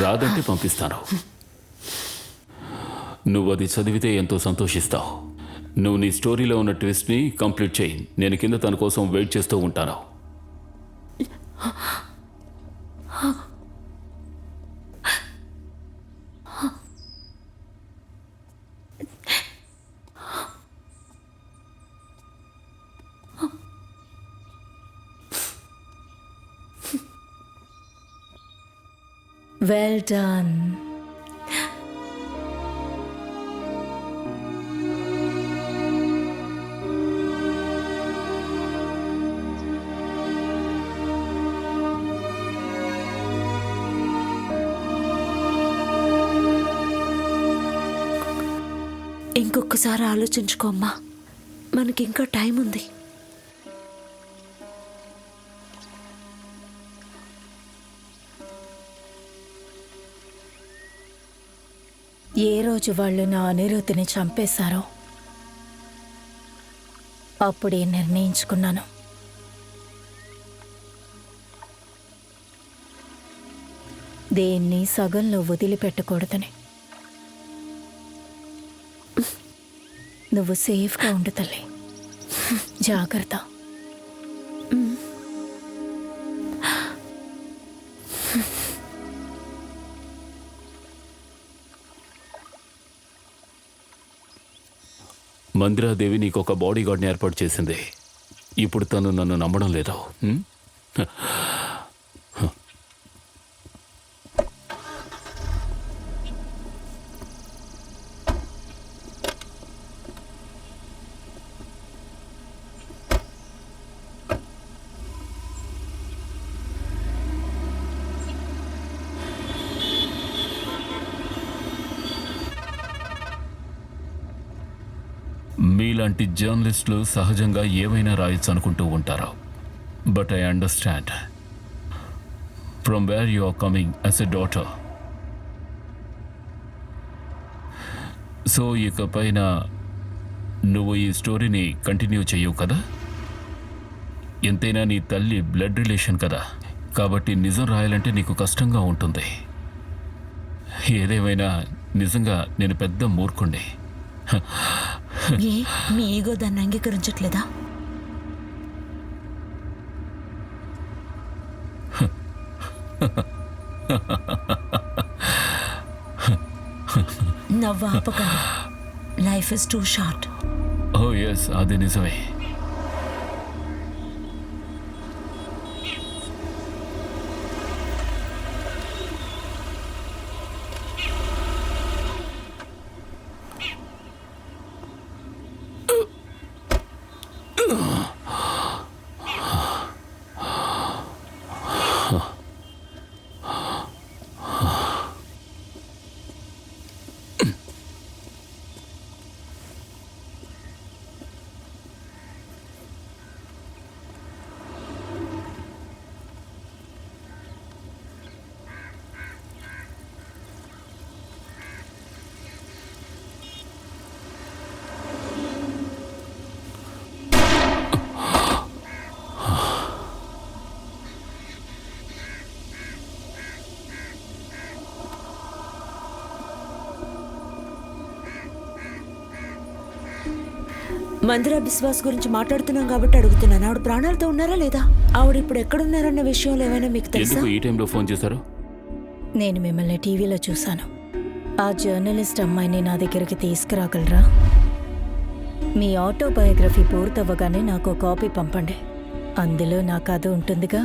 రాదంటే పంపిస్తాను. నువ్వు అది చదివితే ఎంతో సంతోషిస్తావు. నువ్వు నీ స్టోరీలో ఉన్న ట్విస్ట్ని కంప్లీట్ చేయి. నేను కింద తన కోసం వెయిట్ చేస్తూ ఉంటాను. Well done. ఇంకొకసారి ఆలోచించుకోమ్మా, మనకింకా టైం ఉంది. ఏ రోజు వాళ్ళు నా అనిరుద్ధిని చంపేశారో అప్పుడే నిర్ణయించుకున్నాను. దేన్ని సగంలో వదిలిపెట్టకూడదని. నువ్వు సేఫ్గా ఉండు తల్లి, జాగ్రత్త. మందిరాదేవి నీకు ఒక బాడీ గార్డ్ని ఏర్పాటు చేసింది. ఇప్పుడు తను నన్ను నమ్మడం లేదు. మీలాంటి జర్నలిస్టులు సహజంగా ఏమైనా రాయొచ్చు అనుకుంటూ ఉంటారు. But I understand from where you are coming as a daughter. So ఇకపైన నువ్వు ఈ స్టోరీని కంటిన్యూ చేయవు కదా. ఎంతైనా నీ తల్లి బ్లడ్ రిలేషన్ కదా, కాబట్టి నిజం రాయాలంటే నీకు కష్టంగా ఉంటుంది. ఏదేమైనా నిజంగా నేను పెద్ద మూర్ఖుణ్ణి. ఏ మీ ఈగో దాన్ని అంగీకరించట్లేదా? నవ్వు ఆపకండి. Life is too short. Oh yes, అది నిజమే. మందిరా బిస్వాస్ గురించి మాట్లాడుతున్నాం కాబట్టి అడుగుతున్నాను. ఆవిడ ప్రాణాలతో ఉన్నారా లేదా? ఆవిడ ఇప్పుడు ఎక్కడున్నారన్న విషయంలో ఏమైనా మీకు తెలుసా? ఎందుకు ఈ టైంలో ఫోన్ చేశారు? నేను మిమ్మల్ని టీవీలో చూశాను. ఆ జర్నలిస్ట్ అమ్మాయిని నా దగ్గరికి తీసుకురాగలరా? మీ ఆటోబయోగ్రఫీ పూర్తవ్వగానే నాకు కాపీ పంపండి. అందులో నా కథ ఉంటుందిగా.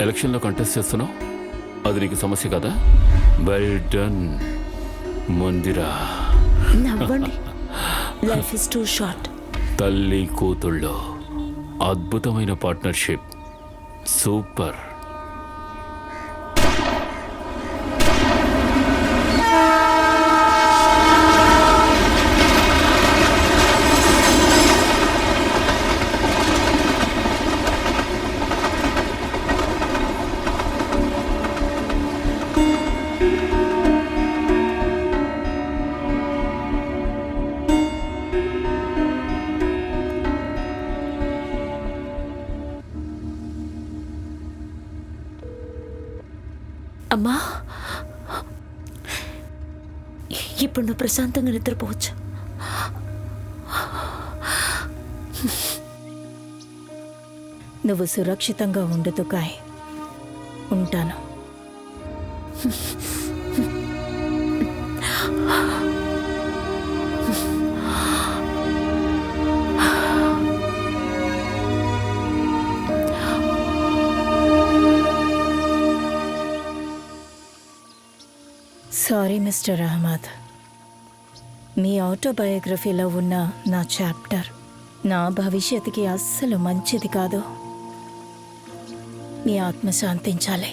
ఎలక్షన్లో కంటెస్ట్ చేస్తున్నావు, అది నీకు సమస్య కదా. Well done Mandira. నవ్వండి. Life is too short. తల్లి కూతుళ్ళు అద్భుతమైన పార్ట్నర్షిప్. సూపర్. అమ్మా, ఇప్పుడు నువ్వు ప్రశాంతంగా నిద్రపోవచ్చు. నువ్వు సురక్షితంగా ఉండు తుకాయ్. ఉంటాను. సారీ మిస్టర్ అహ్మద్, మీ ఆటోబయోగ్రఫీలో ఉన్న నా చాప్టర్ నా భవిష్యత్తుకి అస్సలు మంచిది కాదు. మీ ఆత్మ శాంతించాలి.